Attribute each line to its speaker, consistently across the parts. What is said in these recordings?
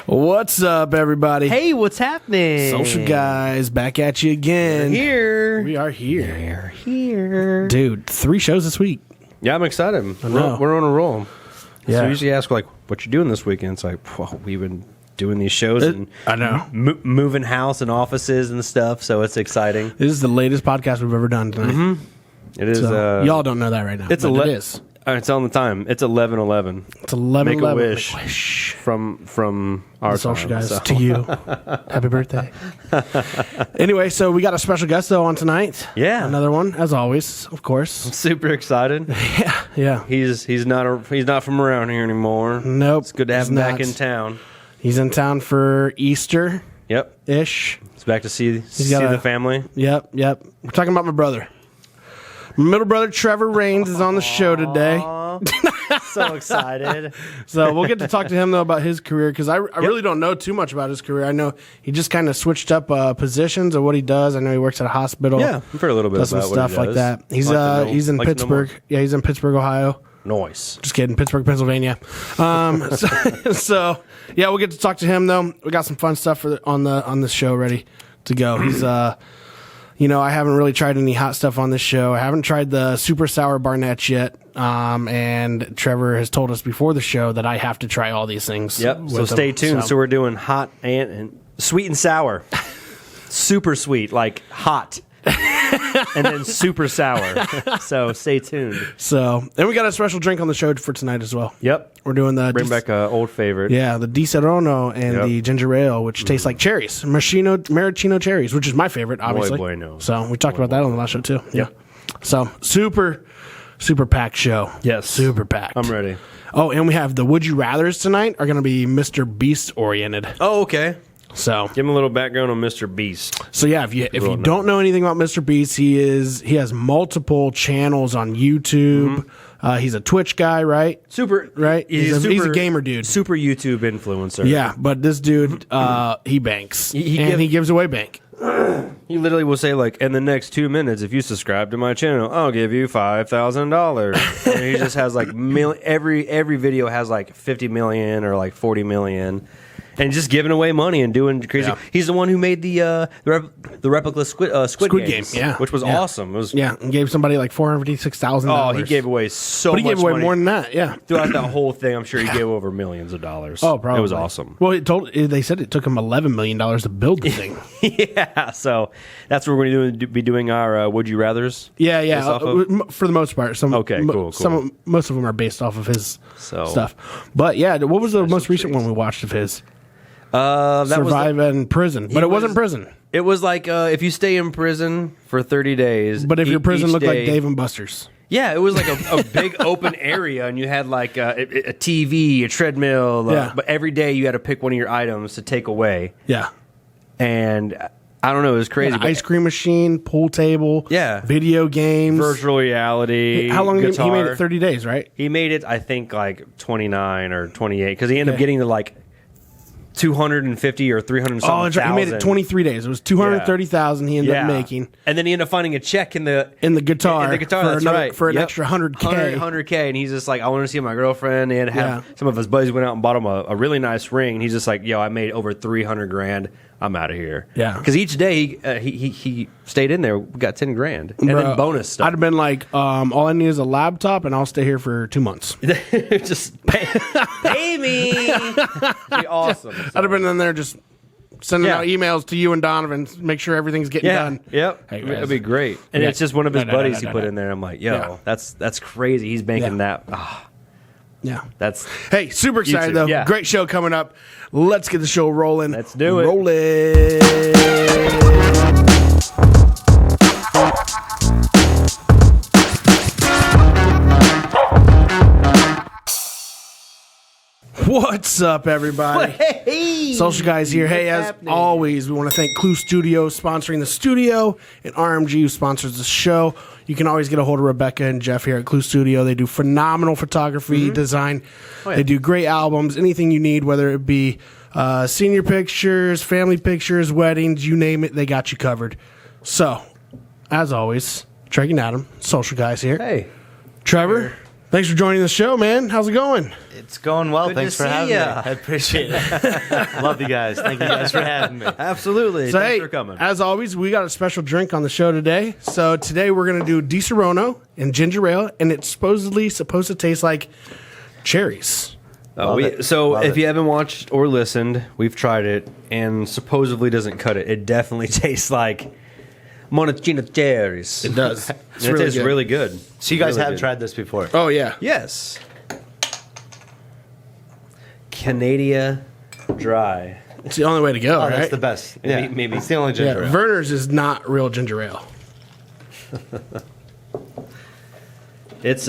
Speaker 1: What's up, everybody?
Speaker 2: Hey, what's happening?
Speaker 1: Social guys, back at you again.
Speaker 2: We are here.
Speaker 1: Dude, 3 shows this week.
Speaker 3: Yeah, I'm excited. We're on a roll. Yeah. So I usually ask, like, what you doing this weekend? It's like, well, we've been doing these shows and
Speaker 1: I know
Speaker 3: moving house and offices and stuff, so it's exciting.
Speaker 1: This is the latest podcast we've ever done tonight.
Speaker 3: Mm-hmm. It is.
Speaker 1: So, y'all don't know that right now.
Speaker 3: It is. It's on the time. It's 11:11.
Speaker 1: It's 11:11.
Speaker 3: Make a wish from our
Speaker 1: social
Speaker 3: time,
Speaker 1: guys
Speaker 3: so.
Speaker 1: to you. Happy birthday. Anyway, so we got a special guest though on tonight.
Speaker 3: Yeah,
Speaker 1: another one as always, of course.
Speaker 3: I'm super excited.
Speaker 1: Yeah.
Speaker 3: He's not from around here anymore.
Speaker 1: Nope.
Speaker 3: It's good to have him back in town.
Speaker 1: He's in town for Easter.
Speaker 3: Yep.
Speaker 1: Ish.
Speaker 3: He's back to see the family.
Speaker 1: Yep. We're talking about my brother. My middle brother, Trevor Rains, is on the show today.
Speaker 2: So excited.
Speaker 1: So we'll get to talk to him, though, about his career, because I really don't know too much about his career. I know he just kind of switched up positions of what he does. I know he works at a hospital.
Speaker 3: Yeah, I've heard a little bit
Speaker 1: does
Speaker 3: about
Speaker 1: some stuff
Speaker 3: what he
Speaker 1: like
Speaker 3: does.
Speaker 1: that. He's in Pittsburgh. Yeah, he's in Pittsburgh, Ohio.
Speaker 3: Nice.
Speaker 1: Just kidding. Pittsburgh, Pennsylvania. So, yeah, we'll get to talk to him, though. We got some fun stuff on the show ready to go. He's I haven't really tried any hot stuff on this show. I haven't tried the super sour Barnett yet. And Trevor has told us before the show that I have to try all these things.
Speaker 3: Yep. So stay tuned. So we're doing hot and sweet and sour. Super sweet, like hot. And then super sour. So stay tuned.
Speaker 1: So, and we got a special drink on the show for tonight as well.
Speaker 3: Yep.
Speaker 1: We're doing the
Speaker 3: bring back an old favorite.
Speaker 1: Yeah, the Di Serono and the ginger ale, which tastes like cherries, maraschino cherries, which is my favorite, obviously.
Speaker 3: Boy, no.
Speaker 1: So we talked about that on the last show too. Yeah. So super packed show.
Speaker 3: Yes.
Speaker 1: Super packed.
Speaker 3: I'm ready.
Speaker 1: Oh, and we have the Would You Rathers tonight are going to be Mr. Beast oriented.
Speaker 3: Oh, okay.
Speaker 1: So
Speaker 3: give him a little background on Mr. Beast.
Speaker 1: So yeah, if you don't know anything about Mr. Beast, he has multiple channels on YouTube. He's a Twitch guy, right? Right. He's a gamer dude.
Speaker 3: Super YouTube influencer.
Speaker 1: Yeah, but this dude, he banks. He gives away bank.
Speaker 3: He literally will say, like, in the next 2 minutes, if you subscribe to my channel, I'll give you $5,000. And he just has like every video has like 50 million or like 40 million. And just giving away money and doing crazy. Yeah. He's the one who made the replica Squid Game,
Speaker 1: yeah,
Speaker 3: which was awesome. It was
Speaker 1: and gave somebody like $456,000.
Speaker 3: Oh, he gave away so much money.
Speaker 1: But he gave away more than that. Yeah,
Speaker 3: throughout that whole thing, I'm sure he gave over millions of dollars.
Speaker 1: Oh, probably.
Speaker 3: It was awesome.
Speaker 1: Well, they said it took him $11 million to build the thing.
Speaker 3: Yeah, so that's what we're going to be doing our Would You Rathers.
Speaker 1: Yeah. For the most part,
Speaker 3: cool.
Speaker 1: Most of them are based off of his stuff. But yeah, what was the most recent one we watched of his? Survive in prison, but it wasn't prison.
Speaker 3: It was like if you stay in prison for 30 days.
Speaker 1: But if your prison looked like Dave and Buster's.
Speaker 3: Yeah, it was like a big open area, and you had like a TV, a treadmill. But every day you had to pick one of your items to take away.
Speaker 1: Yeah.
Speaker 3: And I don't know, it was crazy.
Speaker 1: Ice cream machine, pool table, video games,
Speaker 3: virtual reality.
Speaker 1: How long he made it? 30 days, right?
Speaker 3: He made it, I think, like 29 or 28, because he ended up getting to like 250 or 300 something. Oh, that's right.
Speaker 1: He made it 23 days. It was 230,000 he ended up making.
Speaker 3: And then he ended up finding a check in the
Speaker 1: guitar. For an extra
Speaker 3: 100K. 100K. And he's just like, I want to see my girlfriend. And some of his buddies went out and bought him a really nice ring. And he's just like, yo, I made over 300 grand. I'm out of here.
Speaker 1: Yeah.
Speaker 3: Because each day he stayed in there. We got 10 grand. And then bonus stuff.
Speaker 1: I'd have been like, all I need is a laptop and I'll stay here for 2 months.
Speaker 3: Just pay me. Be awesome. So.
Speaker 1: I'd have been in there just sending out emails to you and Donovan, make sure everything's getting done.
Speaker 3: Yep. Hey, that'd be great. And it's just one of his buddies he put in there. I'm like, yo, that's crazy. He's banking that.
Speaker 1: Yeah.
Speaker 3: Hey,
Speaker 1: super excited though. Yeah. Great show coming up. Let's get the show rolling.
Speaker 3: Let's do it.
Speaker 1: Roll it. What's up, everybody?
Speaker 2: Hey,
Speaker 1: Social guys here. Hey, as always, we want to thank Clue Studio sponsoring the studio and RMG who sponsors the show. You can always get a hold of Rebecca and Jeff here at Clue Studio. They do phenomenal photography, design. They do great albums, anything you need, whether it be senior pictures, family pictures, weddings, you name it, they got you covered. So, as always, Treg and Adam, social guys here.
Speaker 3: Hey.
Speaker 1: Trevor, Thanks for joining the show, man. How's it going?
Speaker 2: It's going well.
Speaker 3: Good
Speaker 2: Thanks
Speaker 3: to
Speaker 2: for
Speaker 3: see
Speaker 2: having me.
Speaker 3: ya.
Speaker 2: I appreciate it. Love you guys. Thank you guys for having me.
Speaker 3: Absolutely.
Speaker 1: So,
Speaker 3: Thanks
Speaker 1: hey,
Speaker 3: for coming.
Speaker 1: as always, we got a special drink on the show today. So today we're going to do Di Serono and ginger ale, and it's supposedly supposed to taste like cherries.
Speaker 3: Love
Speaker 2: it.
Speaker 3: If you haven't watched or listened, we've tried it, and supposedly doesn't cut it. It definitely tastes like Monachino cherries.
Speaker 1: It does. It's
Speaker 3: It
Speaker 1: really
Speaker 3: tastes
Speaker 1: good.
Speaker 3: really good.
Speaker 2: So you guys
Speaker 3: Really
Speaker 2: have
Speaker 3: good.
Speaker 2: tried this before?
Speaker 1: Oh, yeah.
Speaker 3: Yes. Canada Dry.
Speaker 1: It's the only way to go,
Speaker 2: Oh,
Speaker 1: right?
Speaker 2: that's the best. Yeah,
Speaker 3: Maybe.
Speaker 2: It's the only
Speaker 1: Yeah,
Speaker 2: ginger ale.
Speaker 1: Werner's is not real ginger ale.
Speaker 3: It's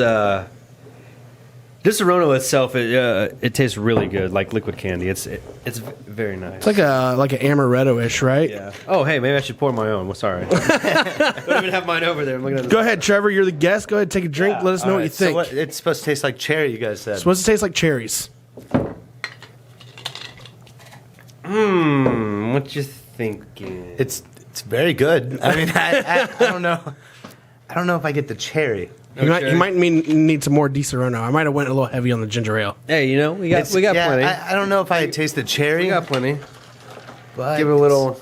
Speaker 3: Di Serono itself, it tastes really good, like liquid candy. It's very nice.
Speaker 1: It's like an amaretto-ish, right?
Speaker 3: Yeah. Oh, hey, maybe I should pour my own. Well, sorry. I don't even have mine over there. I'm looking at this.
Speaker 1: Go ahead, Trevor. You're the guest. Go ahead, take a drink. Let us know
Speaker 2: All
Speaker 1: what
Speaker 2: right,
Speaker 1: you think.
Speaker 2: So what, it's supposed to taste like cherry, you guys said.
Speaker 1: It's supposed to taste like cherries.
Speaker 3: What you thinking?
Speaker 2: It's very good. I mean, I don't know. I don't know if I get the cherry.
Speaker 1: You
Speaker 3: cherry?
Speaker 1: might need some more Di Serono. I might have went a little heavy on the ginger ale.
Speaker 3: Hey, we got
Speaker 2: Yeah,
Speaker 3: plenty.
Speaker 2: I don't know if I taste the cherry.
Speaker 3: We got plenty.
Speaker 2: but
Speaker 3: Give it a little.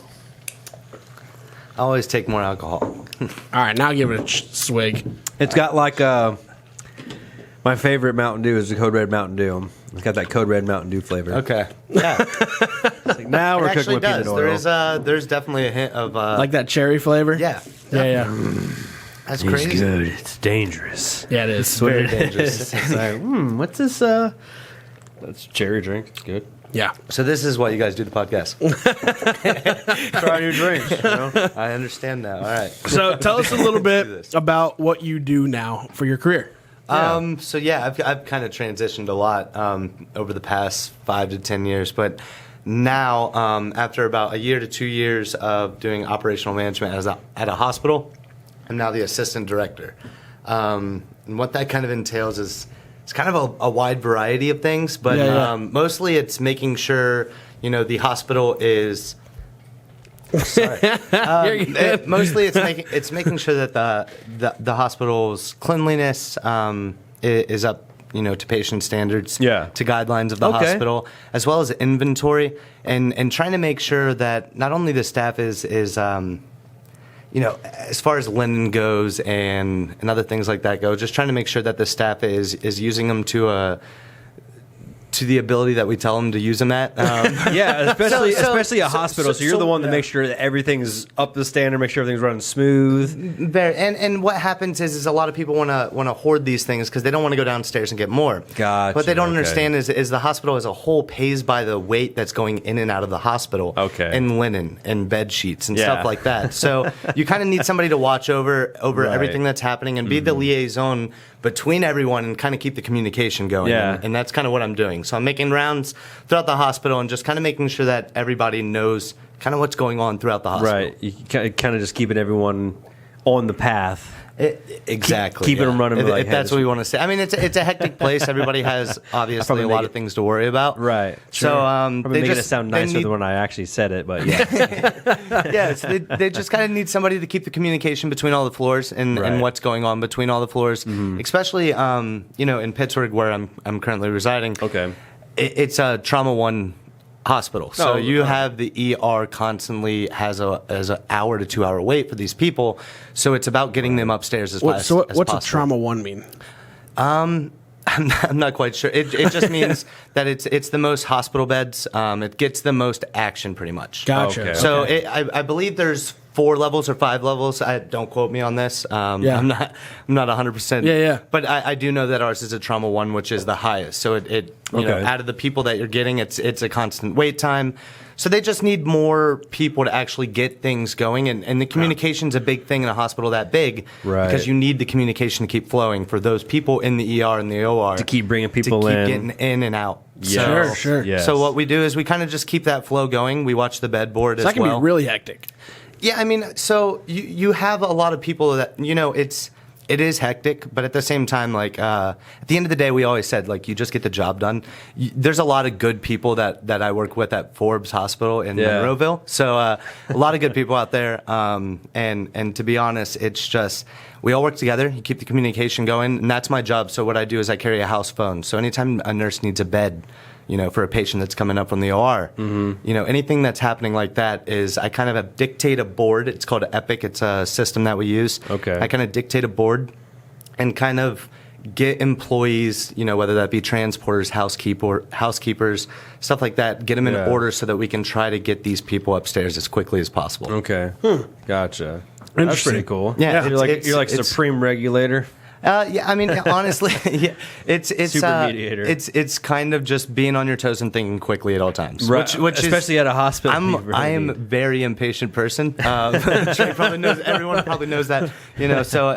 Speaker 2: I always take more alcohol.
Speaker 1: All right, now give it a swig.
Speaker 3: It's got like my favorite Mountain Dew is the Code Red Mountain Dew. It's got that Code Red Mountain Dew flavor.
Speaker 2: Okay. Yeah.
Speaker 3: It's like, now
Speaker 2: It
Speaker 3: we're
Speaker 2: actually
Speaker 3: cooking with
Speaker 2: does.
Speaker 3: peanut oil.
Speaker 2: There's definitely a hint of
Speaker 1: Like that cherry flavor?
Speaker 2: yeah.
Speaker 1: Yeah.
Speaker 2: That's
Speaker 3: It's
Speaker 2: crazy.
Speaker 3: good. It's dangerous.
Speaker 1: Yeah, it is.
Speaker 2: Very dangerous.
Speaker 3: It's like, what's this? That's cherry drink. It's good.
Speaker 1: Yeah.
Speaker 2: So this is what you guys do the podcast.
Speaker 3: Try new drinks. You know?
Speaker 2: I understand that. All right.
Speaker 1: So tell us a little
Speaker 2: do
Speaker 1: bit
Speaker 2: this.
Speaker 1: about what you do now for your career.
Speaker 2: So yeah, I've kind of transitioned a lot over the past 5 to 10 years, but now after about a year to 2 years of doing operational management at a hospital, I'm now the assistant director. And what that kind of entails is it's kind of a wide variety of things, but mostly it's making sure the hospital is. Sorry. Mostly, it's making sure that the hospital's cleanliness is up, to patient standards, to guidelines of the hospital, as well as inventory, and trying to make sure that not only the staff is as far as linen goes and other things like that go, just trying to make sure that the staff is using them to the ability that we tell them to use them at.
Speaker 3: Yeah, especially a hospital. So you're the one that makes sure that everything's up to the standard, make sure everything's running smooth.
Speaker 2: And what happens is a lot of people want to hoard these things because they don't want to go downstairs and get more.
Speaker 3: Gotcha,
Speaker 2: What they don't
Speaker 3: okay.
Speaker 2: understand is the hospital as a whole pays by the weight that's going in and out of the hospital.
Speaker 3: Okay.
Speaker 2: And linen and bed sheets and
Speaker 3: Yeah.
Speaker 2: stuff like that. So you kind of need somebody to watch over
Speaker 3: Right.
Speaker 2: everything that's happening and be the liaison between everyone and kind of keep the communication going.
Speaker 3: Yeah.
Speaker 2: And that's kind of what I'm doing. So I'm making rounds throughout the hospital and just kind of making sure that everybody knows kind of what's going on throughout the hospital.
Speaker 3: Right. You kind of just keeping everyone on the path.
Speaker 2: Exactly.
Speaker 3: Keeping them running.
Speaker 2: If
Speaker 3: like,
Speaker 2: that's
Speaker 3: hey,
Speaker 2: what we want to say. I mean, it's a hectic place. Everybody has obviously
Speaker 3: probably
Speaker 2: a lot
Speaker 3: make
Speaker 2: of things to worry about.
Speaker 3: Right.
Speaker 2: So
Speaker 3: Probably
Speaker 2: they
Speaker 3: making
Speaker 2: just
Speaker 3: it sound
Speaker 2: they
Speaker 3: nicer
Speaker 2: need-
Speaker 3: than when I actually said it, but yeah.
Speaker 2: yeah, so they just kind of need somebody to keep the communication between all the floors and
Speaker 3: Right.
Speaker 2: what's going on between all the floors, especially in Pittsburgh where I'm currently residing.
Speaker 3: Okay.
Speaker 2: It's a trauma 1 hospital, so
Speaker 3: Oh,
Speaker 2: you have the ER constantly has an hour to 2 hour wait for these people. So it's about getting them upstairs as fast as
Speaker 1: What's
Speaker 2: possible.
Speaker 1: a trauma 1 mean?
Speaker 2: I'm not quite sure. It just means that it's the most hospital beds. It gets the most action, pretty much.
Speaker 1: Gotcha.
Speaker 3: Okay.
Speaker 2: So I believe there's 4 levels or 5 levels. Don't quote me on this.
Speaker 1: Yeah.
Speaker 2: I'm not 100%.
Speaker 1: Yeah.
Speaker 2: But I do know that ours is a trauma 1, which is the highest. So it
Speaker 3: Okay.
Speaker 2: out of the people that you're getting, it's a constant wait time. So they just need more people to actually get things going, and the communication's a big thing in a hospital that big,
Speaker 3: Right.
Speaker 2: because you need the communication to keep flowing for those people in the ER and the OR
Speaker 3: To keep bringing people
Speaker 2: to keep
Speaker 3: in.
Speaker 2: getting in and out.
Speaker 3: Yeah.
Speaker 1: Sure.
Speaker 3: Yes.
Speaker 2: So what we do is we kind of just keep that flow going. We watch the bed board
Speaker 1: So
Speaker 2: as
Speaker 1: that can
Speaker 2: well.
Speaker 1: be really hectic.
Speaker 2: Yeah, I mean, so you have a lot of people that it's it is hectic, but at the same time, like at the end of the day, we always said like you just get the job done. There's a lot of good people that I work with at Forbes Hospital in Monroeville, so a lot of good people out there. And to be honest, it's just we all work together. You keep the communication going, and that's my job. So what I do is I carry a house phone. So anytime a nurse needs a bed, for a patient that's coming up from the OR, anything that's happening like that is I kind of dictate a board. It's called Epic. It's a system that we use.
Speaker 3: Okay.
Speaker 2: I kind of dictate a board and kind of get employees, whether that be transporters, housekeepers, stuff like that, get them in order so that we can try to get these people upstairs as quickly as possible.
Speaker 3: Okay. Gotcha. That's
Speaker 1: Interesting.
Speaker 3: pretty cool.
Speaker 2: Yeah,
Speaker 3: You're like supreme regulator.
Speaker 2: I mean, honestly, it's
Speaker 3: Super mediator.
Speaker 2: It's kind of just being on your toes and thinking quickly at all times,
Speaker 3: Right.
Speaker 2: which
Speaker 3: especially at a hospital.
Speaker 2: I am a very impatient person. Trey probably knows. Everyone probably knows that. So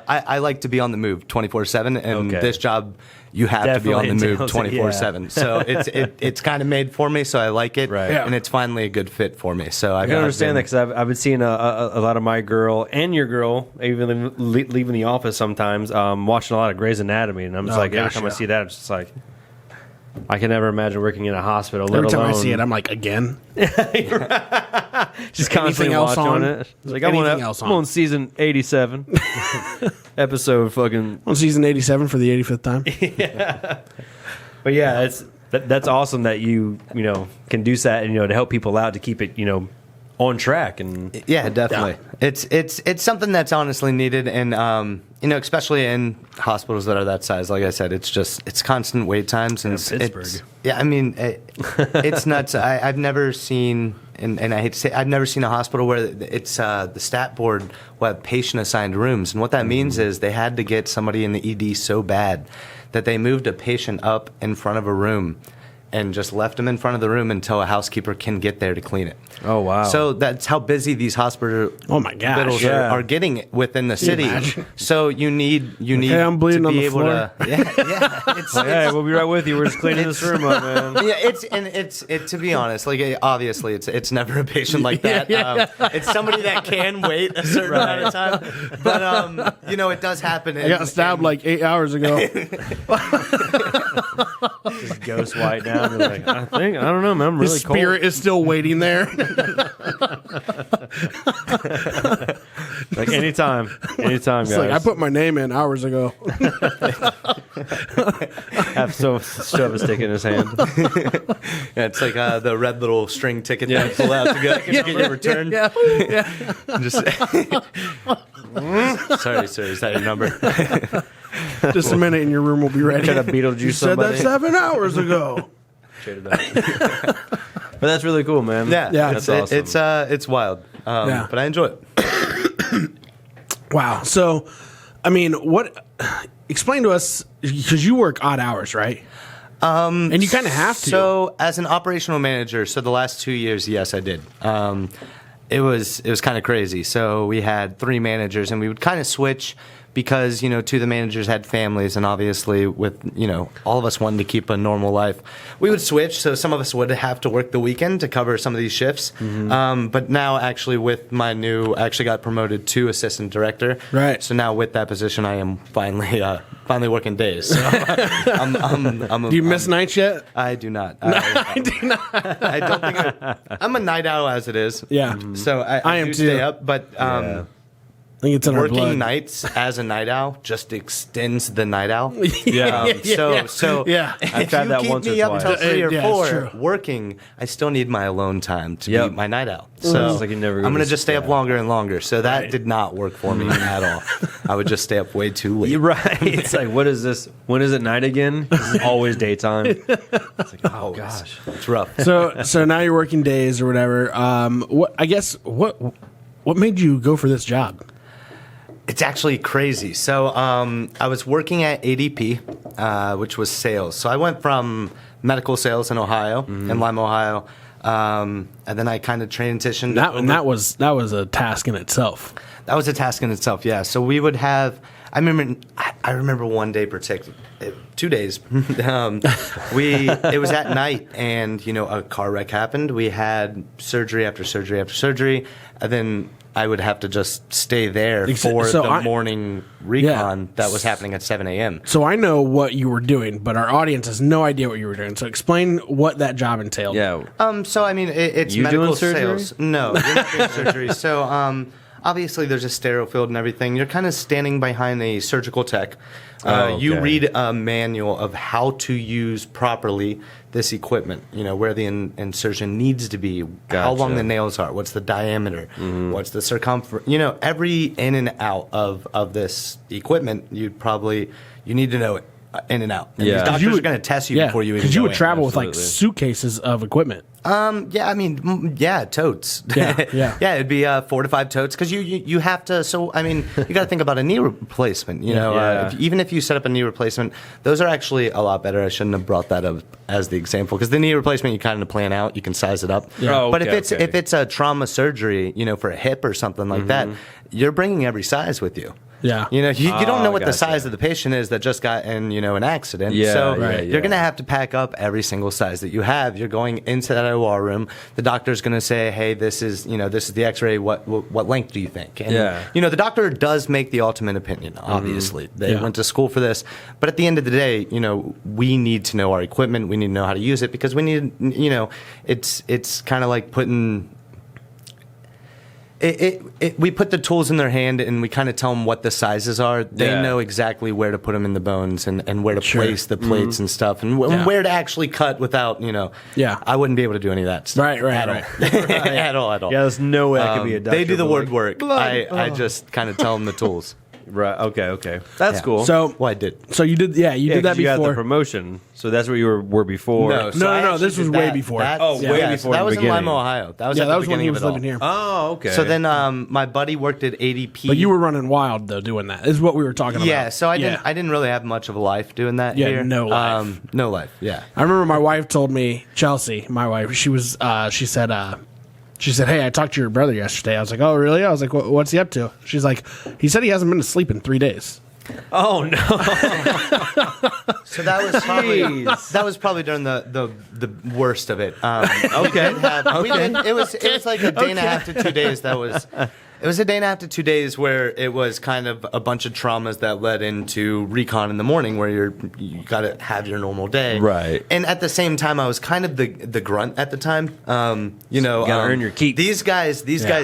Speaker 2: I like to be on the move 24/7, and this job you have
Speaker 3: Definitely
Speaker 2: to be on the move
Speaker 3: entails it,
Speaker 2: 24/7. So it's kind of made for me. So I like it,
Speaker 3: Right.
Speaker 2: and it's finally a good fit for me. So
Speaker 3: I can understand that because I've been seeing a lot of my girl and your girl even leaving the office sometimes, watching a lot of Grey's Anatomy, and I'm just like, every time I see that, it's just like, I can never imagine working in a hospital.
Speaker 1: Every time I see it, I'm like, again?
Speaker 3: Just constantly watching on it. It's like, I'm on season 87, episode fucking
Speaker 1: On season 87 for the 85th time?
Speaker 3: yeah. But yeah, that's awesome that you can do that and to help people out to keep it on track. And
Speaker 2: yeah, definitely. It's something that's honestly needed, and especially in hospitals that are that size. Like I said, it's constant wait times, and
Speaker 3: Pittsburgh.
Speaker 2: It's nuts. I've never seen, and I hate to say, I've never seen a hospital where it's the stat board will have patient assigned rooms, and what that means is they had to get somebody in the ED so bad that they moved a patient up in front of a room and just left them in front of the room until a housekeeper can get there to clean it.
Speaker 3: Oh, wow.
Speaker 2: So that's how busy these hospitals are getting within the city. So you need
Speaker 1: I'm bleeding
Speaker 2: to be
Speaker 1: on the
Speaker 2: able
Speaker 1: floor.
Speaker 2: to
Speaker 3: hey, we'll be right with you. We're just cleaning this room up, man.
Speaker 2: Yeah, to be honest, like obviously it's never a patient like that. It's somebody that can wait a certain amount of time. But it does happen.
Speaker 1: I got stabbed like 8 hours ago.
Speaker 3: Just ghost white now. They're like, I don't know, man. I'm really
Speaker 1: His spirit is still waiting there.
Speaker 3: Like anytime, guys.
Speaker 1: Like, I put my name in hours ago.
Speaker 3: Have shove a stick in his hand.
Speaker 2: Yeah, it's like the red little string ticket that you pull out to get your return.
Speaker 1: Yeah.
Speaker 2: Just sorry, sir. Is that your number?
Speaker 1: Just a minute and your room will be ready.
Speaker 3: Try to Beetlejuice
Speaker 1: You said
Speaker 3: somebody.
Speaker 1: that 7 hours ago.
Speaker 3: But that's really cool, man.
Speaker 2: Yeah.
Speaker 3: That's awesome.
Speaker 2: It's wild. But I enjoy it.
Speaker 1: Wow. So, I mean, explain to us, because you work odd hours, right? And you kind of have to.
Speaker 2: So, as an operational manager, the last 2 years, yes, I did. It was kind of crazy. So we had 3 managers, and we would kind of switch because 2 of the managers had families, and obviously with all of us wanting to keep a normal life, we would switch. So some of us would have to work the weekend to cover some of these shifts. Mm-hmm. But now, actually, with I actually got promoted to assistant director.
Speaker 1: Right.
Speaker 2: So now with that position, I am finally working days. So
Speaker 1: Do you miss nights yet?
Speaker 2: I do not.
Speaker 1: I do not.
Speaker 2: I don't think I'm a night owl as it is.
Speaker 1: Yeah.
Speaker 2: So I
Speaker 1: am
Speaker 2: do
Speaker 1: too.
Speaker 2: stay up, but
Speaker 1: I think it's in our blood.
Speaker 2: working nights as a night owl just extends the night owl.
Speaker 3: Yeah.
Speaker 2: So
Speaker 1: Yeah.
Speaker 3: I've tried that once or
Speaker 2: me up
Speaker 3: twice.
Speaker 2: until 3 or
Speaker 1: Yeah, it's
Speaker 2: 4
Speaker 1: true.
Speaker 2: working, I still need my alone time to
Speaker 3: Yep.
Speaker 2: be my night owl. So
Speaker 3: It's like you never go
Speaker 2: I'm going
Speaker 3: to
Speaker 2: to just stay up
Speaker 3: sleep.
Speaker 2: longer and longer. So that
Speaker 1: Right.
Speaker 2: did not work for me at all. I would just stay up way too late.
Speaker 3: You're right. It's like, what is this? When is it night again? It's always daytime. It's like, oh gosh.
Speaker 2: It's rough.
Speaker 1: So now you're working days or whatever. What made you go for this job?
Speaker 2: It's actually crazy. So I was working at ADP, which was sales. So I went from medical sales in Ohio, in Lima, Ohio, and then I kind of transitioned.
Speaker 1: That was a task in itself.
Speaker 2: That was a task in itself, yeah. So we would have, I remember one day particular, 2 days. It was at night, and a car wreck happened. We had surgery after surgery after surgery, and then I would have to just stay there for the morning recon that was happening at 7 a.m.
Speaker 1: So I know what you were doing, but our audience has no idea what you were doing. So explain what that job entailed.
Speaker 3: Yeah.
Speaker 2: So it's
Speaker 3: you
Speaker 2: medical
Speaker 3: doing surgery?
Speaker 2: sales. No, you're not doing surgery. So obviously there's a sterile field and everything. You're kind of standing behind a surgical tech. You read a manual of how to use properly this equipment, where the insertion needs to be, how long the nails are, what's the diameter, what's the circumference, every in and out of this equipment, you need to know it in and out. And these doctors are going to test you before you even go in.
Speaker 1: Because you would travel with like suitcases of equipment.
Speaker 2: Totes.
Speaker 1: Yeah.
Speaker 2: It'd be 4 to 5 totes because you have to. So you got to think about a knee replacement. Even if you set up a knee replacement, those are actually a lot better. I shouldn't have brought that up as the example because the knee replacement you kind of plan out, you can size it up.
Speaker 3: Yeah.
Speaker 2: But if it's a trauma surgery, for a hip or something like that, you're bringing every size with you.
Speaker 1: Yeah.
Speaker 2: You don't know what the size of the patient is that just got in, an accident.
Speaker 3: Yeah,
Speaker 2: you're going to have to pack up every single size that you have. You're going into that OR room. The doctor's going to say, hey, this is the x-ray. What length do you think? And, the doctor does make the ultimate opinion, obviously. They went to school for this. But at the end of the day, we need to know our equipment. We need to know how to use it because we need, it's kind of like putting... we put the tools in their hand and we kind of tell them what the sizes are. They know exactly where to put them in the bones and where to place the plates and stuff and where to actually cut without, I wouldn't be able to do any of that stuff.
Speaker 1: Right.
Speaker 2: At all.
Speaker 3: Yeah, there's no way I could be a doctor.
Speaker 2: They do the word work. I just kind of tell them the tools.
Speaker 3: Right. Okay. That's cool.
Speaker 1: So,
Speaker 2: I did.
Speaker 1: So you did, you did that
Speaker 3: you
Speaker 1: before.
Speaker 3: got the promotion. So that's where you were before.
Speaker 1: No. This was way before.
Speaker 3: Way before.
Speaker 2: That was
Speaker 3: the
Speaker 2: in
Speaker 3: beginning.
Speaker 2: Lima, Ohio. That was
Speaker 1: when he was living here.
Speaker 3: Oh, okay.
Speaker 2: So then my buddy worked at ADP.
Speaker 1: But you were running wild though doing that. This is what we were talking about.
Speaker 2: Yeah. So I didn't really have much of a life doing that.
Speaker 1: Yeah,
Speaker 2: here.
Speaker 1: no life.
Speaker 2: No life. Yeah.
Speaker 1: I remember my wife told me, Chelsea, my wife, she said, hey, I talked to your brother yesterday. I was like, oh, really? I was like, what's he up to? She's like, he said he hasn't been to sleep in 3 days.
Speaker 3: Oh, no.
Speaker 2: So that was probably during the worst of it.
Speaker 3: Okay.
Speaker 2: It was like a day and a half to 2 days. It was a day and a half to 2 days where it was kind of a bunch of traumas that led into recon in the morning where you got to have your normal day.
Speaker 3: Right.
Speaker 2: And at the same time, I was kind of the grunt at the time. You got
Speaker 3: to earn your keep.
Speaker 2: These guys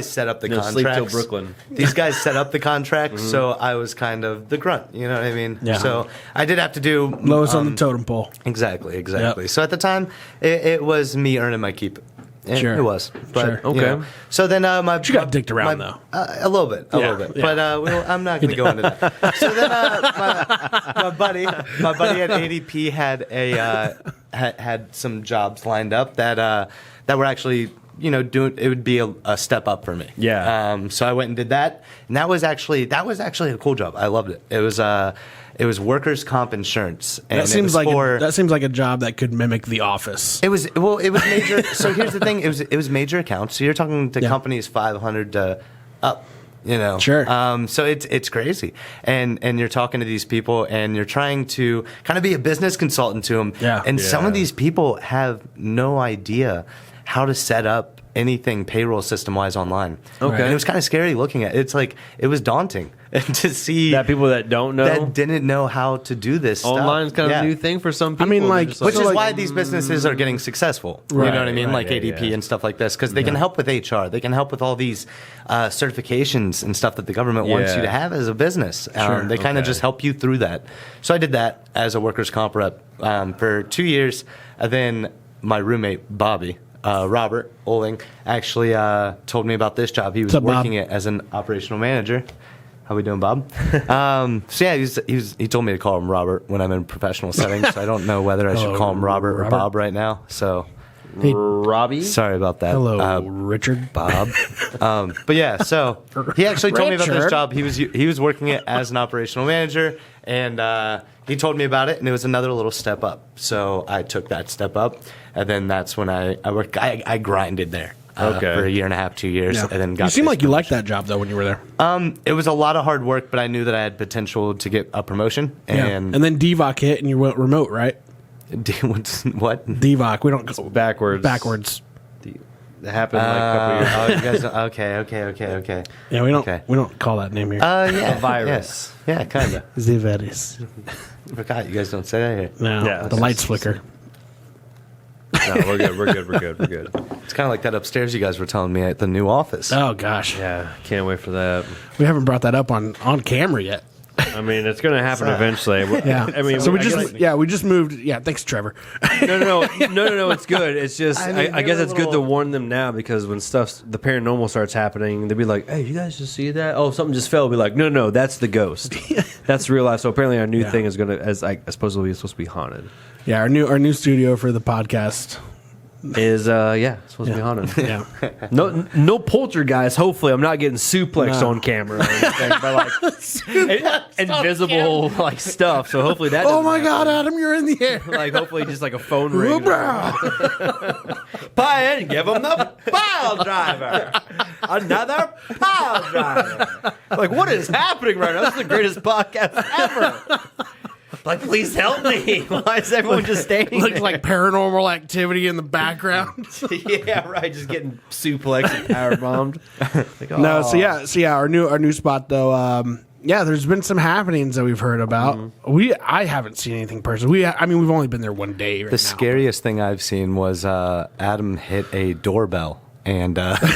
Speaker 2: set up the contracts.
Speaker 3: Sleep till Brooklyn.
Speaker 2: These guys set up the contracts, so I was kind of the grunt. You know what I mean?
Speaker 1: Yeah.
Speaker 2: So I did have to do
Speaker 1: lowest on the totem pole.
Speaker 2: Exactly.
Speaker 1: Yep.
Speaker 2: So at the time, it was me earning my keep.
Speaker 1: Sure.
Speaker 2: It was. But,
Speaker 1: sure.
Speaker 3: Okay.
Speaker 2: So then
Speaker 1: you got dicked around, though.
Speaker 2: A little bit.
Speaker 1: Yeah.
Speaker 2: But I'm not going to go into that. So then my buddy at ADP had some jobs lined up that were actually, doing, it would be a step up for me.
Speaker 3: Yeah.
Speaker 2: So I went and did that. And that was actually a cool job. I loved it. It was workers' comp insurance. And
Speaker 1: that seems like a job that could mimic The Office.
Speaker 2: It was major. So here's the thing: it was major accounts. So you're talking to companies 500 to up.
Speaker 1: Sure.
Speaker 2: So it's crazy, and you're talking to these people, and you're trying to kind of be a business consultant to them.
Speaker 1: Yeah.
Speaker 2: And some of these people have no idea how to set up anything payroll system wise online.
Speaker 3: Okay.
Speaker 2: And it was kind of scary looking at it. It's like it was daunting to see
Speaker 3: that people that don't know
Speaker 2: that didn't know how to do this stuff.
Speaker 3: Online's kind of a new thing for some people.
Speaker 1: I mean, like,
Speaker 2: which is why these businesses are getting successful.
Speaker 1: Right,
Speaker 2: you know what I mean?
Speaker 3: right,
Speaker 2: Like ADP and stuff like this, because they can help with HR. They can help with all these certifications and stuff that the government wants you to have as a business. They kind of just help you through that. So I did that as a workers' comp rep for 2 years. And then my roommate, Bobby, Robert Oling, actually told me about this job. He was working it as an operational manager. How we doing, Bob? So yeah, he told me to call him Robert when I'm in professional settings. So I don't know whether I should call him Robert or Bob right now. So,
Speaker 3: Robbie,
Speaker 2: sorry about that.
Speaker 1: Hello, Richard.
Speaker 2: Bob. But yeah, so he actually told me about this job. He was working it as an operational manager, and he told me about it, and it was another little step up. So I took that step up, and then that's when I worked. I grinded there. for a year and a half, 2 years, and then got.
Speaker 1: You seem
Speaker 2: this
Speaker 1: like you liked
Speaker 2: promotion.
Speaker 1: that job though when you were there.
Speaker 2: It was a lot of hard work, but I knew that I had potential to get a promotion. And
Speaker 1: then DVOC hit and you went remote, right?
Speaker 2: what?
Speaker 1: DVOC. We don't go
Speaker 3: Backwards. That happened like a couple years ago.
Speaker 2: You guys don't, okay.
Speaker 1: Yeah, we don't call that name here.
Speaker 2: Yeah,
Speaker 3: A virus.
Speaker 2: Yeah, kind of.
Speaker 1: The virus.
Speaker 2: I forgot you guys don't say that here.
Speaker 1: No,
Speaker 3: Yeah,
Speaker 1: the lights flicker.
Speaker 3: No, we're good.
Speaker 2: It's kind of like that upstairs you guys were telling me at the new office.
Speaker 1: Oh gosh,
Speaker 3: Yeah, can't wait for that.
Speaker 1: we haven't brought that up on camera yet.
Speaker 3: I mean, it's going to happen eventually.
Speaker 1: Yeah,
Speaker 3: I mean,
Speaker 1: so we
Speaker 3: I
Speaker 1: just moved. Yeah, thanks, Trevor.
Speaker 3: No. It's good. It's just, I guess it's good to
Speaker 2: little-
Speaker 3: warn them now because when the paranormal starts happening, they'll be like, "Hey, you guys just see that? Oh, something just fell." We'll be like, "No, that's the ghost. That's real life." So apparently, our new thing is going to, supposedly it's supposed to be haunted.
Speaker 1: Yeah, our new studio for the podcast.
Speaker 3: Is supposed to be haunted.
Speaker 1: Yeah,
Speaker 3: No poltergeist. Hopefully, I'm not getting suplexed on camera or anything, but like invisible like stuff. So hopefully that.
Speaker 1: oh my God, Adam, you're in the air.
Speaker 3: Like hopefully just like a phone ring. Pie in, give him the pile driver. Another pile driver. Like what is happening right now? This is the greatest podcast ever. Like, please help me. Why is everyone just standing
Speaker 1: Looks
Speaker 3: there?
Speaker 1: like paranormal activity in the background.
Speaker 3: Yeah, right. Just getting suplexed and power bombed. Like,
Speaker 1: No, so yeah, our new spot though. There's been some happenings that we've heard about. I haven't seen anything personally. We've only been there one day. Right
Speaker 2: The
Speaker 1: now.
Speaker 2: scariest thing I've seen was Adam hit a doorbell and the heat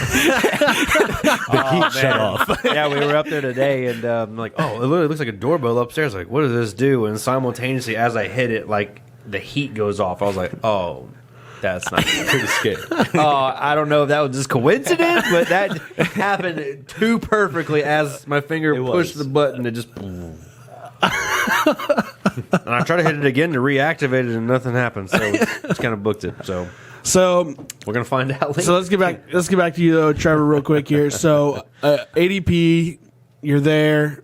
Speaker 2: shut off.
Speaker 3: Yeah, we were up there today, and I'm like, oh, it literally looks like a doorbell upstairs. Like, what does this do? And simultaneously, as I hit it, like the heat goes off. I was like, oh, that's not pretty scary. I don't know if that was just coincidence, but that happened too perfectly as my finger pushed the button. It just. And I tried to hit it again to reactivate it, and nothing happened. So it's kind of booked it. So we're gonna find out later.
Speaker 1: So let's get back to you though, Trevor, real quick here. So ADP, you're there.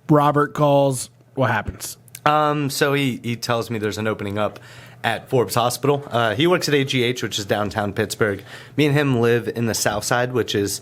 Speaker 1: Robert calls. What happens?
Speaker 2: So he tells me there's an opening up at Forbes Hospital. He works at AGH, which is downtown Pittsburgh. Me and him live in the South Side, which is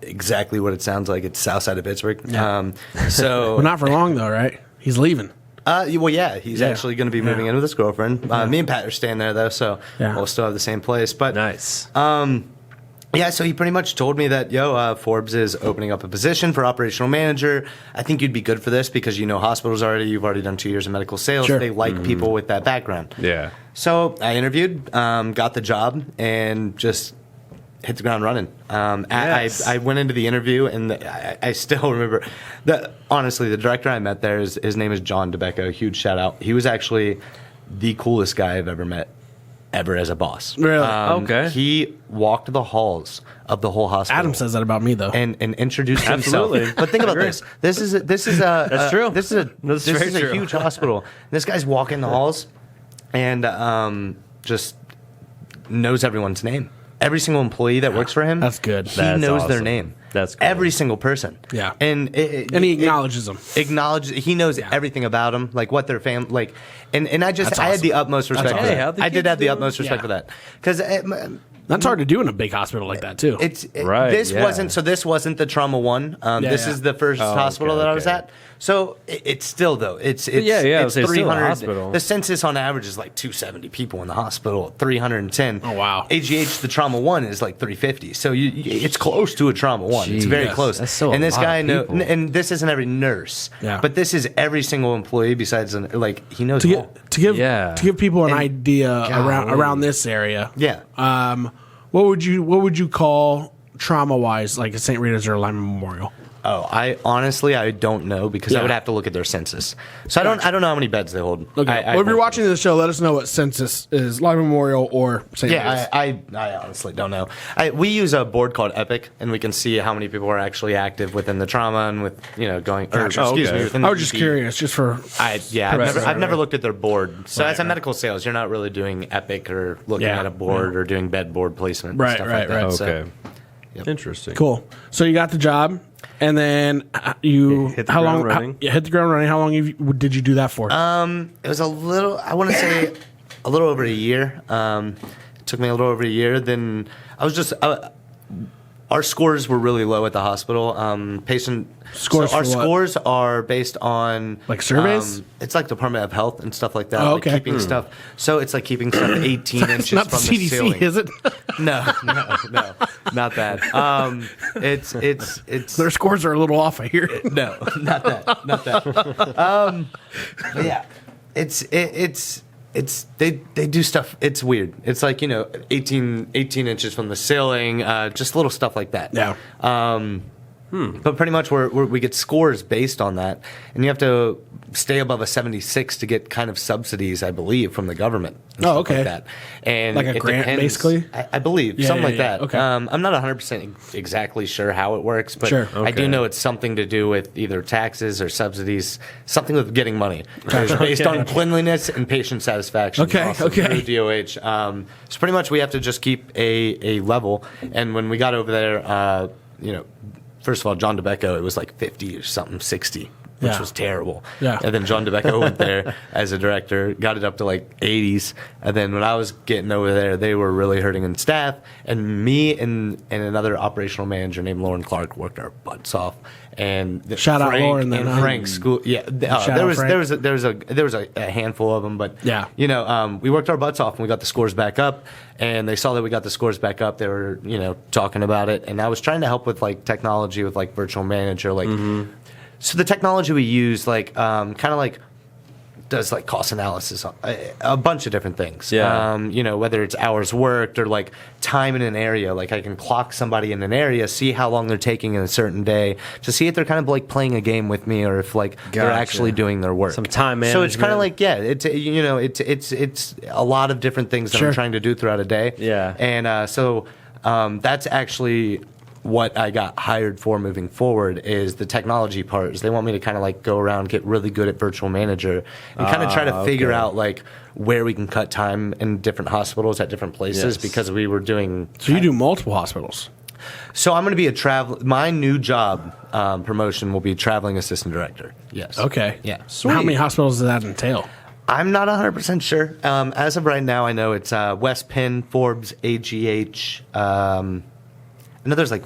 Speaker 2: exactly what it sounds like. It's South Side of Pittsburgh.
Speaker 1: Yeah.
Speaker 2: So
Speaker 1: Well, not for long though, right? He's leaving.
Speaker 2: He's actually going to be moving in with his girlfriend. Me and Pat are staying there though, so we'll still have the same place. But
Speaker 3: nice.
Speaker 2: So he pretty much told me that, Forbes is opening up a position for operational manager. I think you'd be good for this because you know hospitals already. You've already done 2 years of medical sales.
Speaker 1: Sure.
Speaker 2: They like people with that background.
Speaker 3: Yeah.
Speaker 2: So I interviewed, got the job, and just hit the ground running.
Speaker 3: Yes.
Speaker 2: I went into the interview, and I still remember that. Honestly, the director I met there, his name is John DeBecco. Huge shout out. He was actually the coolest guy I've ever met. Ever as a boss.
Speaker 1: Really?
Speaker 3: Okay.
Speaker 2: He walked the halls of the whole hospital.
Speaker 1: Adam says that about me though.
Speaker 2: and introduced
Speaker 3: Absolutely.
Speaker 2: himself. But think about this. This is a
Speaker 3: That's true.
Speaker 2: This is
Speaker 3: That's
Speaker 2: a
Speaker 3: very true.
Speaker 2: huge hospital. This guy's walking the halls and just knows everyone's name. Every single employee that works for him.
Speaker 1: That's good.
Speaker 2: He
Speaker 3: That's
Speaker 2: knows their
Speaker 3: awesome.
Speaker 2: name.
Speaker 3: That's cool.
Speaker 2: Every single person.
Speaker 1: Yeah.
Speaker 2: And
Speaker 1: he acknowledges them.
Speaker 2: He knows everything about them, like what their family, like, and I just,
Speaker 1: That's
Speaker 2: I had
Speaker 1: awesome.
Speaker 2: the utmost respect
Speaker 1: That's
Speaker 2: for
Speaker 1: awesome.
Speaker 3: Hey,
Speaker 2: that.
Speaker 3: how'd the
Speaker 2: I did
Speaker 3: kids
Speaker 2: have the
Speaker 3: do?
Speaker 2: utmost respect
Speaker 1: Yeah.
Speaker 2: for that. Because
Speaker 1: That's hard to do in a big hospital like that too.
Speaker 3: Right,
Speaker 2: This
Speaker 3: yeah.
Speaker 2: wasn't the trauma one. This is the first hospital that I was at. So it's still though. It's
Speaker 3: it's still a
Speaker 2: 300.
Speaker 3: hospital.
Speaker 2: The census on average is like 270 people in the hospital. 310.
Speaker 1: Oh, wow.
Speaker 2: AGH the trauma one is like 350. So it's close to a trauma one. It's very
Speaker 3: Jeez.
Speaker 2: close.
Speaker 3: That's still
Speaker 2: and
Speaker 3: a
Speaker 2: this
Speaker 3: lot
Speaker 2: guy
Speaker 3: of
Speaker 2: know,
Speaker 3: people.
Speaker 2: and this isn't every nurse.
Speaker 1: Yeah.
Speaker 2: But this is every single employee besides like he knows all.
Speaker 1: to give people an idea around this area.
Speaker 2: Yeah.
Speaker 1: What would you call trauma wise like a St. Rita's or a Lyman Memorial?
Speaker 2: Oh, I don't know because I would have to look at their census. So I don't know how many beds they hold.
Speaker 1: Okay. Well, if you're watching this show, let us know what census is, Lyman Memorial or St. Rita's.
Speaker 2: I honestly don't know. We use a board called Epic, and we can see how many people are actually active within the trauma and with going.
Speaker 1: Gotcha.
Speaker 2: Excuse me. Within the
Speaker 1: I was just
Speaker 2: EP.
Speaker 1: curious, just for
Speaker 2: I've never looked at their board. So as a
Speaker 1: right.
Speaker 2: medical sales, you're not really doing Epic or looking at a board or doing bed board placement.
Speaker 1: Right,
Speaker 2: and stuff
Speaker 1: right,
Speaker 2: like that.
Speaker 1: right.
Speaker 2: So,
Speaker 3: Okay. Interesting.
Speaker 1: cool. So you got the job, and then you
Speaker 3: Hit the
Speaker 1: how
Speaker 3: ground
Speaker 1: long?
Speaker 3: running.
Speaker 1: Hit the ground running. How long did you do that for?
Speaker 2: It was a little. I want to say a little over a year. It took me a little over a year. Then I was just. our scores were really low at the hospital. Patient
Speaker 1: Scores
Speaker 2: so our
Speaker 1: for what?
Speaker 2: scores are based on
Speaker 1: Like surveys?
Speaker 2: It's like Department of Health and stuff like that.
Speaker 1: Oh,
Speaker 2: like
Speaker 1: okay.
Speaker 2: keeping stuff. So it's like keeping stuff 18 inches
Speaker 1: It's not
Speaker 2: from
Speaker 1: the
Speaker 2: the
Speaker 1: CDC,
Speaker 2: ceiling.
Speaker 1: is it?
Speaker 2: No, not that. It's
Speaker 1: Their scores are a little off, I hear.
Speaker 2: no, not that. But yeah, they do stuff. It's weird. It's like 18 inches from the ceiling, just little stuff like that.
Speaker 1: Yeah.
Speaker 2: But pretty much we get scores based on that, and you have to stay above a 76 to get kind of subsidies, I believe, from the government. And
Speaker 1: Oh,
Speaker 2: stuff
Speaker 1: okay.
Speaker 2: Like that. And
Speaker 1: Like a
Speaker 2: it
Speaker 1: grant,
Speaker 2: depends-
Speaker 1: basically?
Speaker 2: I believe,
Speaker 1: Yeah,
Speaker 2: something
Speaker 1: yeah,
Speaker 2: like
Speaker 1: yeah.
Speaker 2: that.
Speaker 1: Okay.
Speaker 2: I'm not 100% exactly sure how it works, but
Speaker 1: Sure.
Speaker 2: I do
Speaker 3: Okay.
Speaker 2: know it's something to do with either taxes or subsidies, something with getting money. It's based on cleanliness and patient satisfaction.
Speaker 1: Okay,
Speaker 2: also
Speaker 1: okay.
Speaker 2: Through DOH. So pretty much we have to just keep a level. And when we got over there, first of all, John DeBecco, it was like 50 or something, 60. Which
Speaker 1: Yeah.
Speaker 2: was terrible.
Speaker 1: Yeah.
Speaker 2: And then John DeBecco went there as a director, got it up to like 80s. And then when I was getting over there, they were really hurting in staff. And me and another operational manager named Lauren Clark worked our butts off. And
Speaker 1: Shout out
Speaker 2: Frank
Speaker 1: Lauren then,
Speaker 2: and
Speaker 1: huh?
Speaker 2: Frank school. Yeah,
Speaker 1: Shout out Frank.
Speaker 2: there was a handful of them, but
Speaker 1: Yeah.
Speaker 2: we worked our butts off and we got the scores back up. And they saw that we got the scores back up. They were talking about it, and I was trying to help with like technology with like virtual manager, like. So the technology we use, like, kind of like, does like cost analysis, a bunch of different things.
Speaker 3: Yeah.
Speaker 2: Whether it's hours worked or like time in an area. Like I can clock somebody in an area, see how long they're taking in a certain day, to see if they're kind of like playing a game with me or if like they're
Speaker 3: Gotcha.
Speaker 2: actually doing their work.
Speaker 3: Some time
Speaker 2: So it's kind of
Speaker 3: management.
Speaker 2: like it's a lot of different things that
Speaker 1: Sure.
Speaker 2: I'm trying to do throughout a day.
Speaker 3: Yeah.
Speaker 2: And so that's actually what I got hired for moving forward is the technology part. Is they want me to kind of like go around, get really good at virtual manager, and kind of try to figure
Speaker 3: okay.
Speaker 2: out like where we can cut time in different hospitals at different places
Speaker 3: Yes.
Speaker 2: because we were doing.
Speaker 1: So you do multiple hospitals.
Speaker 2: So I'm going to be a travel. My new job promotion will be traveling assistant director. Yes.
Speaker 1: Okay.
Speaker 2: Yeah.
Speaker 1: So how many hospitals does that entail?
Speaker 2: I'm not 100% sure. As of right now, I know it's West Penn, Forbes, AGH. I know there's like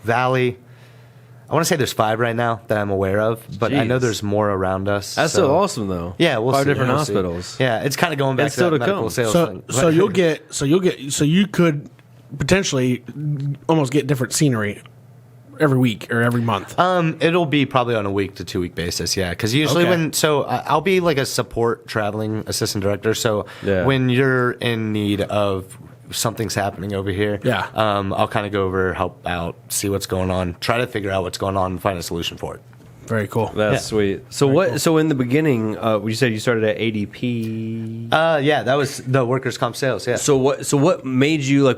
Speaker 2: Valley. I want to say there's 5 right now that I'm aware of, but I know
Speaker 3: Jeez.
Speaker 2: there's more around us.
Speaker 3: That's so awesome, though.
Speaker 2: Yeah, we'll
Speaker 3: 5
Speaker 2: see.
Speaker 3: different
Speaker 2: We'll see.
Speaker 3: hospitals.
Speaker 2: Yeah, it's kind of going back
Speaker 3: It's
Speaker 2: to that
Speaker 3: still to
Speaker 2: medical
Speaker 3: come.
Speaker 2: sales
Speaker 1: So
Speaker 2: thing.
Speaker 1: so you could potentially almost get different scenery every week or every month.
Speaker 2: It'll be probably on a week to 2 week basis, yeah. Because usually
Speaker 1: Okay.
Speaker 2: I'll be like a support traveling assistant director. So
Speaker 3: Yeah.
Speaker 2: when you're in need of something's happening over here,
Speaker 1: Yeah.
Speaker 2: I'll kind of go over, help out, see what's going on, try to figure out what's going on, and find a solution for it.
Speaker 1: Very cool.
Speaker 3: That's
Speaker 2: Yeah.
Speaker 3: sweet. So what? So in the beginning, you said you started at ADP.
Speaker 2: Yeah, that was the workers' comp sales. Yeah.
Speaker 3: So what made you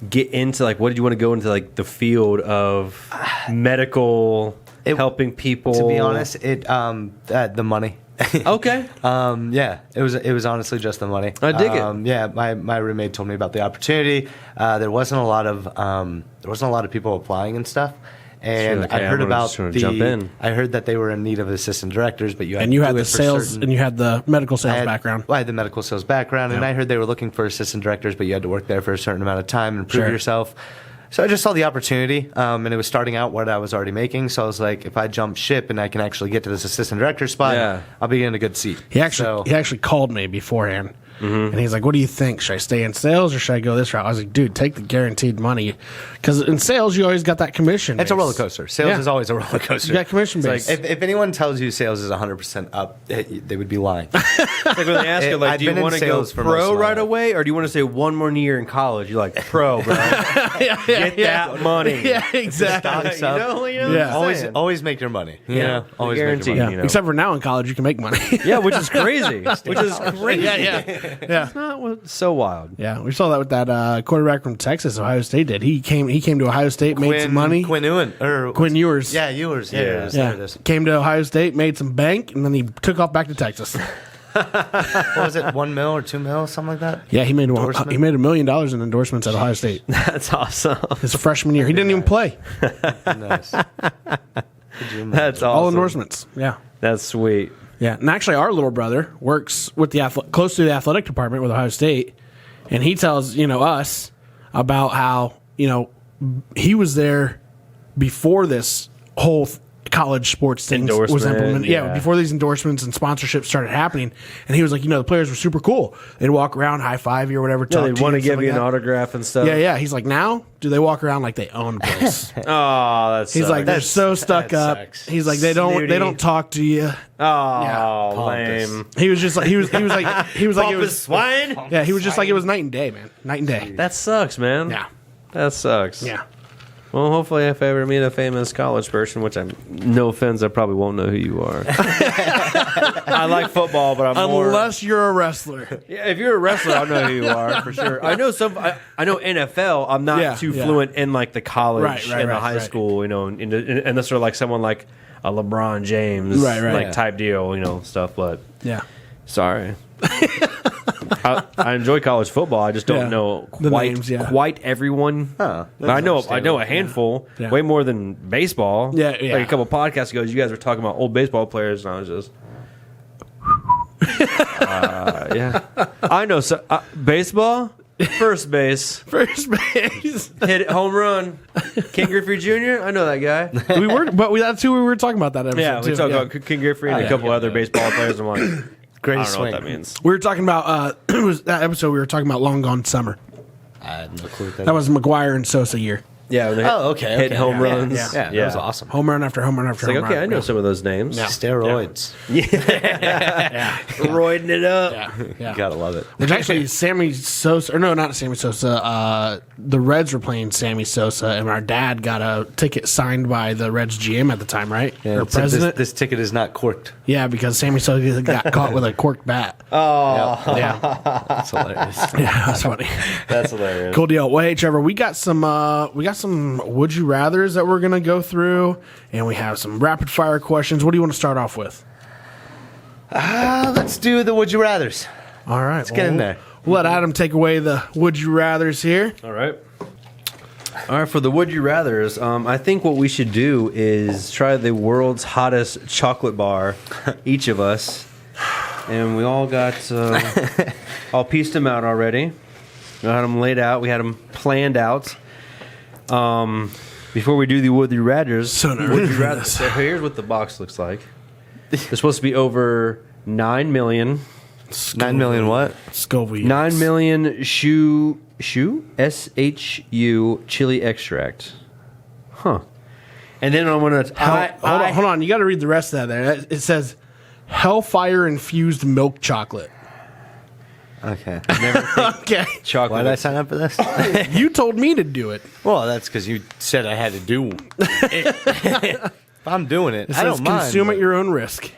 Speaker 3: get into what did you want to go into the field of medical helping people?
Speaker 2: To be honest, the money.
Speaker 3: Okay.
Speaker 2: Yeah, it was honestly just the money.
Speaker 3: I dig it.
Speaker 2: Yeah, my roommate told me about the opportunity. There wasn't a lot of people applying and stuff. And
Speaker 3: like,
Speaker 2: I
Speaker 3: hey,
Speaker 2: heard
Speaker 3: I'm
Speaker 2: about
Speaker 3: just gonna jump in.
Speaker 2: I heard that they were in need of assistant directors, but you had
Speaker 1: You
Speaker 2: to
Speaker 1: had
Speaker 2: do
Speaker 1: the
Speaker 2: it for
Speaker 1: sales
Speaker 2: certain-
Speaker 1: and you had the medical sales
Speaker 2: I had-
Speaker 1: background.
Speaker 2: Well, I had the medical sales background, and
Speaker 1: Yeah.
Speaker 2: I heard they were looking for assistant directors, but you had to work there for a certain amount of time and prove
Speaker 1: Sure.
Speaker 2: yourself. So I just saw the opportunity, and it was starting out what I was already making. So I was like, if I jump ship and I can actually get to this assistant director spot,
Speaker 3: Yeah.
Speaker 2: I'll be in a good seat.
Speaker 1: He actually called me beforehand. And he's like, "What do you think? Should I stay in sales or should I go this route?" I was like, "Dude, take the guaranteed money, because in sales you always got that commission.
Speaker 2: It's a
Speaker 1: base.
Speaker 2: roller coaster. Sales
Speaker 1: Yeah.
Speaker 2: is always a roller coaster.
Speaker 1: You got commission
Speaker 2: It's
Speaker 1: base.
Speaker 2: like, if anyone tells you sales is 100% up, they would be lying.
Speaker 3: Like when they ask you,
Speaker 2: I've
Speaker 3: do you
Speaker 2: been in
Speaker 3: want to go
Speaker 2: sales for most
Speaker 3: pro
Speaker 2: of my
Speaker 3: right
Speaker 2: life.
Speaker 3: away, or do you want to say one more year in college? You're like pro, bro. Get that money.
Speaker 1: Yeah, exactly.
Speaker 2: Stocks up.
Speaker 3: You know what
Speaker 1: Yeah.
Speaker 3: I'm
Speaker 2: always,
Speaker 3: saying?
Speaker 2: always make your money. You
Speaker 3: Yeah.
Speaker 2: know? Always
Speaker 3: Guaranteed.
Speaker 2: make your money.
Speaker 1: Yeah. Except for now in college, you can make money.
Speaker 3: Yeah, which is crazy. Which is crazy.
Speaker 1: yeah.
Speaker 3: Not so wild.
Speaker 1: Yeah, we saw that with that quarterback from Texas, Ohio State did. He came to Ohio State, made some money.
Speaker 2: Quinn Ewan.
Speaker 1: Quinn Ewers.
Speaker 2: Yeah, Ewers. Yeah,
Speaker 3: Yeah.
Speaker 2: Ewers.
Speaker 1: Yeah.
Speaker 2: There it is.
Speaker 1: Came to Ohio State, made some bank, and then he took off back to Texas.
Speaker 2: What was it, 1 mil or 2 mil, something like that?
Speaker 1: Yeah, he made
Speaker 2: Endorsement?
Speaker 1: $1 million in endorsements at Ohio State
Speaker 3: That's awesome.
Speaker 1: his freshman year. He didn't even play.
Speaker 2: Nice. Could you imagine?
Speaker 3: That's awesome.
Speaker 1: All endorsements. Yeah.
Speaker 3: That's sweet.
Speaker 1: Yeah, and actually, our little brother works with the close to the athletic department with Ohio State, and he tells us about how he was there before this whole college sports thing was implemented. Yeah, before these endorsements and sponsorships started happening. And he was like, the players were super cool. They'd walk around, high five you or whatever.
Speaker 3: Yeah, they'd want to give you an autograph and stuff.
Speaker 1: Yeah. He's like, now do they walk around like they own the place?
Speaker 3: He's
Speaker 1: like, they're so stuck up.
Speaker 2: Sucks.
Speaker 1: He's like, they don't talk to you.
Speaker 3: Lame.
Speaker 1: He was just like he was like it was
Speaker 3: swine.
Speaker 1: Yeah, he was just like it was night and day, man. Night and day.
Speaker 3: That sucks, man.
Speaker 1: Yeah.
Speaker 3: That sucks.
Speaker 1: Yeah.
Speaker 3: Well, hopefully, if I ever meet a famous college person, which no offense, I probably won't know who you are. I like football, but
Speaker 1: unless you're a wrestler.
Speaker 3: Yeah, if you're a wrestler, I'll know who you are for sure. I know I know NFL. I'm not too fluent in like the college and the high school, unless they're like someone like a LeBron James, type deal, stuff. But sorry. I enjoy college football. I just don't know quite everyone. I know a handful, way more than baseball.
Speaker 1: Yeah.
Speaker 3: Like a couple podcasts ago, you guys were talking about old baseball players, and I was just, I know baseball. First base, hit it, home run. King Griffey Jr. I know that guy.
Speaker 1: That's who we were talking about that episode.
Speaker 3: Yeah, we talked about King Griffey and a couple other baseball players. I'm like.
Speaker 2: Great
Speaker 3: I don't know
Speaker 2: swing.
Speaker 3: what that means.
Speaker 1: We were talking about it was that episode we were talking about Long Gone Summer.
Speaker 2: I had no clue.
Speaker 1: That was McGuire and Sosa year.
Speaker 3: Yeah.
Speaker 2: Okay.
Speaker 3: Hit home runs.
Speaker 2: Yeah, that was awesome.
Speaker 1: Home run after home run after home run.
Speaker 3: Okay, I know some of those names.
Speaker 2: Yeah. Steroids.
Speaker 3: Roiding it up.
Speaker 2: You gotta love it.
Speaker 1: Which actually, Sammy Sosa, or no, not Sammy Sosa. The Reds were playing Sammy Sosa, and our dad got a ticket signed by the Reds GM at the time, right?
Speaker 2: Yeah,
Speaker 1: or president.
Speaker 2: This ticket is not corked.
Speaker 1: Yeah, because Sammy Sosa got caught with a corked bat.
Speaker 3: Oh,
Speaker 1: yeah,
Speaker 2: that's hilarious.
Speaker 1: Yeah, that's funny.
Speaker 3: That's hilarious.
Speaker 1: Cool deal. Well, hey, Trevor, we got some would you rather's that we're gonna go through, and we have some rapid fire questions. What do you want to start off with?
Speaker 2: Let's do the would you rather's.
Speaker 1: All right,
Speaker 2: Let's get in there.
Speaker 1: We'll let Adam take away the would you rather's here.
Speaker 3: All right. For the would you rather's, I think what we should do is try the world's hottest chocolate bar, each of us, and we all got all pieced them out already. We had them laid out. We had them planned out. Before we do the would you rather's, so here's what the box looks like. There's supposed to be over 9 million.
Speaker 2: 9 million what?
Speaker 1: Scoville.
Speaker 3: 9 million SHU chili extract. Huh. And then I'm gonna
Speaker 1: hold on. You got to read the rest of that. There, it says Hellfire infused milk chocolate.
Speaker 2: Okay.
Speaker 1: Okay.
Speaker 3: Chocolate.
Speaker 2: Why did I sign up for this?
Speaker 1: You told me to do it.
Speaker 2: Well, that's because you said I had to do it. If I'm doing it, I don't mind.
Speaker 1: Consume at your own risk.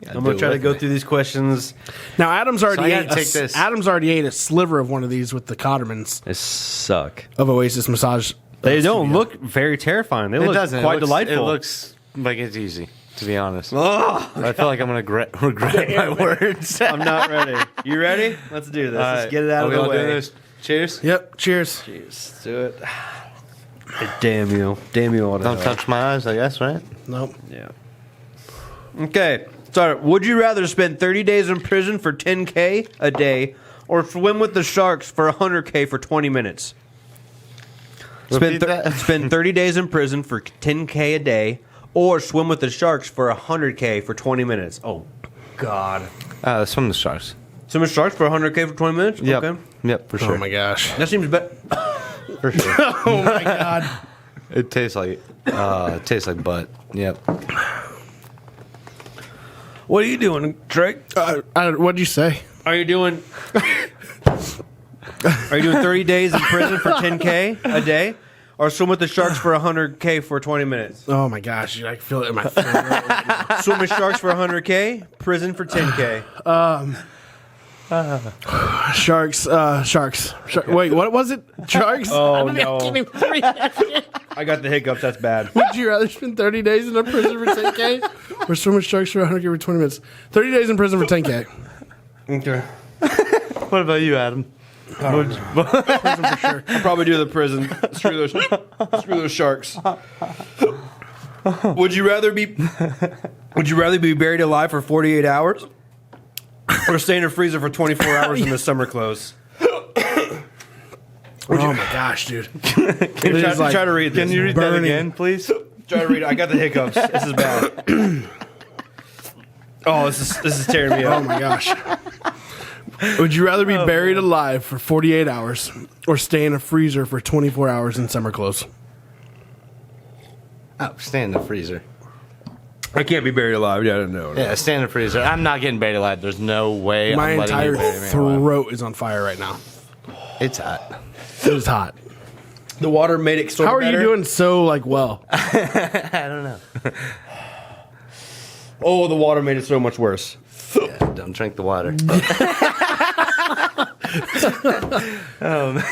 Speaker 3: I'm gonna try to go through these questions.
Speaker 1: Now, Adam's already
Speaker 2: Adam's
Speaker 1: already ate a sliver of one of these with the Cottermans
Speaker 3: They suck.
Speaker 1: of Oasis Massage.
Speaker 3: They don't look very terrifying. They look quite delightful.
Speaker 2: It looks like it's easy, to be honest. Oh, I feel like I'm going to regret my words.
Speaker 3: I'm not ready. You ready? Let's do this. Let's get it out of the way.
Speaker 2: Doing this? Cheers.
Speaker 1: Yep. Cheers.
Speaker 3: Cheers. Let's do it. Damn you.
Speaker 2: Don't touch my eyes, I guess, right?
Speaker 1: Nope.
Speaker 3: Yeah. Okay. Start. Would you rather spend 30 days in prison for $10K a day or swim with the sharks for $100K for 20 minutes? Spend 30 days in prison for $10K a day or swim with the sharks for $100K for 20 minutes. Oh, God.
Speaker 2: Swim the sharks.
Speaker 3: Swim with sharks for $100K for 20 minutes?
Speaker 2: Yep.
Speaker 3: Okay.
Speaker 2: Yep, for sure.
Speaker 1: Oh, my gosh.
Speaker 3: That seems better.
Speaker 2: For sure.
Speaker 1: Oh, my God.
Speaker 2: It tastes like butt. Yep.
Speaker 3: What are you doing, Treg?
Speaker 1: What'd you say?
Speaker 3: Are you doing 30 days in prison for $10K a day? Or swim with the sharks for $100K for 20 minutes?
Speaker 1: Oh, my gosh. I can feel it in my throat right now.
Speaker 3: Swim with sharks for $100K, prison for $10K.
Speaker 1: Sharks. Wait, what was it? Sharks?
Speaker 3: Oh, no. I got the hiccups. That's bad.
Speaker 1: Would you rather spend 30 days in a prison for 10K or swim with sharks for 100K for 20 minutes? 30 days in prison for 10K.
Speaker 3: Okay.
Speaker 2: What about you, Adam?
Speaker 1: Prison for sure.
Speaker 3: I'll probably do the prison. Screw those sharks. Would you rather be buried alive for 48 hours or stay in a freezer for 24 hours in the summer clothes?
Speaker 1: Oh my gosh, dude.
Speaker 3: Can you try to read this?
Speaker 2: Can you read that again, please?
Speaker 3: Try to read it. I got the hiccups. This is bad. Oh, this is tearing me up.
Speaker 1: Oh my gosh. Would you rather be buried alive for 48 hours or stay in a freezer for 24 hours in summer clothes?
Speaker 2: Oh, stay in the freezer.
Speaker 3: I can't be buried alive. Yeah, no.
Speaker 2: Yeah, stay in the freezer. I'm not getting buried alive. There's no way
Speaker 1: My
Speaker 2: I'm letting
Speaker 1: entire
Speaker 2: you bury me alive.
Speaker 1: throat is on fire right now.
Speaker 2: It's hot.
Speaker 1: It was hot.
Speaker 3: The water made it sort
Speaker 1: How
Speaker 3: of
Speaker 1: are you
Speaker 3: better.
Speaker 1: doing so well?
Speaker 2: I don't know.
Speaker 3: Oh, the water made it so much worse.
Speaker 2: Yeah, don't drink the water. Oh, man.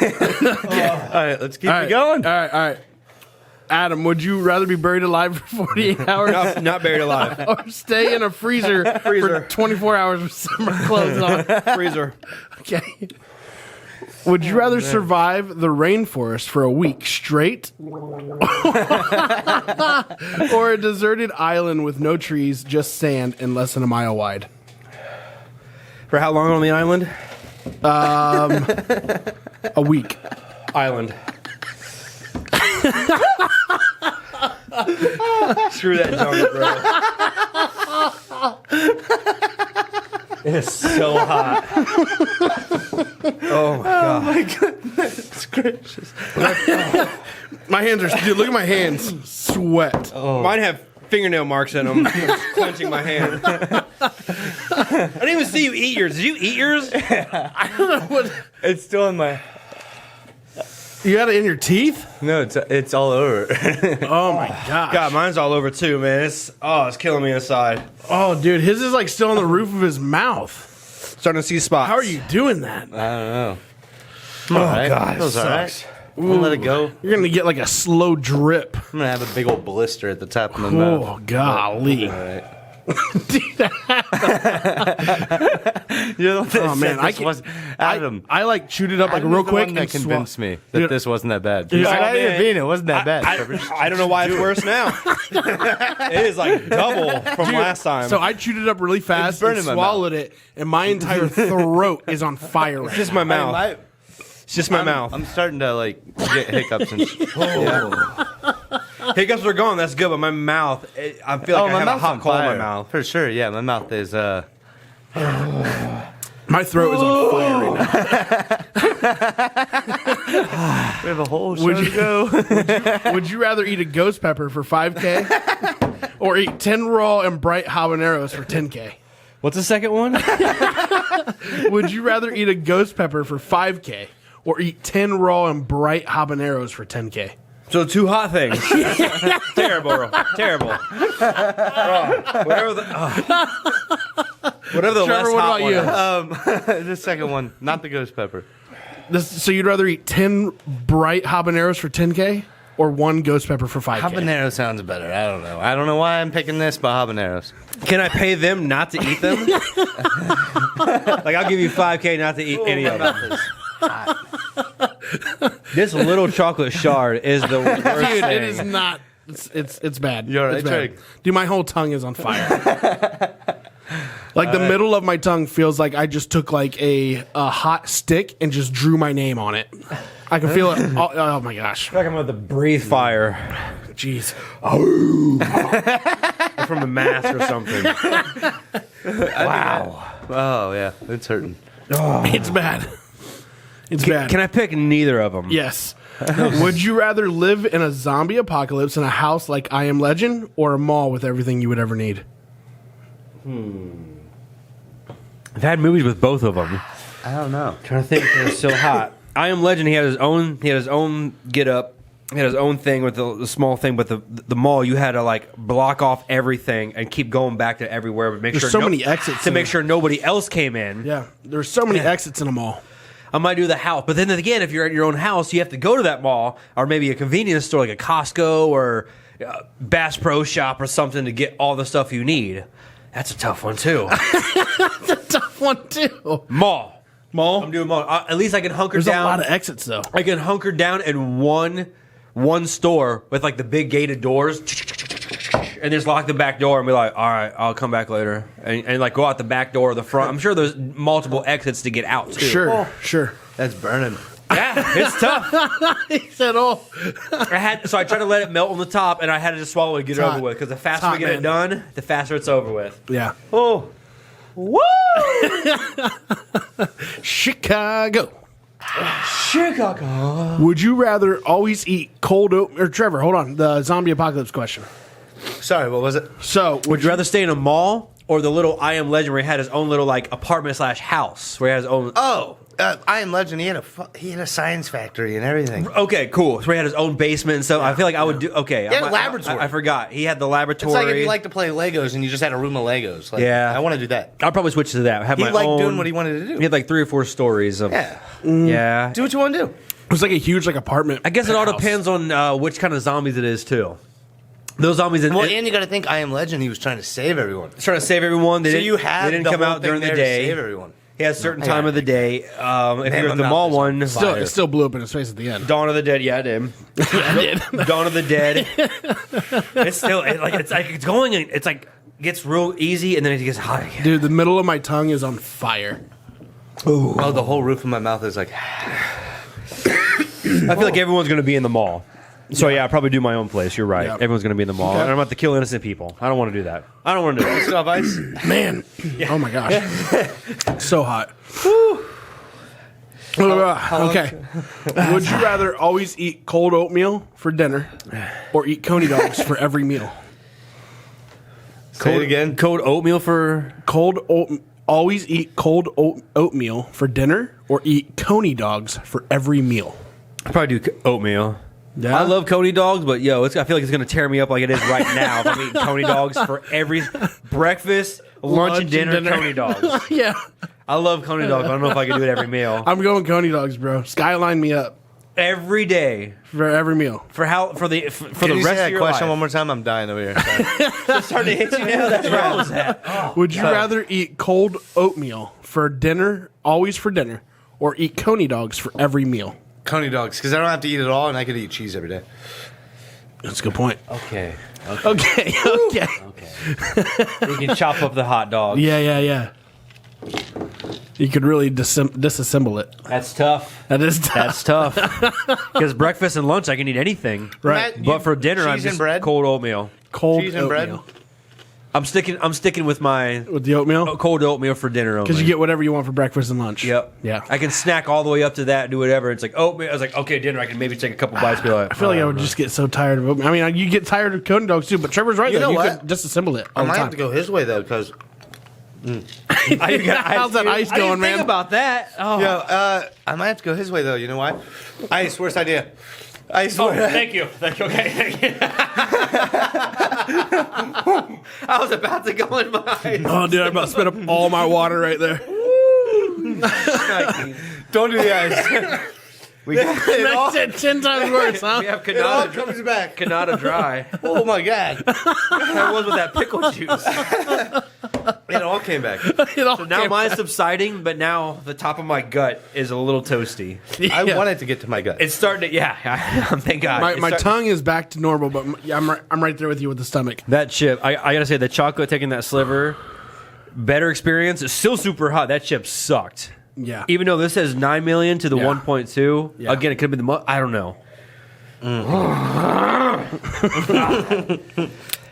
Speaker 2: All right, let's keep it going.
Speaker 1: All right. Adam, would you rather be buried alive for 48 hours
Speaker 3: Not buried alive.
Speaker 1: or stay in a freezer for 24 hours with summer clothes on?
Speaker 3: Freezer.
Speaker 1: Okay. Would you rather survive the rainforest for a week straight or a deserted island with no trees, just sand and less than a mile wide?
Speaker 3: For how long on the island?
Speaker 1: A week.
Speaker 3: Island. Screw that junk, bro. It is so hot. Oh my god.
Speaker 2: My goodness gracious.
Speaker 1: My hands are, dude, look at my hands. Sweat.
Speaker 3: Mine have fingernail marks in them. I'm clenching my hand. I didn't even see you eat yours. Did you eat yours?
Speaker 1: I don't know what.
Speaker 2: It's still in my...
Speaker 1: You got it in your teeth?
Speaker 2: No, it's all over.
Speaker 1: Oh my gosh.
Speaker 3: God, mine's all over too, man. It's killing me inside.
Speaker 1: Oh, dude, his is like still on the roof of his mouth.
Speaker 3: Starting to see spots.
Speaker 1: How are you doing that?
Speaker 2: I don't know.
Speaker 3: Oh god, it
Speaker 2: Feels all right.
Speaker 3: sucks.
Speaker 2: We'll let it go.
Speaker 1: You're going to get like a slow drip.
Speaker 2: I'm going to have a big old blister at the top of my mouth.
Speaker 1: Oh, golly.
Speaker 2: All right. You're the one that
Speaker 1: Oh, man,
Speaker 2: said
Speaker 1: I
Speaker 2: this
Speaker 1: can-
Speaker 2: was Adam.
Speaker 1: I like chewed it up like
Speaker 2: Adam
Speaker 1: real
Speaker 2: is the
Speaker 1: quick
Speaker 2: one that
Speaker 1: and
Speaker 2: convinced me that
Speaker 1: Dude,
Speaker 2: this wasn't that bad.
Speaker 1: Dude,
Speaker 2: He's like,
Speaker 1: oh,
Speaker 2: I didn't
Speaker 3: man.
Speaker 2: mean it wasn't that bad. Trevor.
Speaker 3: I don't know why it's worse now. It is like double from last time.
Speaker 1: So I chewed it up really fast
Speaker 2: burning
Speaker 1: and
Speaker 2: my
Speaker 1: swallowed it, and my entire throat is on fire right
Speaker 3: just
Speaker 1: now.
Speaker 3: my mouth. It's just my mouth.
Speaker 2: I'm starting to like get hiccups and yeah.
Speaker 3: Hiccups are gone. That's good, but my mouth, I feel like I have a
Speaker 2: mouth's
Speaker 3: hot
Speaker 2: on
Speaker 3: coal in my
Speaker 2: fire.
Speaker 3: mouth.
Speaker 2: For sure, yeah. My mouth is
Speaker 1: My throat is on fire right now.
Speaker 2: we have a whole show to go.
Speaker 1: Would you rather eat a ghost pepper for 5K or eat 10 raw and bright habaneros for 10K?
Speaker 3: What's the second one?
Speaker 1: Would you rather eat a ghost pepper for 5K or eat 10 raw and bright habaneros for 10K?
Speaker 3: So two hot things. Terrible, bro. Terrible. Whatever the
Speaker 1: Trevor,
Speaker 3: less
Speaker 1: what
Speaker 3: hot
Speaker 1: about
Speaker 3: one
Speaker 1: you?
Speaker 3: is.
Speaker 2: The second one, not the ghost pepper.
Speaker 1: So you'd rather eat 10 bright habaneros for 10K or one ghost pepper for 5K?
Speaker 2: Habanero sounds better. I don't know. I don't know why I'm picking this, but habaneros.
Speaker 3: Can I pay them not to eat them? Like, I'll give you $5K not to eat any of them. This little chocolate shard is the worst
Speaker 1: Dude,
Speaker 3: thing.
Speaker 1: it is not. It's bad.
Speaker 2: You're right,
Speaker 1: It's bad.
Speaker 2: Treg.
Speaker 1: Dude, my whole tongue is on fire. Like the middle of my tongue feels like I just took like a hot stick and just drew my name on it. I can feel it. Oh my gosh.
Speaker 3: I feel like I'm about to breathe fire
Speaker 1: Jeez.
Speaker 3: from a mask or something. Wow.
Speaker 2: Oh yeah, it's hurting.
Speaker 1: It's bad. It's bad.
Speaker 3: Can I pick neither of them?
Speaker 1: Yes. Would you rather live in a zombie apocalypse in a house like I Am Legend or a mall with everything you would ever need?
Speaker 3: I've had movies with both of them.
Speaker 2: I don't know.
Speaker 3: Trying to think, they're so hot. I Am Legend. He had his own get up. He had his own thing with the small thing, but the mall you had to like block off everything and keep going back to everywhere, but make
Speaker 1: There's
Speaker 3: sure
Speaker 1: so many exits
Speaker 3: to
Speaker 1: in
Speaker 3: make
Speaker 1: there.
Speaker 3: sure nobody else came in.
Speaker 1: Yeah. There's so many exits in a mall.
Speaker 3: I might do the house, but then again, if you're at your own house, you have to go to that mall or maybe a convenience store like a Costco or Bass Pro Shop or something to get all the stuff you need. That's a tough one too.
Speaker 1: That's a tough one too.
Speaker 3: Mall.
Speaker 1: Mall?
Speaker 3: I'm doing mall. At least I can hunker
Speaker 1: There's
Speaker 3: down.
Speaker 1: a lot of exits though.
Speaker 3: I can hunker down in one store with like the big gated doors and just lock the back door and be like, all right, I'll come back later. And like go out the back door or the front. I'm sure there's multiple exits to get out too.
Speaker 1: Sure. Sure.
Speaker 2: That's burning.
Speaker 3: Yeah, it's tough.
Speaker 1: He said, "Oh,
Speaker 3: So I tried to let it melt on the top, and I had to just swallow it and get it
Speaker 1: hot.
Speaker 3: over with. Because the faster
Speaker 1: It's
Speaker 3: we get
Speaker 1: hot,
Speaker 3: it done, the faster it's over with.
Speaker 1: yeah,
Speaker 3: Oh, woo!
Speaker 1: Chicago."
Speaker 3: Chicago.
Speaker 1: Would you rather always eat cold oat? Or Trevor, hold on. The zombie apocalypse question.
Speaker 2: Sorry, what was it?
Speaker 1: So,
Speaker 3: Would you rather stay in a mall or the little I Am Legend where he had his own little like apartment / house where he had his own?
Speaker 2: Oh, I Am Legend. He had a science factory and everything.
Speaker 3: Okay, cool. So he had his own basement and stuff. I feel like I would do. Okay,
Speaker 2: He had a laboratory.
Speaker 3: I forgot. He had the
Speaker 2: It's
Speaker 3: laboratory.
Speaker 2: like if you like to play Legos and you just had a room of Legos. Like,
Speaker 3: Yeah.
Speaker 2: I want to do that.
Speaker 3: I'll probably switch to that. Have
Speaker 2: He
Speaker 3: my
Speaker 2: liked
Speaker 3: own.
Speaker 2: doing what he wanted to do.
Speaker 3: He had like 3 or 4 stories of.
Speaker 2: Yeah.
Speaker 3: Yeah.
Speaker 2: Do what you want to do.
Speaker 1: it was like a huge apartment.
Speaker 3: I guess it all
Speaker 1: house.
Speaker 3: depends on which kind of zombies it is too. Those zombies.
Speaker 2: Well, and you got to think, I Am Legend. He was trying to save everyone.
Speaker 3: trying to save everyone. They
Speaker 2: So
Speaker 3: didn't,
Speaker 2: you had
Speaker 3: they didn't
Speaker 2: the
Speaker 3: come
Speaker 2: whole
Speaker 3: out
Speaker 2: thing
Speaker 3: during the
Speaker 2: there to
Speaker 3: day.
Speaker 2: save everyone.
Speaker 3: He had a certain
Speaker 2: I
Speaker 3: time
Speaker 2: got
Speaker 3: of the day. If
Speaker 2: Man,
Speaker 3: you're
Speaker 2: my
Speaker 3: the
Speaker 2: mouth
Speaker 3: mall
Speaker 2: is
Speaker 3: one,
Speaker 1: Still,
Speaker 3: fire.
Speaker 1: it still blew up in his face at the end.
Speaker 3: Dawn of the Dead. Yeah, I did. Dawn of the Dead. It's still it's going. It's like gets real easy and then it gets hot again.
Speaker 1: Dude, the middle of my tongue is on fire.
Speaker 2: Oh, the whole roof of my mouth is like.
Speaker 3: I feel like everyone's going to be in the mall. So yeah, I'll probably do my own place. You're right.
Speaker 1: Yeah.
Speaker 3: Everyone's going to be in the mall,
Speaker 1: Okay.
Speaker 3: and I'm about to kill innocent people. I don't want to do that. I don't want to do that.
Speaker 2: Still have ice?
Speaker 1: Man, oh my gosh, so hot. Okay, would you rather always eat cold oatmeal for dinner or eat coney dogs for every meal?
Speaker 2: Say it again.
Speaker 3: Cold oatmeal for
Speaker 1: Always eat cold oatmeal for dinner or eat coney dogs for every meal.
Speaker 3: I'll probably do oatmeal.
Speaker 1: Yeah?
Speaker 3: I love Coney dogs, but I feel like it's going to tear me up like it is right now if I'm eating Coney dogs for every breakfast, lunch and dinner. Coney dogs.
Speaker 1: Yeah,
Speaker 3: I love Coney dogs. I don't know if I can do it every meal.
Speaker 1: I'm going coney dogs, bro. Skyline me up
Speaker 3: Every day
Speaker 1: for every meal.
Speaker 3: for the
Speaker 2: Can
Speaker 3: rest
Speaker 2: you say
Speaker 3: of
Speaker 2: that
Speaker 3: your
Speaker 2: question
Speaker 3: life.
Speaker 2: one more time? I'm dying over here. Sorry.
Speaker 3: It's starting to hit you now. That's where I was at.
Speaker 1: Would you rather eat cold oatmeal for dinner, always for dinner, or eat coney dogs for every meal?
Speaker 2: Coney dogs, because I don't have to eat it all, and I could eat cheese every day.
Speaker 1: That's a good point.
Speaker 3: Okay.
Speaker 1: Okay.
Speaker 3: You can chop up the hot dog.
Speaker 1: Yeah. You could really disassemble it.
Speaker 3: That's tough.
Speaker 1: That is tough.
Speaker 3: That's tough. Because breakfast and lunch, I can eat anything.
Speaker 1: Right.
Speaker 2: Matt,
Speaker 3: But for dinner, I'm
Speaker 2: cheese and
Speaker 3: just
Speaker 2: bread?
Speaker 3: cold oatmeal.
Speaker 1: Cold
Speaker 2: Cheese and bread?
Speaker 1: oatmeal.
Speaker 3: I'm sticking with my
Speaker 1: With the oatmeal?
Speaker 3: cold oatmeal for dinner only.
Speaker 1: Because you get whatever you want for breakfast and lunch.
Speaker 3: Yep.
Speaker 1: Yeah.
Speaker 3: I can snack all the way up to that, do whatever. It's like oatmeal. I was like, okay, dinner. I can maybe take a couple bites. Be like,
Speaker 1: I feel like I would just get so tired of oatmeal. I mean, you get tired of coney dogs too, but Trevor's right
Speaker 2: You
Speaker 1: though.
Speaker 2: know
Speaker 1: You
Speaker 2: what?
Speaker 1: could disassemble it
Speaker 2: I
Speaker 1: all the
Speaker 2: might
Speaker 1: time.
Speaker 2: have to go his way, though, because...
Speaker 1: How's that ice
Speaker 3: I
Speaker 1: going,
Speaker 3: didn't
Speaker 1: man?
Speaker 3: think about that. Oh.
Speaker 2: I might have to go his way, though. You know why? Ice, worst idea. Ice,
Speaker 3: Thank you. Okay. Thank you. I was about to go in mine.
Speaker 1: Oh, dude, I'm about to spit up all my water right there.
Speaker 2: Don't do the ice. it all,
Speaker 1: That's 10 times worse, huh?
Speaker 3: We have
Speaker 2: it all
Speaker 3: Canada,
Speaker 2: comes back.
Speaker 3: Canada Dry.
Speaker 2: Oh, my God.
Speaker 3: That was with that pickle juice.
Speaker 2: It all came back.
Speaker 1: It all
Speaker 3: So now
Speaker 1: came-
Speaker 3: mine's subsiding, but now the top of my gut is a little toasty.
Speaker 2: I
Speaker 1: Yeah.
Speaker 2: wanted to get to my gut.
Speaker 3: It's starting to, thank God.
Speaker 1: My
Speaker 3: It's
Speaker 1: tongue is back to normal, but I'm right there with you with the stomach.
Speaker 3: That chip, I gotta say, the chocolate taking that sliver, better experience. It's still super hot. That chip sucked.
Speaker 1: Yeah.
Speaker 3: Even though this says 9 million to the
Speaker 1: Yeah.
Speaker 3: 1.2,
Speaker 1: Yeah.
Speaker 3: again, it could have been I don't know.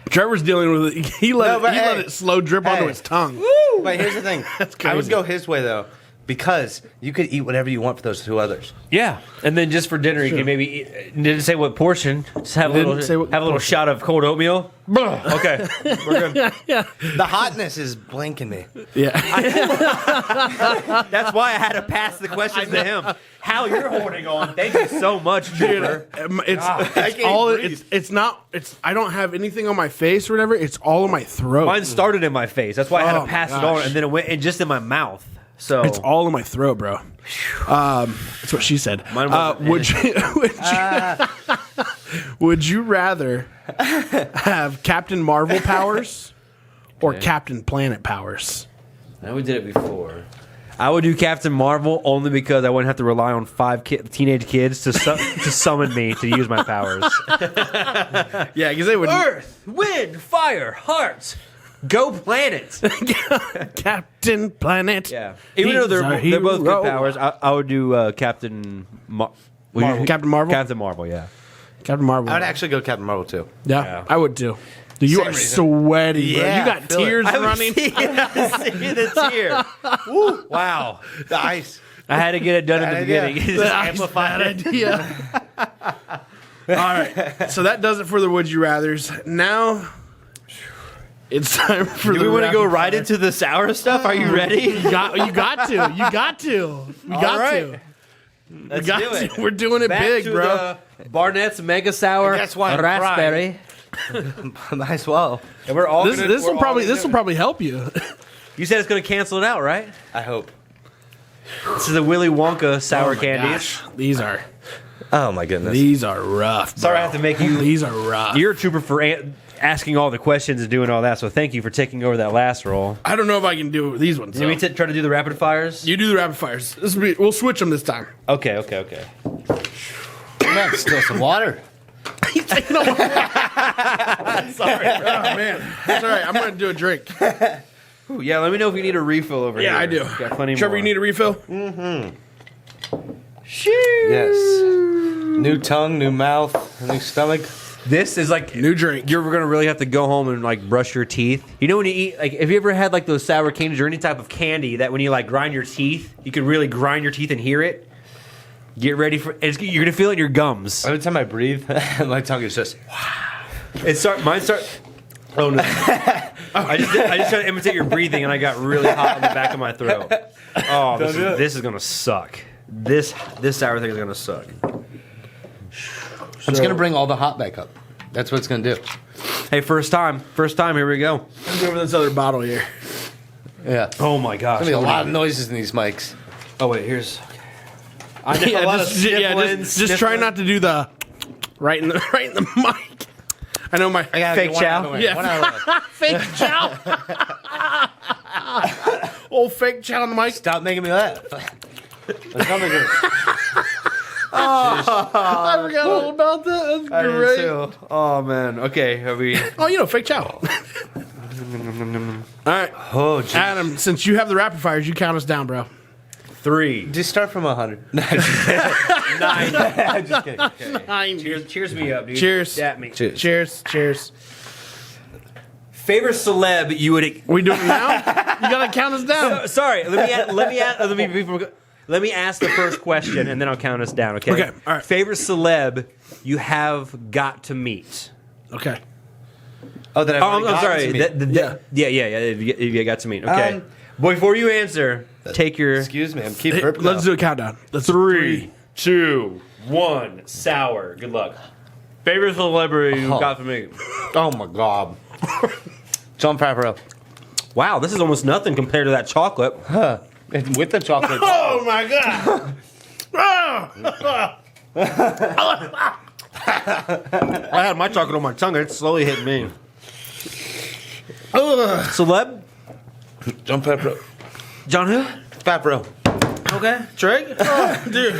Speaker 1: Trevor's dealing with it. He let
Speaker 2: hey,
Speaker 1: it slow drip onto
Speaker 2: hey.
Speaker 1: his tongue.
Speaker 2: But here's the thing.
Speaker 1: crazy.
Speaker 2: I would go his way, though, because you could eat whatever you want for those 2 others.
Speaker 3: Yeah, and then just for dinner, you can maybe eat, didn't say what portion. Just have a
Speaker 1: Didn't say what
Speaker 3: little
Speaker 1: portion.
Speaker 3: shot of cold oatmeal. Okay, we're good.
Speaker 2: The hotness is blanking me.
Speaker 1: Yeah.
Speaker 3: That's why I had to pass the questions to him. Hal, you're holding on. Thank you so much, Trevor.
Speaker 1: It's
Speaker 2: can't
Speaker 1: all
Speaker 2: breathe.
Speaker 1: it's not I don't have anything on my face or whatever. It's all in my throat.
Speaker 3: Mine started in my face. That's why I had
Speaker 1: Oh,
Speaker 3: to pass
Speaker 1: my
Speaker 3: it on,
Speaker 1: gosh.
Speaker 3: and then it went just in my mouth. So
Speaker 1: It's all in my throat, bro. That's what she said.
Speaker 3: Mine wasn't
Speaker 1: would you rather have Captain Marvel powers or Captain Planet powers?
Speaker 3: I we did it before. I would do Captain Marvel only because I wouldn't have to rely on 5 teenage kids to summon me to use my powers.
Speaker 1: Yeah, because they would.
Speaker 3: Earth, wind, fire, hearts. Go Planet.
Speaker 1: Captain Planet.
Speaker 3: Yeah. Even though they're both good powers, I would do Captain
Speaker 1: Marvel. Captain Marvel?
Speaker 3: Captain Marvel, yeah.
Speaker 1: Captain Marvel.
Speaker 2: I would actually go Captain Marvel too.
Speaker 1: Yeah, I would too. Dude, you are sweaty, bro.
Speaker 2: Yeah,
Speaker 1: You got tears running.
Speaker 3: See the tear. Woo. Wow.
Speaker 2: The ice.
Speaker 3: I had to get it done at the
Speaker 2: idea.
Speaker 3: beginning.
Speaker 1: Just amplify that idea. All right, so that does it for the Would You Rathers. Now it's time for
Speaker 3: Do
Speaker 1: the
Speaker 3: we want to go
Speaker 1: rapid
Speaker 3: right
Speaker 1: fire.
Speaker 3: into the sour stuff? Are you ready?
Speaker 1: You got to. We got to.
Speaker 3: Let's
Speaker 1: We got
Speaker 3: do it.
Speaker 1: to. We're doing it
Speaker 3: Back
Speaker 1: big,
Speaker 3: to
Speaker 1: bro.
Speaker 3: the Barnett's Mega Sour
Speaker 2: That's why I'm
Speaker 3: Raspberry.
Speaker 2: Might as well.
Speaker 3: And we're all
Speaker 1: This will probably help you.
Speaker 3: You said it's going to cancel it out, right?
Speaker 2: I hope.
Speaker 3: This is the Willy Wonka sour candies.
Speaker 1: Gosh, these are
Speaker 2: rough.
Speaker 1: bro.
Speaker 3: Sorry I have to make you.
Speaker 1: These are rough.
Speaker 3: You're a trooper for asking all the questions and doing all that, so thank you for taking over that last role.
Speaker 1: I don't know if I can do these ones.
Speaker 3: Did we try to do the rapid fires?
Speaker 1: You do the rapid fires. We'll switch them this time.
Speaker 3: Okay.
Speaker 2: Man, still some water.
Speaker 1: Sorry. Oh, man. That's all right. I'm going to do a drink.
Speaker 3: Ooh, yeah, let me know if you need a refill over here.
Speaker 1: Yeah, I do.
Speaker 3: Got plenty
Speaker 1: Trevor,
Speaker 3: more.
Speaker 1: you need a refill?
Speaker 2: Yes. New tongue, new mouth, new stomach.
Speaker 3: This is like
Speaker 1: New drink.
Speaker 3: you're gonna really have to go home and like brush your teeth. You know when you eat like have you ever had like those sour candies or any type of candy that when you like grind your teeth, you can really grind your teeth and hear it? Get ready for you're gonna feel it in your gums.
Speaker 2: Every time I breathe, my tongue is just.
Speaker 3: Mine start. Oh no! I just tried to imitate your breathing and I got really hot on the back of my throat. Oh, this is gonna suck. This sour thing is gonna suck.
Speaker 2: It's gonna bring all the hot back up. That's what it's gonna do.
Speaker 3: Hey, first time. Here we go.
Speaker 1: Let's go over this other bottle here.
Speaker 2: Yeah.
Speaker 3: Oh my gosh!
Speaker 2: There's gonna be a lot of noises in these mics.
Speaker 3: Oh wait, here's. I know a lot of
Speaker 1: just try not to do the right in the mic. I know my
Speaker 3: Fake chow?
Speaker 1: Yeah. Fake chow. Old fake chow on the mic.
Speaker 2: Stop making me laugh.
Speaker 1: I forgot all about that. That's great.
Speaker 3: Oh man. Okay, have we?
Speaker 1: Oh, you know, fake chow. All right.
Speaker 2: Oh, geez.
Speaker 1: Adam, since you have the rapid fires, you count us down, bro.
Speaker 3: 3,
Speaker 2: Just start from 100.
Speaker 3: 9.
Speaker 2: I'm just kidding. Okay.
Speaker 1: 9.
Speaker 3: Cheers me up, dude.
Speaker 1: Cheers.
Speaker 3: At me.
Speaker 2: Cheers.
Speaker 1: Cheers.
Speaker 3: Favorite celeb you would?
Speaker 1: We doing it now? You gotta count us down.
Speaker 3: Sorry. Let me ask the first question, and then I'll count us down. Okay.
Speaker 1: Okay, all right.
Speaker 3: Favorite celeb you have got to meet?
Speaker 1: Okay.
Speaker 2: Oh, that
Speaker 3: I'm sorry.
Speaker 1: Yeah.
Speaker 3: Yeah. You got to meet. Okay. Before you answer, take your
Speaker 2: Excuse me. I'm keeping
Speaker 1: Hey,
Speaker 2: burping.
Speaker 1: let's do a countdown. Let's
Speaker 3: 3, 2, 1. Sour. Good luck. Favorite celebrity you got to meet?
Speaker 2: Oh my god. John Favreau.
Speaker 3: Wow, this is almost nothing compared to that chocolate.
Speaker 2: Huh. And with the chocolate.
Speaker 1: Oh my god!
Speaker 3: I had my chocolate on my tongue, and it slowly hit me. Celeb?
Speaker 2: John Favreau.
Speaker 3: John who?
Speaker 2: Favreau.
Speaker 3: Okay. Treg?
Speaker 1: Oh, dude,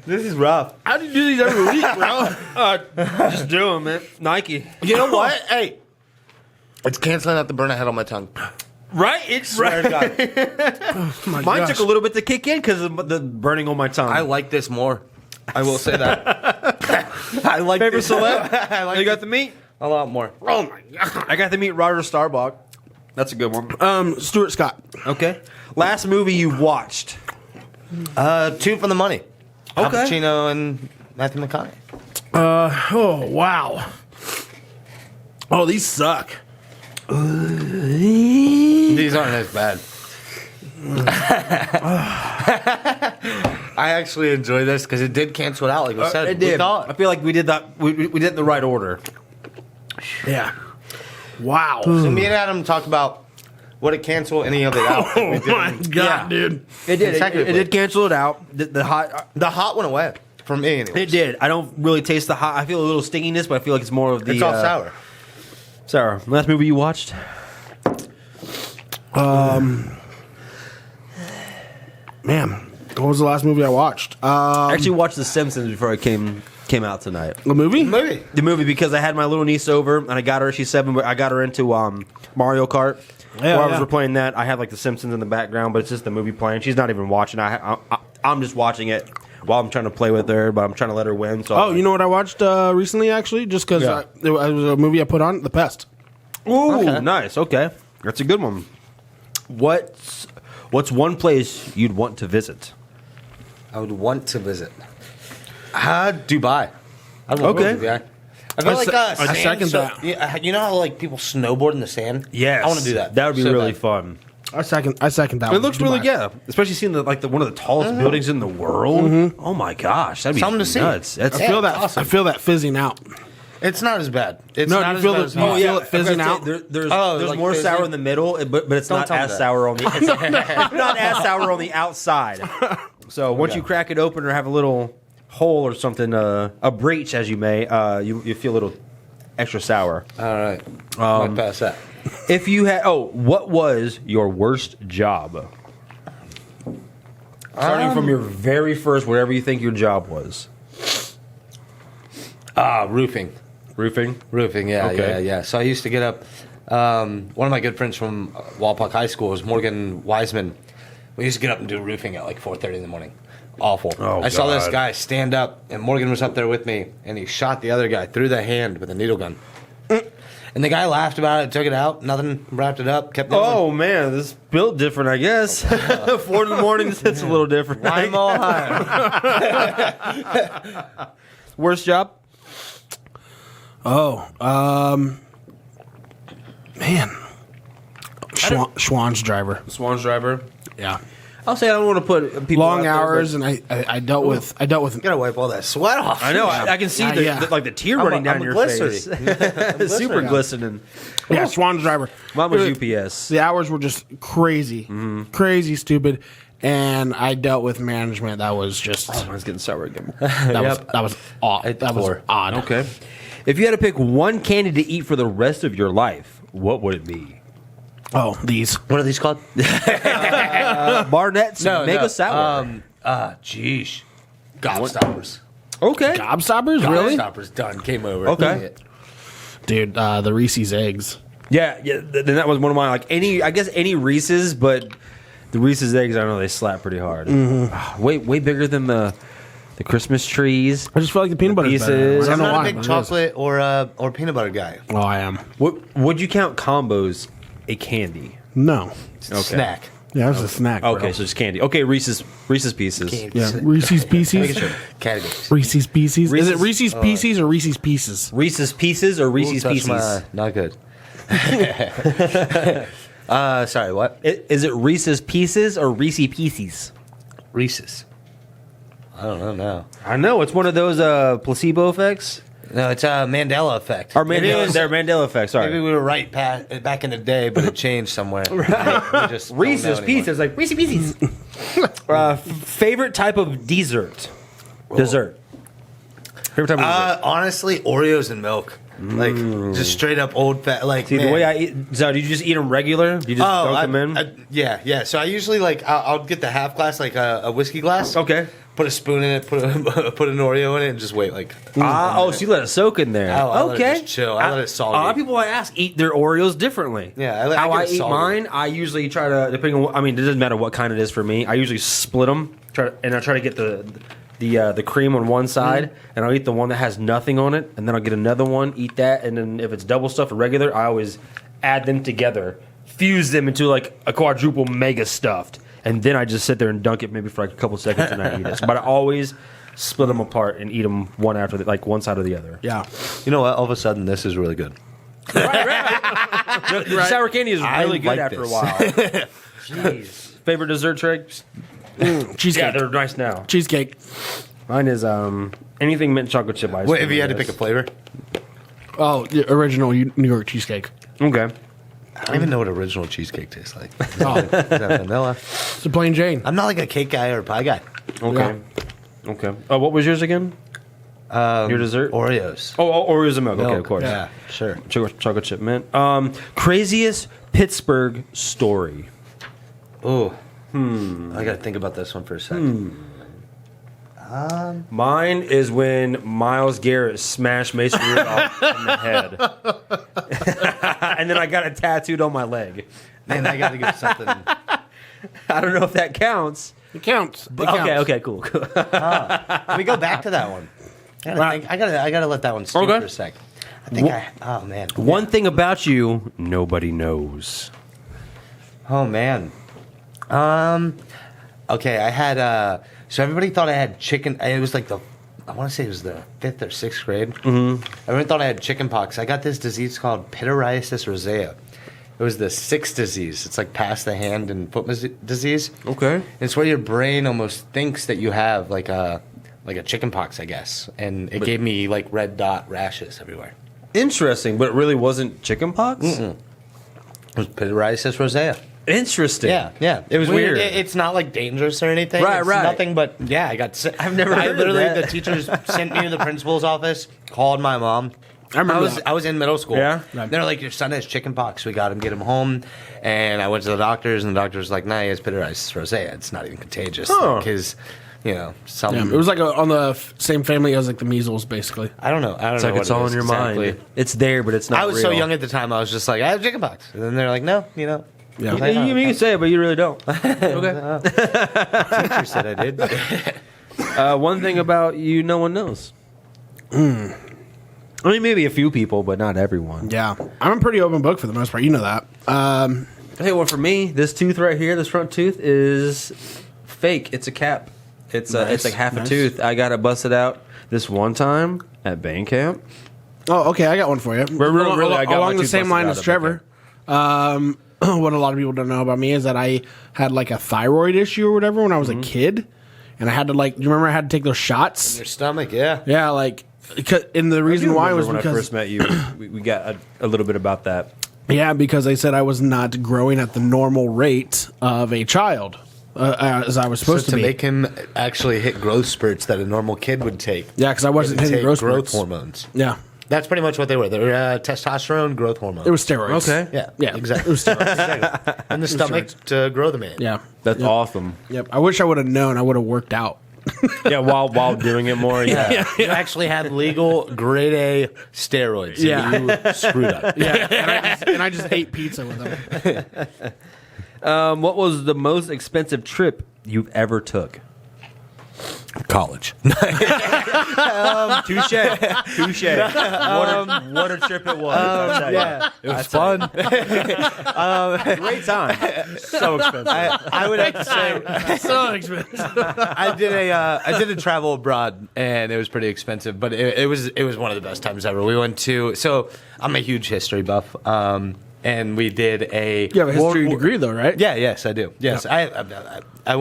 Speaker 2: This is rough.
Speaker 1: how do you do these every week, bro?
Speaker 3: Just do them, man. Nike.
Speaker 2: You know what? Hey. It's canceling out the burn I had on my tongue.
Speaker 3: Right? It's
Speaker 2: Swear to God.
Speaker 1: Oh my
Speaker 3: Mine
Speaker 1: gosh.
Speaker 3: took a little bit to kick in because of the burning on my tongue.
Speaker 2: I like this more. I will say that. I like
Speaker 3: Favorite
Speaker 2: this.
Speaker 3: celeb?
Speaker 2: I like
Speaker 3: You got
Speaker 2: this
Speaker 3: the meat?
Speaker 2: a lot more.
Speaker 1: Oh my god.
Speaker 3: I got to meet Roger Starbuck. That's a good one.
Speaker 1: Stuart Scott.
Speaker 3: Okay. Last movie you watched?
Speaker 2: 2 for the money. Al
Speaker 3: Okay.
Speaker 2: Pacino and Matthew McConaughey.
Speaker 1: Oh wow. Oh, these suck.
Speaker 2: These aren't as bad. I actually enjoy this because it did cancel it out, like we said.
Speaker 3: It did.
Speaker 2: We thought.
Speaker 3: I feel like we did that. We did it in the right order.
Speaker 1: Yeah. Wow.
Speaker 2: So me and Adam talked about would it cancel any of it out.
Speaker 1: Oh
Speaker 2: We
Speaker 1: my
Speaker 2: didn't.
Speaker 1: god,
Speaker 3: Yeah.
Speaker 1: dude.
Speaker 3: It did. It
Speaker 2: Technically.
Speaker 3: did cancel it out. The hot.
Speaker 2: The hot went away for me. Anyway.
Speaker 3: It did. I don't really taste the hot. I feel a little stinginess, but I feel like it's more of the.
Speaker 2: It's all sour.
Speaker 3: Sour. Last movie you watched?
Speaker 1: Man, what was the last movie I watched?
Speaker 3: I actually watched The Simpsons before I came came out tonight.
Speaker 1: The movie?
Speaker 2: Maybe.
Speaker 3: The movie, because I had my little niece over and I got her. She's 7, but I got her into Mario Kart. We're playing that. I have like The Simpsons in the background, but it's just the movie playing. She's not even watching. I'm just watching it while I'm trying to play with her, but I'm trying to let her win. So
Speaker 1: you know what I watched recently? Actually, just because it was a movie I put on, The Pest.
Speaker 3: Ooh, nice. Okay, that's a good one. What's one place you'd want to visit?
Speaker 4: I would want to visit. Dubai. I'd love
Speaker 3: Okay.
Speaker 4: Dubai. I feel like
Speaker 1: I second that.
Speaker 4: Yeah, you know how like people snowboard in the sand?
Speaker 3: Yes,
Speaker 4: I want to do that.
Speaker 3: That would be
Speaker 4: So
Speaker 3: really
Speaker 4: bad.
Speaker 3: fun.
Speaker 1: I second that.
Speaker 3: It looks really good, especially seeing one of the tallest buildings in the world. Oh my gosh, that'd be
Speaker 4: Something to see.
Speaker 3: nuts. That's
Speaker 1: I feel
Speaker 4: it's
Speaker 1: that.
Speaker 4: awesome.
Speaker 1: I feel that fizzing out.
Speaker 4: It's not as bad. It's
Speaker 1: No,
Speaker 4: not
Speaker 1: you
Speaker 4: as
Speaker 1: feel
Speaker 4: bad
Speaker 1: the-
Speaker 4: as
Speaker 1: you
Speaker 4: mine.
Speaker 1: feel it fizzing out?
Speaker 3: There's
Speaker 4: like
Speaker 3: more
Speaker 4: fizzing?
Speaker 3: sour in the middle, but it's
Speaker 4: Don't
Speaker 3: not
Speaker 4: tell me
Speaker 3: as
Speaker 4: that.
Speaker 3: sour on the. It's not as sour on the outside. So once you crack it open or have a little hole or something, a breach as you may, you feel a little extra sour.
Speaker 4: All right. Might pass that.
Speaker 3: If you had, what was your worst job? Starting from your very first, whatever you think your job was.
Speaker 4: Roofing.
Speaker 3: Roofing?
Speaker 4: Yeah,
Speaker 3: Okay.
Speaker 4: yeah. So I used to get up. One of my good friends from Walpock High School was Morgan Wiseman. We used to get up and do roofing at like 4:30 in the morning. Awful.
Speaker 3: Oh,
Speaker 4: I saw this
Speaker 3: God.
Speaker 4: guy stand up, and Morgan was up there with me, and he shot the other guy through the hand with a needle gun. And the guy laughed about it, took it out, nothing, wrapped it up, kept going.
Speaker 3: Oh, man, this is built different, I guess. 4 in the morning, it's a little different.
Speaker 4: I'm all high.
Speaker 3: Worst job?
Speaker 1: Man, Schwann's driver.
Speaker 3: Swan's driver.
Speaker 1: Yeah,
Speaker 3: I'll say I don't want to put people
Speaker 1: long
Speaker 3: out there,
Speaker 1: hours,
Speaker 3: but-
Speaker 1: and I dealt with.
Speaker 4: Gotta wipe all that sweat off.
Speaker 3: I know. I can see the tear running down
Speaker 4: I'm
Speaker 3: your
Speaker 4: glistening.
Speaker 3: face.
Speaker 4: I'm
Speaker 3: Super
Speaker 4: glistening.
Speaker 3: glistening.
Speaker 1: Yeah, Schwann's driver.
Speaker 3: Mine was UPS.
Speaker 1: The hours were just crazy, crazy stupid, and I dealt with management that was just
Speaker 3: Mine's getting sour again.
Speaker 1: that was odd.
Speaker 4: At the
Speaker 1: That was
Speaker 4: core.
Speaker 1: odd.
Speaker 3: Okay. If you had to pick one candy to eat for the rest of your life, what would it be?
Speaker 1: Oh, these.
Speaker 4: What are these called?
Speaker 3: Barnett's Mega Sour.
Speaker 4: Geez. Gobstoppers.
Speaker 3: Okay.
Speaker 1: Gobstoppers, really,
Speaker 4: Gobstoppers done. Came over.
Speaker 3: Okay.
Speaker 1: dude? The Reese's eggs.
Speaker 3: Yeah. Then that was one of mine. Like any Reese's, but the Reese's eggs, I know they slap pretty hard. Way bigger than the Christmas trees.
Speaker 1: I just feel like the peanut butter is better.
Speaker 3: Pieces.
Speaker 1: I
Speaker 4: I'm
Speaker 1: don't know
Speaker 4: not
Speaker 1: why,
Speaker 4: a big
Speaker 1: but it is.
Speaker 4: chocolate or peanut butter guy.
Speaker 1: Oh, I am.
Speaker 3: Would you count combos a candy?
Speaker 1: No.
Speaker 3: Okay.
Speaker 4: Snack.
Speaker 1: Yeah, it's a snack. Bro.
Speaker 3: Okay, so it's candy. Okay, Reese's Pieces.
Speaker 1: Yeah, Reese's Pieces.
Speaker 4: Categories.
Speaker 1: Reese's Pieces. Is it
Speaker 3: Reese's-
Speaker 1: Reese's Pieces or Reese's Pieces?
Speaker 3: Reese's Pieces or Reese's
Speaker 4: Ooh, touch
Speaker 3: Pieces?
Speaker 4: my- not good. Sorry, what?
Speaker 3: Is it Reese's Pieces or Reese's Pieces?
Speaker 4: Reese's. I don't know now.
Speaker 3: I know it's one of those placebo effects
Speaker 4: No, it's a Mandela effect.
Speaker 3: or
Speaker 4: Maybe it
Speaker 3: Mandela.
Speaker 4: was-
Speaker 3: They're Mandela effects. Sorry.
Speaker 4: Maybe we were right back in the day, but it changed somewhere. We just don't know
Speaker 3: Reese's
Speaker 4: anymore.
Speaker 3: Pieces, like Reese's Pieces. Favorite type of dessert? Dessert. Favorite type of dessert?
Speaker 4: Honestly, Oreos and milk. Like, just straight up old fat. Like,
Speaker 3: See, the way I eat, so do you just eat them regular? Do you just dunk them in?
Speaker 4: Yeah. So I usually I'll get the half glass, like a whiskey glass.
Speaker 3: Okay.
Speaker 4: Put a spoon in it, put an Oreo in it, and just wait. Like,
Speaker 3: So you let it soak in there.
Speaker 4: I let it
Speaker 3: Okay.
Speaker 4: just chill. I let it soggy.
Speaker 3: A lot of people I ask eat their Oreos differently.
Speaker 4: Yeah, I
Speaker 3: how
Speaker 4: get
Speaker 3: I
Speaker 4: it
Speaker 3: eat
Speaker 4: soggy.
Speaker 3: mine, I usually try to, depending on, it doesn't matter what kind it is for me. I usually split them, and I try to get the cream on one side, and I'll eat the one that has nothing on it, and then I'll get another one, eat that, and then if it's double stuffed or regular, I always add them together, fuse them into like a quadruple mega stuffed, and then I just sit there and dunk it maybe for like a couple seconds and I eat it. But I always split them apart and eat them one after one side or the other.
Speaker 1: Yeah.
Speaker 4: you know what? All of a sudden, this is really good.
Speaker 3: The sour candy is
Speaker 4: I
Speaker 3: really good
Speaker 4: like
Speaker 3: after
Speaker 4: this.
Speaker 3: a while. Jeez. Favorite dessert, Treg?
Speaker 1: Cheesecake.
Speaker 3: Yeah, they're nice now.
Speaker 1: Cheesecake.
Speaker 3: Mine is anything mint chocolate chip ice.
Speaker 4: Wait,
Speaker 3: cream,
Speaker 4: if you had
Speaker 3: I
Speaker 4: to pick a
Speaker 3: guess.
Speaker 4: flavor,
Speaker 1: Oh, the original New York cheesecake.
Speaker 3: Okay.
Speaker 4: I don't even know what original cheesecake tastes like.
Speaker 1: Oh,
Speaker 4: Is that vanilla?
Speaker 1: it's a plain Jane.
Speaker 4: I'm not like a cake guy or a pie guy.
Speaker 3: Okay. Okay. What was yours again? Your dessert?
Speaker 4: Oreos.
Speaker 3: Oh, Oreos and milk. Okay, of course.
Speaker 4: Yeah, sure.
Speaker 3: Chocolate chip mint. Craziest Pittsburgh story.
Speaker 4: Oh, I got to think about this one for a second.
Speaker 3: Mine is when Myles Garrett smashed Mason Rudolph in the head. And then I got it tattooed on my leg.
Speaker 4: Man, I got to give something.
Speaker 3: I don't know if that counts.
Speaker 1: It counts.
Speaker 3: Okay, cool.
Speaker 4: Let me go back to that one. I gotta let that one stew for a sec. I think oh man.
Speaker 3: One thing about you, nobody knows.
Speaker 4: Oh man. Okay, I had so everybody thought I had chicken. It was like I want to say it was the 5th or 6th grade. Mm-hmm. Everyone thought I had chicken pox. I got this disease called pityriasis rosea. It was the 6th disease. It's like past the hand and foot disease.
Speaker 3: Okay.
Speaker 4: It's where your brain almost thinks that you have like a chicken pox, I guess. And it gave me like red dot rashes everywhere.
Speaker 3: Interesting, but it really wasn't chicken pox?
Speaker 4: Mm-mm. It was pityriasis rosea.
Speaker 3: Interesting.
Speaker 4: Yeah. It was weird. It's not like dangerous or anything.
Speaker 3: Right.
Speaker 4: Nothing but, I got sick.
Speaker 3: I've never heard of that.
Speaker 4: The teachers sent me to the principal's office, called my mom.
Speaker 1: I remember
Speaker 4: I was in middle school.
Speaker 3: Yeah?
Speaker 4: They're like, your son has chicken pox. We got him, get him home. And I went to the doctors, and the doctor was like, nah, he has pityriasis rosea. It's not even contagious. Because, some...
Speaker 1: Yeah, it was like on the same family as like the measles, basically.
Speaker 4: I don't know.
Speaker 3: It's like it's all in your mind. It's there, but it's not
Speaker 4: I was
Speaker 3: real.
Speaker 4: so young at the time, I was just like, I have chicken pox. And then they're like, no,
Speaker 1: Yeah.
Speaker 3: You can say it, but you really don't.
Speaker 4: Okay. Teacher said I did.
Speaker 3: One thing about you no one knows. I mean, maybe a few people, but not everyone.
Speaker 1: Yeah. I'm a pretty open book for the most part. You know that.
Speaker 3: Hey, well, for me, this tooth right here, this front tooth, is fake. It's a cap. It's like half a tooth. I got it busted out this one time at band camp.
Speaker 1: Oh, okay. I got one for you. Along the same line as Trevor. What a lot of people don't know about me is that I had like a thyroid issue or whatever when I was a kid, and I had to do you remember I had to take those shots?
Speaker 4: Your stomach, yeah.
Speaker 1: Yeah, and the reason why was
Speaker 3: when
Speaker 1: because
Speaker 3: I first met you, we got a little bit about that.
Speaker 1: Yeah, because they said I was not growing at the normal rate of a child as I was supposed to be.
Speaker 4: To make him actually hit growth spurts that a normal kid would take.
Speaker 1: Yeah, because I wasn't hitting growth spurts.
Speaker 4: hormones.
Speaker 1: Yeah.
Speaker 4: That's pretty much what they were. They were testosterone, growth hormones.
Speaker 1: It was steroids.
Speaker 3: Okay.
Speaker 1: Yeah,
Speaker 4: exactly.
Speaker 1: It was steroids.
Speaker 4: Exactly. And the stomach to grow the man.
Speaker 1: Yeah.
Speaker 3: That's awesome.
Speaker 1: Yep. I wish I would have known. I would have worked out.
Speaker 3: Yeah, while doing it more. Yeah.
Speaker 4: You actually had legal grade A steroids.
Speaker 1: Yeah.
Speaker 4: And you screwed up.
Speaker 1: Yeah. And I just ate pizza with them.
Speaker 3: What was the most expensive trip you've ever took?
Speaker 4: College.
Speaker 3: Touche. What a trip it was. I'll tell you.
Speaker 4: Yeah. It was fun.
Speaker 3: Great time. So expensive.
Speaker 4: I would have to say
Speaker 1: So expensive.
Speaker 4: I did a travel abroad, and it was pretty expensive, but it was one of the best times ever. We went to, so I'm a huge history buff, and we did a...
Speaker 1: You have a history degree, though, right?
Speaker 4: Yeah, yes, I do. Yes,
Speaker 1: Yeah.
Speaker 4: I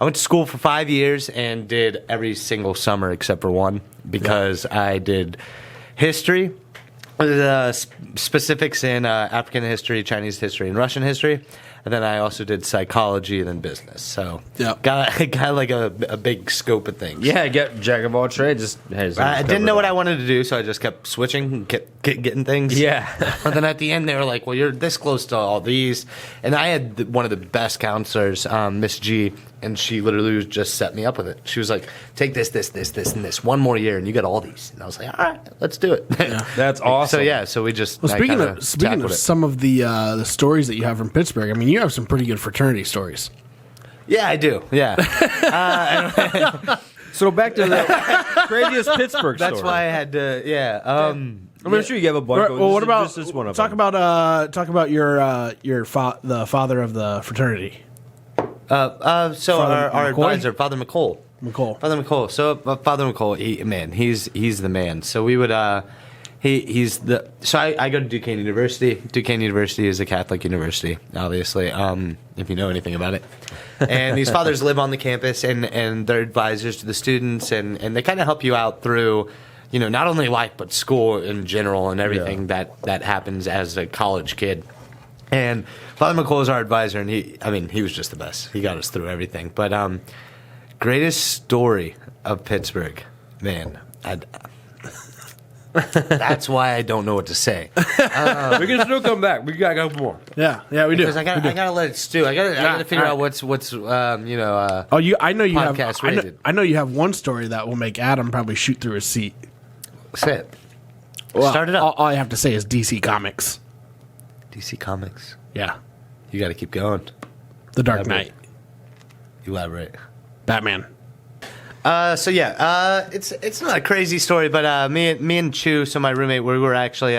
Speaker 4: went to school for 5 years and did every single summer except for one, because I did history, specifics in African history, Chinese history, and Russian history. And then I also did psychology and then business. So got like a big scope of things.
Speaker 3: Yeah, get jack of all trades.
Speaker 4: I didn't know what I wanted to do, so I just kept switching and kept getting things.
Speaker 3: Yeah.
Speaker 4: And then at the end, they were like, well, you're this close to all these. And I had one of the best counselors, Miss G, and she literally just set me up with it. She was like, take this, and this. One more year, and you got all these. And I was like, all right, let's do it. Yeah.
Speaker 3: That's awesome.
Speaker 4: So we just...
Speaker 1: Well, speaking of some of the stories that you have from Pittsburgh, I mean, you have some pretty good fraternity stories.
Speaker 4: Yeah, I do. Yeah.
Speaker 3: So back to the craziest Pittsburgh story.
Speaker 4: That's why I had to... Yeah.
Speaker 3: I'm sure you have a bunch.
Speaker 1: Well, what about...
Speaker 3: Just one of
Speaker 1: talk
Speaker 3: them.
Speaker 1: about the father of the fraternity.
Speaker 4: So our advisor, Father McCole. Father McCole. So Father McCole, he's the man. So we would he's the. So I go to Duquesne University. Duquesne University is a Catholic university, obviously. If you know anything about it. And these fathers live on the campus, and they're advisors to the students, and they kind of help you out through, not only life but school in general and everything that happens as a college kid. And Father McCole is our advisor, and he was just the best. He got us through everything. But greatest story of Pittsburgh, man. That's why I don't know what to say.
Speaker 3: We can still come back. We gotta go more.
Speaker 1: Yeah, we do.
Speaker 4: Because I gotta let it stew. I gotta figure out what's
Speaker 1: I know you
Speaker 4: podcast
Speaker 1: have.
Speaker 4: rated.
Speaker 1: I know you have one story that will make Adam probably shoot through his seat.
Speaker 4: Say it.
Speaker 1: Well,
Speaker 4: Start it up.
Speaker 1: All I have to say is DC Comics.
Speaker 4: DC Comics.
Speaker 1: Yeah,
Speaker 4: You got to keep going.
Speaker 1: The Dark Knight,
Speaker 4: Elaborate.
Speaker 1: Batman.
Speaker 4: It's not a crazy story, but me and Chu, so my roommate, we were actually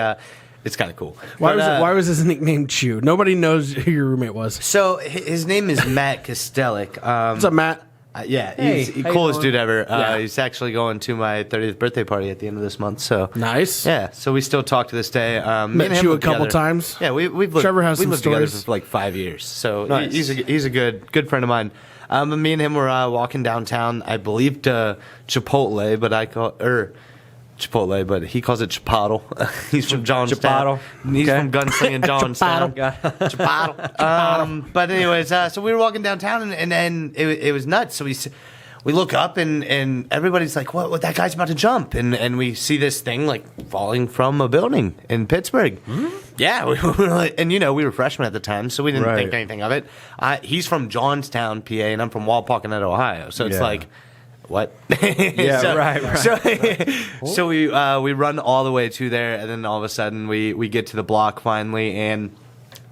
Speaker 4: it's kind of cool.
Speaker 1: Why was his nickname Chew? Nobody knows who your roommate was.
Speaker 4: So his name is Matt Kostelik.
Speaker 1: What's up, Matt?
Speaker 4: He's the coolest dude ever.
Speaker 1: Yeah.
Speaker 4: He's actually going to my 30th birthday party at the end of this month. So
Speaker 1: Nice.
Speaker 4: yeah, so we still talk to this day.
Speaker 1: Met you a couple times.
Speaker 4: Yeah, we've lived,
Speaker 1: Trevor has
Speaker 4: we
Speaker 1: some
Speaker 4: lived together
Speaker 1: stories.
Speaker 4: for like 5 years. So
Speaker 3: Nice.
Speaker 4: he's a good friend of mine. Me and him were walking downtown, I believe to Chipotle, but he calls it Chipotle. He's from Johnstown.
Speaker 3: Chipotle.
Speaker 4: He's
Speaker 3: Okay.
Speaker 4: from Gunslinging Johnstown.
Speaker 1: Chipotle.
Speaker 4: But anyways, so we were walking downtown, and then it was nuts. So we look up, and everybody's like, "What? That guy's about to jump!" And we see this thing like falling from a building in Pittsburgh. Yeah, we were like, and we were freshmen at the time, so we didn't
Speaker 3: Right.
Speaker 4: think anything of it. He's from Johnstown, PA, and I'm from Walpokenette, Ohio. So it's
Speaker 3: Yeah.
Speaker 4: like, what?
Speaker 3: Yeah, right.
Speaker 4: So we run all the way to there, and then all of a sudden we get to the block finally, and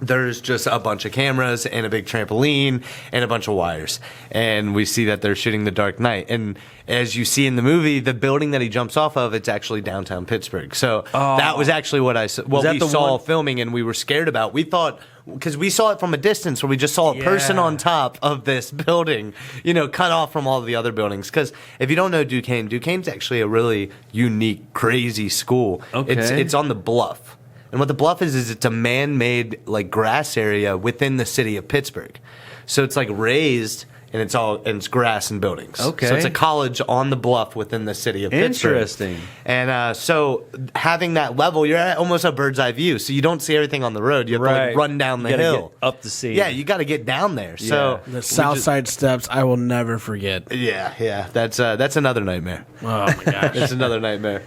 Speaker 4: there's just a bunch of cameras and a big trampoline and a bunch of wires, and we see that they're shooting The Dark Knight. And as you see in the movie, the building that he jumps off of, it's actually downtown Pittsburgh. So that was actually what we saw filming, and we were scared about. We thought, because we saw it from a distance, where we just saw a person on top of this building, cut off from all the other buildings. Because if you don't know Duquesne's actually a really unique, crazy school.
Speaker 3: Okay.
Speaker 4: It's on the bluff. And what the bluff is it's a man-made like grass area within the city of Pittsburgh. So it's like raised, and it's grass and buildings.
Speaker 3: Okay.
Speaker 4: So it's a college on the bluff within the city of Pittsburgh.
Speaker 3: Interesting.
Speaker 4: And so having that level, you're at almost a bird's eye view. So you don't see everything on the road. You have to like run down the
Speaker 3: You gotta
Speaker 4: hill.
Speaker 3: get up the scene.
Speaker 4: Yeah, you got to get down there. So
Speaker 1: The South Side Steps, I will never forget.
Speaker 4: yeah, that's another nightmare.
Speaker 1: Oh my gosh.
Speaker 4: It's another nightmare.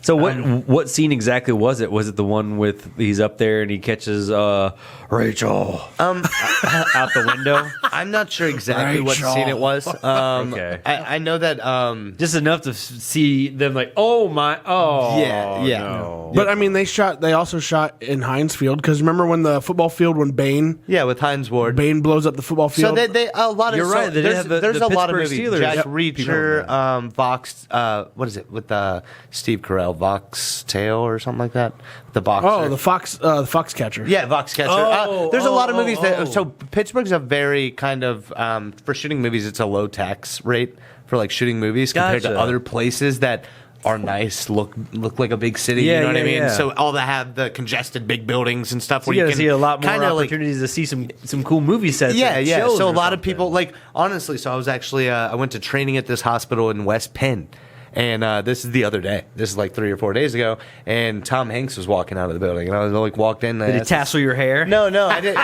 Speaker 3: So what scene exactly was it? Was it the one with he's up there and he catches Rachel out the window?
Speaker 4: I'm not sure exactly what
Speaker 1: Rachel.
Speaker 4: scene it was.
Speaker 3: Okay.
Speaker 4: I know that.
Speaker 3: Just enough to see them like,
Speaker 4: Yeah.
Speaker 3: no.
Speaker 1: But I mean, they also shot in Heinz Field, because remember when the football field, when Bane
Speaker 4: with Hines Ward.
Speaker 1: Blows up the football
Speaker 4: So
Speaker 1: field?
Speaker 4: they a lot of.
Speaker 3: You're right, they did
Speaker 4: There's,
Speaker 3: have the
Speaker 4: there's a lot of
Speaker 3: Pittsburgh
Speaker 4: movies.
Speaker 3: Steelers.
Speaker 4: Jack
Speaker 3: Yep.
Speaker 4: Reacher, Vox. What is it with Steve Carell? Vox Tail or something like that. The boxer.
Speaker 1: the Foxcatcher.
Speaker 4: Yeah, Voxcatcher. There's a lot of movies that. So Pittsburgh's a very kind of for shooting movies. It's a low tax rate for like shooting movies compared to
Speaker 3: Gotcha.
Speaker 4: other places that are nice, look like a big city.
Speaker 3: Yeah,
Speaker 4: you know what I
Speaker 3: yeah,
Speaker 4: mean?
Speaker 3: yeah.
Speaker 4: So all that have the congested big buildings and stuff.
Speaker 3: So
Speaker 4: where
Speaker 3: you
Speaker 4: you
Speaker 3: gotta
Speaker 4: can
Speaker 3: see a lot more
Speaker 4: kinda, like,
Speaker 3: opportunities to see some cool movie sets.
Speaker 4: yeah,
Speaker 3: and
Speaker 4: yeah.
Speaker 3: shows
Speaker 4: So a
Speaker 3: or
Speaker 4: lot of
Speaker 3: something.
Speaker 4: people, like, honestly, so I was actually, I went to training at this hospital in West Penn. And this is the other day. This is like 3 or 4 days ago. And Tom Hanks was walking out of the building. And I was like, walked in.
Speaker 3: Did he tassel your hair?
Speaker 4: No, I didn't.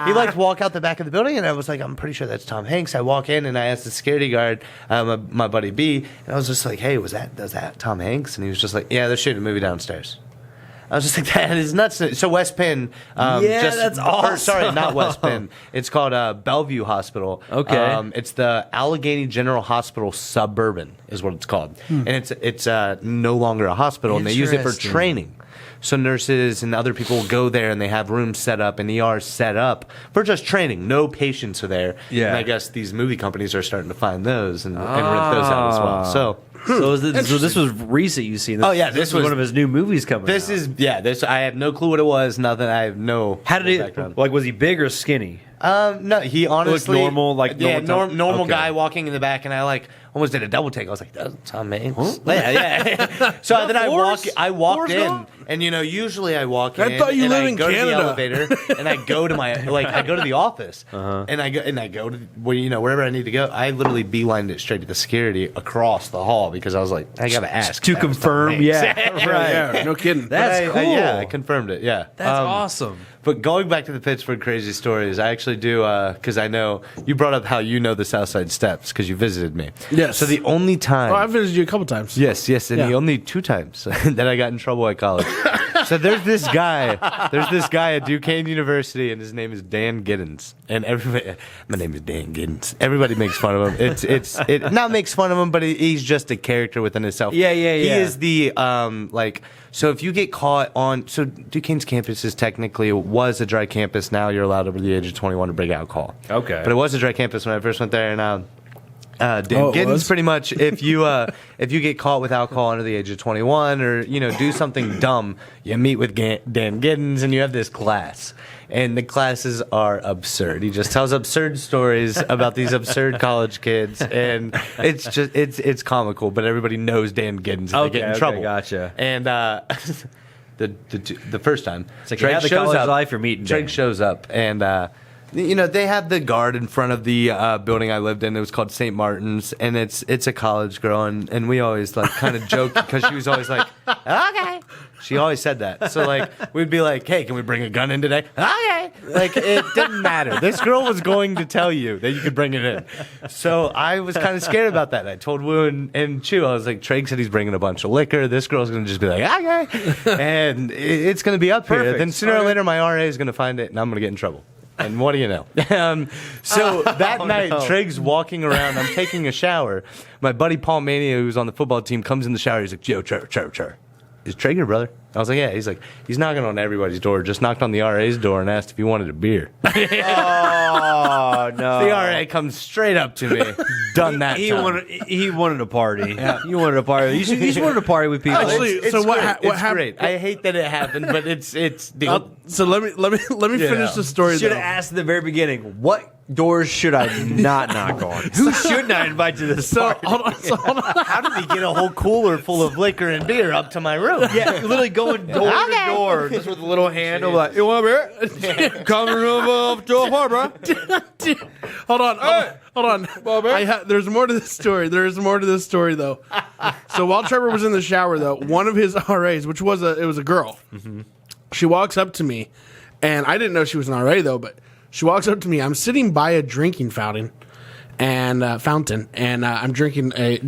Speaker 4: He like walk out the back of the building. And I was like, I'm pretty sure that's Tom Hanks. I walk in and I asked the security guard, my buddy B. And I was just like, hey, was that Tom Hanks? And he was just like, yeah, they're shooting a movie downstairs. I was just like, that is nuts. So West Penn.
Speaker 3: That's awesome.
Speaker 4: Sorry, not West Penn. It's called Bellevue Hospital.
Speaker 3: Okay.
Speaker 4: It's the Allegheny General Hospital Suburban is what it's called. And it's no longer a hospital, and they use it for
Speaker 3: Interesting.
Speaker 4: training. So nurses and other people go there, and they have rooms set up and ERs set up for just training. No patients are there.
Speaker 3: Yeah.
Speaker 4: And I guess these movie companies are starting to find those and rent those out as well. So
Speaker 3: So this was recent. You seen?
Speaker 4: Oh, yeah,
Speaker 3: this
Speaker 4: this
Speaker 3: was
Speaker 4: was-
Speaker 3: one of his new movies coming.
Speaker 4: this
Speaker 3: out.
Speaker 4: is this. I have no clue what it was. Nothing. I have no.
Speaker 3: How did he
Speaker 4: background.
Speaker 3: like? Was he big or skinny?
Speaker 4: No, he honestly
Speaker 3: normal, like
Speaker 4: yeah,
Speaker 3: normal
Speaker 4: normal
Speaker 3: okay.
Speaker 4: guy walking in the back, and I like almost did a double take. I was like, "That's Tom Hanks." Yeah. So then I walked in, and usually I walk in.
Speaker 1: I thought you
Speaker 4: and
Speaker 1: live
Speaker 4: I
Speaker 1: in
Speaker 4: go to the
Speaker 1: Canada.
Speaker 4: elevator, and I go to I go to the office, and I go to wherever I need to go. I literally beelined it straight to the security across the hall because I was like, I gotta ask
Speaker 3: To
Speaker 4: if that was Tom
Speaker 3: confirm,
Speaker 4: Hanks.
Speaker 3: yeah, right.
Speaker 1: Yeah, no kidding.
Speaker 3: That's
Speaker 4: But
Speaker 3: cool.
Speaker 4: I confirmed it. Yeah,
Speaker 3: That's awesome.
Speaker 2: But going back to the Pittsburgh crazy stories, I actually do, because I know you brought up how you know the Southside Steps because you visited me.
Speaker 1: Yes.
Speaker 2: So the only time.
Speaker 1: Well, I visited you a couple times.
Speaker 2: Yes, and the only 2 times that I got in trouble at college. So there's this guy at Duquesne University, and his name is Dan Giddens. And everybody, my name is Dan Giddens. Everybody makes fun of him. It not makes fun of him, but he's just a character within himself.
Speaker 3: Yeah.
Speaker 2: He is the So if you get caught on, so Duquesne's campus is technically was a dry campus. Now you're allowed over the age of 21 to bring alcohol.
Speaker 3: Okay,
Speaker 2: but it was a dry campus when I first went there, and Dan Giddens pretty much if you get caught with alcohol under the age of 21 or do something dumb, you meet with Dan Giddens and you have this class. And the classes are absurd. He just tells absurd stories about these absurd college kids, and it's comical. But everybody knows Dan Giddens. They get in trouble.
Speaker 3: Gotcha.
Speaker 2: And the first time,
Speaker 3: it's like Treg shows up. Life you're meeting.
Speaker 2: Treg shows up, and they had the guard in front of the building I lived in. It was called St. Martin's, and it's a college girl, and we always kind of joke because she was always like, okay. She always said that. So we'd be like, hey, can we bring a gun in today? Okay. It didn't matter. This girl was going to tell you that you could bring it in. So I was kind of scared about that. I told Wu and Chu, I was like, Treg said he's bringing a bunch of liquor. This girl's going to just be like, okay. And it's going to be up here. Then sooner or later, my RA is going to find it, and I'm going to get in trouble. And what do you know? So that night, Treg's walking around. I'm taking a shower. My buddy Paul Mania, who's on the football team, comes in the shower. He's like, yo, Trevor. Is Treg your brother? I was like, yeah. He's like, he's knocking on everybody's door. Just knocked on the RA's door and asked if he wanted a beer.
Speaker 3: Oh, no.
Speaker 2: The RA comes straight up to me. Done that
Speaker 3: he
Speaker 2: time.
Speaker 3: He wanted a party. Yeah. You wanted a party. You just wanted a party with people.
Speaker 1: Actually,
Speaker 2: it's what happened? Great. I hate that it happened, but it's the
Speaker 1: so let me finish the story.
Speaker 3: Should have asked at the very beginning, what doors should I not knock on? Who shouldn't I invite to this party?
Speaker 1: Hold on.
Speaker 2: How did he get a whole cooler full of liquor and beer up to my room?
Speaker 3: Yeah, literally going door to door, just with a little handle, like, you want a beer? Coming up to a harbor.
Speaker 1: Hold on. There's more to this story. There is more to this story, though. So while Trevor was in the shower, though, one of his RAs, which was a girl, she walks up to me, and I didn't know she was an RA though, but she walks up to me. I'm sitting by a drinking fountain, and I'm drinking a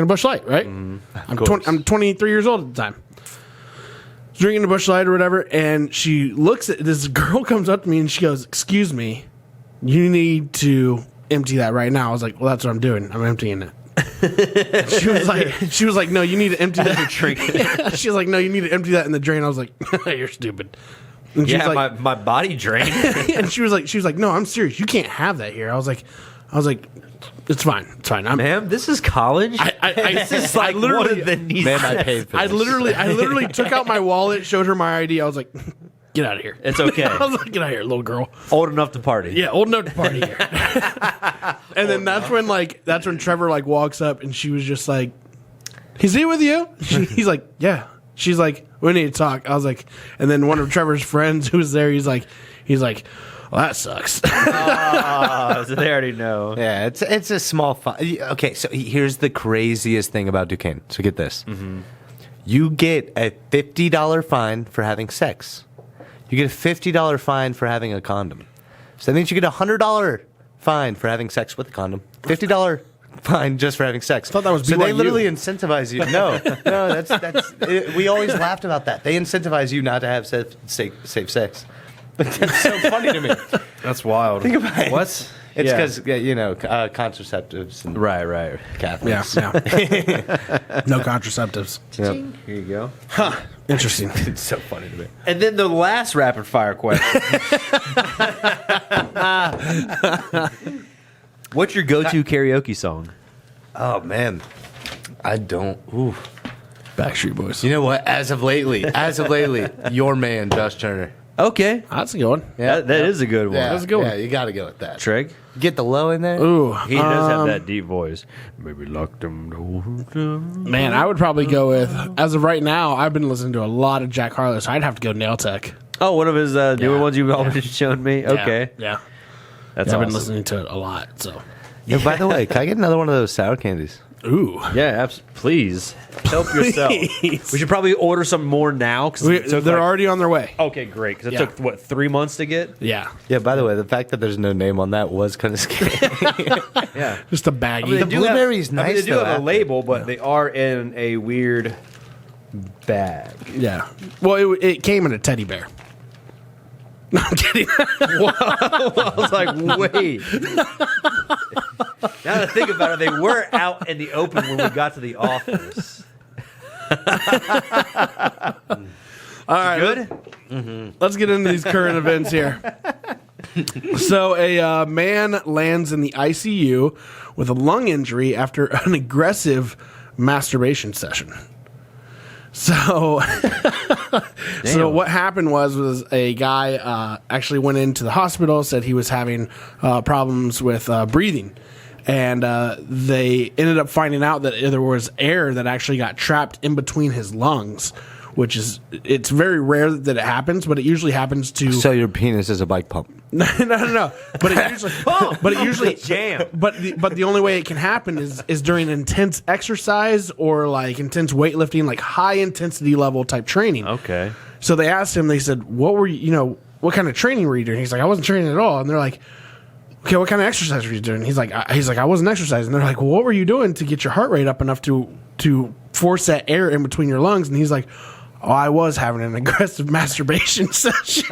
Speaker 1: Busch Light, right? I'm 23 years old at the time. Drinking a Busch Light or whatever, and she looks at this girl comes up to me and she goes, "Excuse me, you need to empty that right now." I was like, "Well, that's what I'm doing. I'm emptying it." she was like, "No, you need to empty that." She was like, "No, you need to empty that in the drain." I was like, "You're stupid." And she was like,
Speaker 3: my body drained.
Speaker 1: And she was like, "No, I'm serious. You can't have that here." I was like, "It's fine.
Speaker 3: Ma'am, this is college.
Speaker 1: This is like literally
Speaker 3: the needs.
Speaker 2: Man, I paid for this.
Speaker 1: I literally took out my wallet, showed her my ID. I was like, "Get out of here.
Speaker 3: It's okay."
Speaker 1: I was like, "Get out of here, little girl.
Speaker 3: Old enough to party."
Speaker 1: Yeah, old enough to party here." And then that's when Trevor walks up and she was just like, "Is he with you?" He's like, "Yeah." She's like, "We need to talk." I was like, and then one of Trevor's friends who was there, he's like, "Well, that sucks."
Speaker 3: So they already know.
Speaker 2: Yeah, it's a small fine. Okay, so here's the craziest thing about Duquesne. So get this. Mm-hmm. You get a $50 fine for having sex. You get a $50 fine for having a condom. So that means you get a $100 fine for having sex with a condom. $50 fine just for having sex.
Speaker 1: I thought that was
Speaker 2: so
Speaker 1: BYU.
Speaker 2: they literally incentivize you. No, that's we always laughed about that. They incentivize you not to have safe sex. But that's so funny to me.
Speaker 3: That's wild.
Speaker 2: Think about it.
Speaker 3: What?
Speaker 2: It's because contraceptives and
Speaker 3: right.
Speaker 2: Catholics.
Speaker 1: Yeah. No contraceptives.
Speaker 3: Yep. Here you go.
Speaker 1: Huh. Interesting.
Speaker 2: It's so funny to me.
Speaker 3: And then the last rapid fire question. What's your go-to karaoke song?
Speaker 2: Oh man, I don't. Ooh.
Speaker 1: Backstreet Boys.
Speaker 2: You know what? As of lately, your man, Josh Turner.
Speaker 3: Okay.
Speaker 1: That's a good one.
Speaker 3: Yeah, that is a good one.
Speaker 2: Yeah,
Speaker 1: That's a good one.
Speaker 2: Yeah, you got to go with that.
Speaker 3: Treg?
Speaker 2: Get the low in there.
Speaker 1: Ooh.
Speaker 3: He does have that deep voice. Maybe lock them doors.
Speaker 1: Man, I would probably go with, as of right now, I've been listening to a lot of Jack Harlow, so I'd have to go Nail Tech.
Speaker 3: Oh, one of his newer ones you've always shown me? Okay.
Speaker 1: Yeah.
Speaker 3: That's
Speaker 1: I've
Speaker 3: awesome.
Speaker 1: been listening to it a lot, so.
Speaker 2: Yeah, by the way, can I get another one of those sour candies?
Speaker 1: Ooh.
Speaker 3: Yeah, please help yourself. We should probably order some more now because
Speaker 1: They're already on their way.
Speaker 3: Okay, great. Because it took what 3 months to get.
Speaker 1: Yeah.
Speaker 2: Yeah. By the way, the fact that there's no name on that was kind of scary.
Speaker 3: Yeah,
Speaker 1: Just a baggie.
Speaker 3: they
Speaker 2: The
Speaker 3: do
Speaker 2: blueberry's
Speaker 3: have,
Speaker 2: nice,
Speaker 3: they do
Speaker 2: though,
Speaker 3: have a
Speaker 2: after.
Speaker 3: label, but they are in a weird bag.
Speaker 1: Yeah. Well, it came in a teddy bear. No, I'm kidding.
Speaker 3: I was like, wait. Now that I think about it, they were out in the open when we got to the office.
Speaker 1: All right.
Speaker 3: Good?
Speaker 1: Let's get into these current events here. So, a man lands in the ICU with a lung injury after an aggressive masturbation session. So, so what happened was a guy actually went into the hospital, said he was having problems with breathing. And they ended up finding out that there was air that actually got trapped in between his lungs, which is, it's very rare that it happens, but it usually happens to.
Speaker 2: So your penis is a bike pump.
Speaker 1: No. But it usually,
Speaker 3: jam.
Speaker 1: But the only way it can happen is during intense exercise or like intense weightlifting, like high intensity level type training.
Speaker 3: Okay.
Speaker 1: So they asked him, they said, what were you, what kind of training were you doing? He's like, I wasn't training at all. And they're like, okay, what kind of exercise were you doing? He's like, I wasn't exercising. And they're like, well, what were you doing to get your heart rate up enough to force that air in between your lungs? And he's like, oh, I was having an aggressive masturbation session.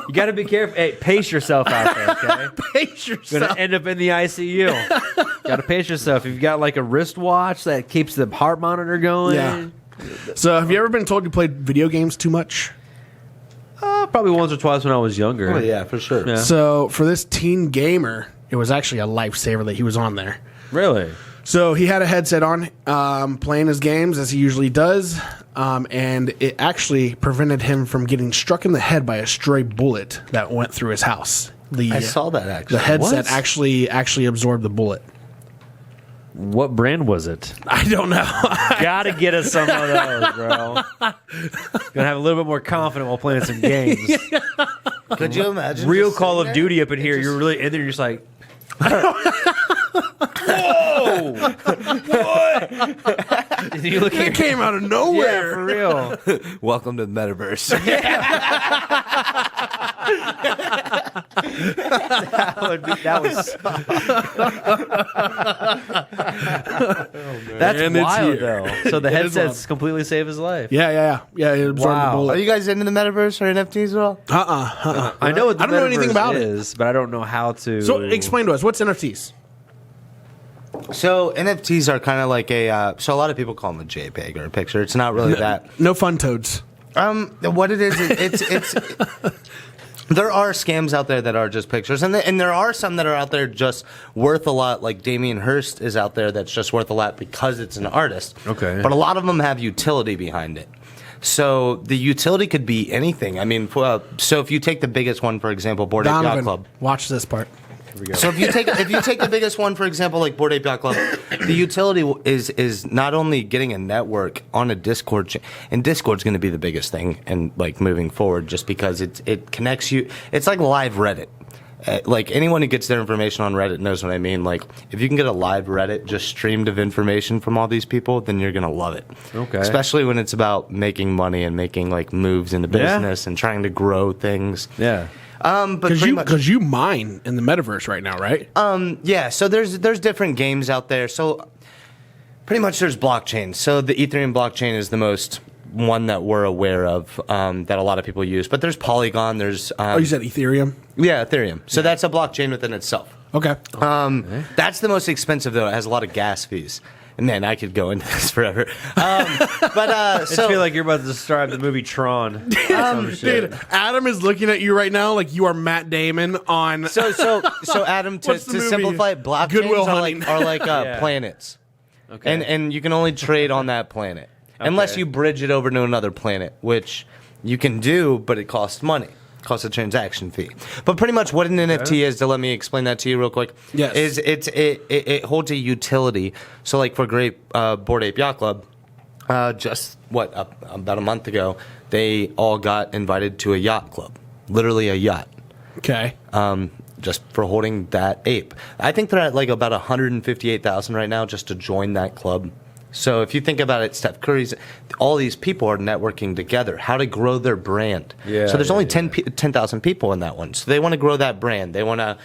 Speaker 3: You got to be careful. Hey, pace yourself out there, okay?
Speaker 1: Pace yourself.
Speaker 3: You're going to end up in the ICU. Got to pace yourself. If you've got like a wristwatch that keeps the heart monitor going.
Speaker 1: Yeah. So have you ever been told you played video games too much?
Speaker 3: Probably once or twice when I was younger.
Speaker 2: Oh, yeah, for sure.
Speaker 3: Yeah.
Speaker 1: So for this teen gamer, it was actually a lifesaver that he was on there.
Speaker 3: Really?
Speaker 1: So he had a headset on, playing his games as he usually does, and it actually prevented him from getting struck in the head by a stray bullet that went through his house.
Speaker 2: I saw that actually.
Speaker 1: The headset
Speaker 3: What?
Speaker 1: actually absorbed the bullet.
Speaker 3: What brand was it?
Speaker 1: I don't know.
Speaker 3: Gotta get us some of those, bro. Gonna have a little bit more confident while playing some games.
Speaker 2: Could you imagine?
Speaker 3: Real
Speaker 2: just
Speaker 3: Call
Speaker 2: sitting
Speaker 3: of
Speaker 2: there?
Speaker 3: Duty up in here. You're really in there. You're just like, whoa! What? And you look
Speaker 1: It
Speaker 3: at
Speaker 1: came out of
Speaker 3: yeah,
Speaker 1: nowhere.
Speaker 3: for real.
Speaker 2: Welcome to the metaverse.
Speaker 3: That was. That's
Speaker 1: And it's
Speaker 3: wild,
Speaker 1: here.
Speaker 3: though. So the
Speaker 1: It is
Speaker 3: headsets completely saved his life.
Speaker 1: Yeah. It absorbed
Speaker 3: Wow.
Speaker 1: the
Speaker 2: Are
Speaker 1: bullet.
Speaker 2: you guys into the metaverse or NFTs at all?
Speaker 3: I know what the
Speaker 1: I don't know anything
Speaker 3: metaverse
Speaker 1: about it.
Speaker 3: is, but I don't know how to.
Speaker 1: So explain to us, what's NFTs?
Speaker 2: So NFTs are kind of like so a lot of people call them a JPEG or a picture. It's not really that.
Speaker 1: No fun toads.
Speaker 2: What it is, it's there are scams out there that are just pictures, and there are some that are out there just worth a lot. Like Damien Hirst is out there that's just worth a lot because it's an artist.
Speaker 3: Okay.
Speaker 2: But a lot of them have utility behind it. So the utility could be anything. I mean, so if you take the biggest one, for example, Bored Ape Yacht
Speaker 1: Donovan,
Speaker 2: Club.
Speaker 1: watch this part.
Speaker 2: So if you take the biggest one, for example, like Bored Ape Yacht Club, the utility is not only getting a network on a Discord, and Discord's going to be the biggest thing, and like moving forward, just because it connects you. It's like live Reddit. Like anyone who gets their information on Reddit knows what I mean. Like if you can get a live Reddit just streamed of information from all these people, then you're gonna love it.
Speaker 3: Okay.
Speaker 2: Especially when it's about making money and making like moves into business and trying to grow things.
Speaker 3: Yeah.
Speaker 2: But pretty much.
Speaker 1: Because you mine in the metaverse right now, right?
Speaker 2: Yeah, so there's different games out there. So pretty much there's blockchains. So the Ethereum blockchain is the most one that we're aware of that a lot of people use. But there's Polygon. There's
Speaker 1: You said Ethereum.
Speaker 2: yeah, Ethereum. So that's a blockchain within itself.
Speaker 1: Okay.
Speaker 2: That's the most expensive though. It has a lot of gas fees. And man, I could go into this forever.
Speaker 3: I
Speaker 2: So
Speaker 3: feel like you're about to describe the movie Tron.
Speaker 1: Dude, Adam is looking at you right now like you are Matt Damon on.
Speaker 2: so Adam, to
Speaker 1: What's the movie?
Speaker 2: simplify it, blockchains
Speaker 1: Good Will
Speaker 2: are
Speaker 1: Hunting.
Speaker 2: like
Speaker 3: Yeah.
Speaker 2: planets.
Speaker 3: Okay.
Speaker 2: And you can only trade on that planet unless
Speaker 3: Okay.
Speaker 2: you bridge it over to another planet, which you can do, but it costs money. It costs a transaction fee. But pretty much what an NFT is, to let me explain that to you real quick,
Speaker 1: Yes.
Speaker 2: is it holds a utility. So like for Bored Ape Yacht Club, just about a month ago, they all got invited to a yacht club, literally a yacht.
Speaker 1: Okay.
Speaker 2: just for holding that ape. I think they're at like about 158,000 right now just to join that club. So if you think about it, Steph Curry's, all these people are networking together, how to grow their brand.
Speaker 3: Yeah,
Speaker 2: so there's only
Speaker 3: yeah.
Speaker 2: 10,000 people in that one. So they want to grow that brand. They want to,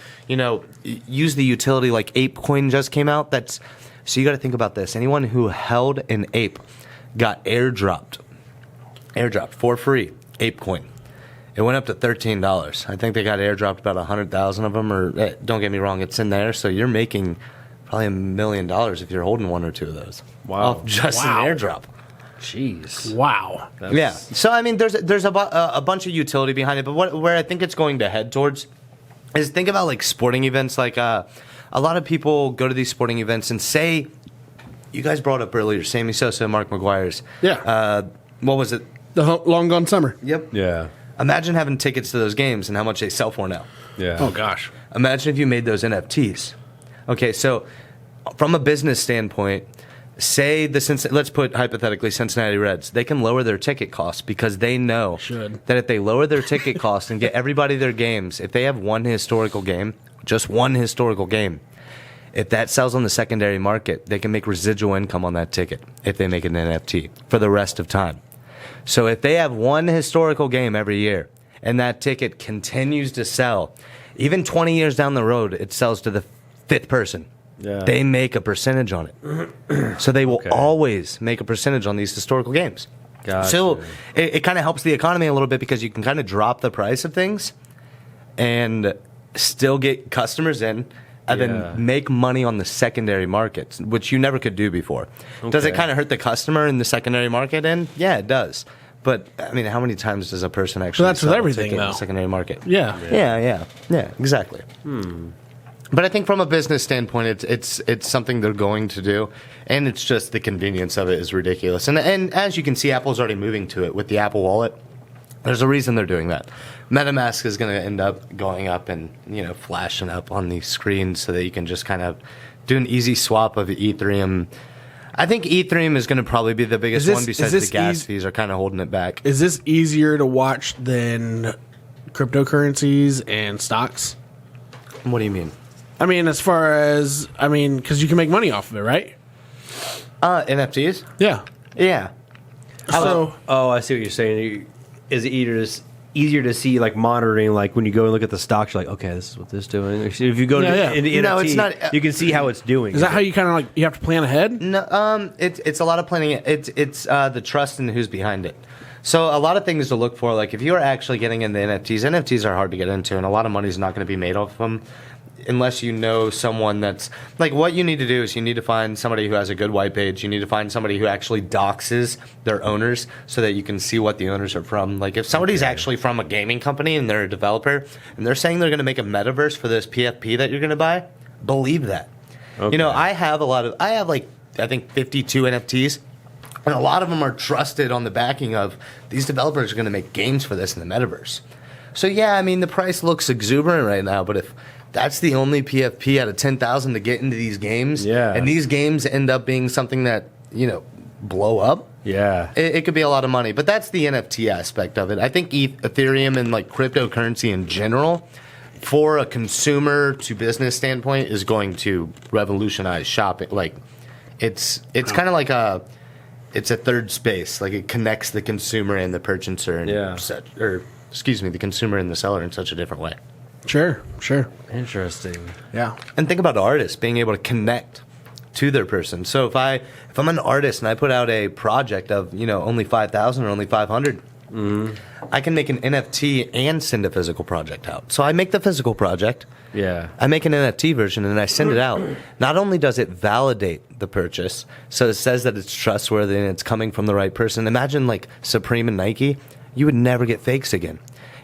Speaker 2: use the utility like ApeCoin just came out. So you got to think about this. Anyone who held an ape got airdropped for free, ApeCoin. It went up to $13. I think they got airdropped about 100,000 of them, or don't get me wrong, it's in there. So you're making probably $1 million if you're holding one or two of those.
Speaker 3: Wow.
Speaker 2: Off just an airdrop.
Speaker 3: Jeez.
Speaker 1: Wow.
Speaker 2: Yeah. So I mean, there's a bunch of utility behind it, but where I think it's going to head towards is think about like sporting events. Like a lot of people go to these sporting events and say, you guys brought up earlier, Sammy Sosa and Mark McGuire's.
Speaker 1: Yeah.
Speaker 2: What was it?
Speaker 1: The long gone summer.
Speaker 2: Yep.
Speaker 3: Yeah.
Speaker 2: Imagine having tickets to those games and how much they sell for now.
Speaker 3: Yeah.
Speaker 1: Oh gosh.
Speaker 2: Imagine if you made those NFTs. Okay, so from a business standpoint, say let's put hypothetically Cincinnati Reds. They can lower their ticket costs because they know that if they lower their ticket costs and get everybody their games, if they have one historical game, just one historical game, if that sells on the secondary market, they can make residual income on that ticket if they make an NFT for the rest of time. So if they have one historical game every year and that ticket continues to sell, even 20 years down the road, it sells to the fifth person.
Speaker 3: Yeah.
Speaker 2: They make a percentage on it. So they will always make a percentage on these historical games.
Speaker 3: Gotcha.
Speaker 2: So it kind of helps the economy a little bit because you can kind of drop the price of things and still get customers in and then make money on the secondary markets, which you never could do before. Okay. Does it kind of hurt the customer in the secondary market? And yeah, it does. But I mean, how many times does a person actually
Speaker 1: that's with
Speaker 2: sell a
Speaker 1: everything,
Speaker 2: ticket in
Speaker 1: though.
Speaker 2: the secondary market?
Speaker 1: Yeah.
Speaker 2: Yeah, exactly. But I think from a business standpoint, it's something they're going to do, and it's just the convenience of it is ridiculous. And as you can see, Apple's already moving to it with the Apple Wallet. There's a reason they're doing that. MetaMask is going to end up going up and flashing up on the screen so that you can just kind of do an easy swap of Ethereum. I think Ethereum is going to probably be the biggest one besides the gas fees are kind of holding it back.
Speaker 1: Is this easier to watch than cryptocurrencies and stocks?
Speaker 2: What do you mean?
Speaker 1: I mean, as far as, because you can make money off of it, right?
Speaker 2: NFTs?
Speaker 1: Yeah.
Speaker 2: Yeah.
Speaker 1: So,
Speaker 3: I see what you're saying. Is it easier to see, like, monitoring, like, when you go and look at the stocks, you're like, okay, this is what this is doing. If you go into NFT,
Speaker 2: no, it's not,
Speaker 3: you can see how it's doing.
Speaker 1: Is that how you kind of, like, you have to plan ahead?
Speaker 2: No, it's a lot of planning. It's the trust in who's behind it. So a lot of things to look for, like if you are actually getting into NFTs are hard to get into, and a lot of money is not going to be made off of them unless you know someone that's like, what you need to do is you need to find somebody who has a good white page. You need to find somebody who actually doxes their owners so that you can see what the owners are from. Like if somebody's actually from a gaming company and they're a developer and they're saying they're going to make a metaverse for this PFP that you're going to buy, believe that. Okay. I have I think 52 NFTs. And a lot of them are trusted on the backing of these developers are going to make games for this in the metaverse. So, yeah, I mean, the price looks exuberant right now, but if that's the only PFP out of 10,000 to get into these games, and these games end up being something that, blow up, it could be a lot of money. But that's the NFT aspect of it. I think Ethereum and, like, cryptocurrency in general, for a consumer to business standpoint, is going to revolutionize shopping. Like, it's kind of like it's a third space. Like it connects the consumer and the purchaser, and the consumer and the seller in such a different way.
Speaker 1: Sure.
Speaker 3: Interesting.
Speaker 1: Yeah.
Speaker 2: And think about artists being able to connect to their person. So if I'm an artist and I put out a project of only 5,000 or only 500, I can make an NFT and send a physical project out. So I make the physical project.
Speaker 3: Yeah.
Speaker 2: I make an NFT version and I send it out. Not only does it validate the purchase, so it says that it's trustworthy and it's coming from the right person. Imagine like Supreme and Nike, you would never get fakes again.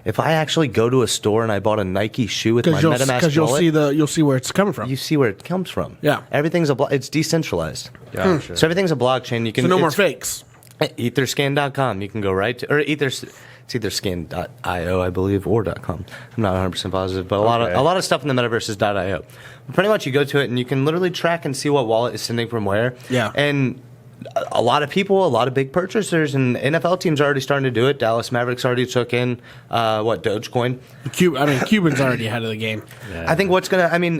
Speaker 2: If I actually go to a store and I bought a Nike shoe with my MetaMask wallet,
Speaker 1: you'll see where it's coming from.
Speaker 2: You see where it comes from.
Speaker 1: Yeah.
Speaker 2: Everything's it's decentralized.
Speaker 3: Gotcha.
Speaker 2: So everything's a blockchain. You can
Speaker 1: no more fakes.
Speaker 2: Etherscan.com. You can go right to, or it's etherscan.io, I believe, or .com. I'm not 100% positive, but a lot of stuff in the metaverse is .io. Pretty much you go to it and you can literally track and see what wallet is sending from where.
Speaker 1: Yeah.
Speaker 2: And
Speaker 4: a lot of people, a lot of big purchasers, and NFL teams are already starting to do it. Dallas Mavericks already took in Dogecoin.
Speaker 1: Cuban's already ahead of the game.
Speaker 4: Yeah. I think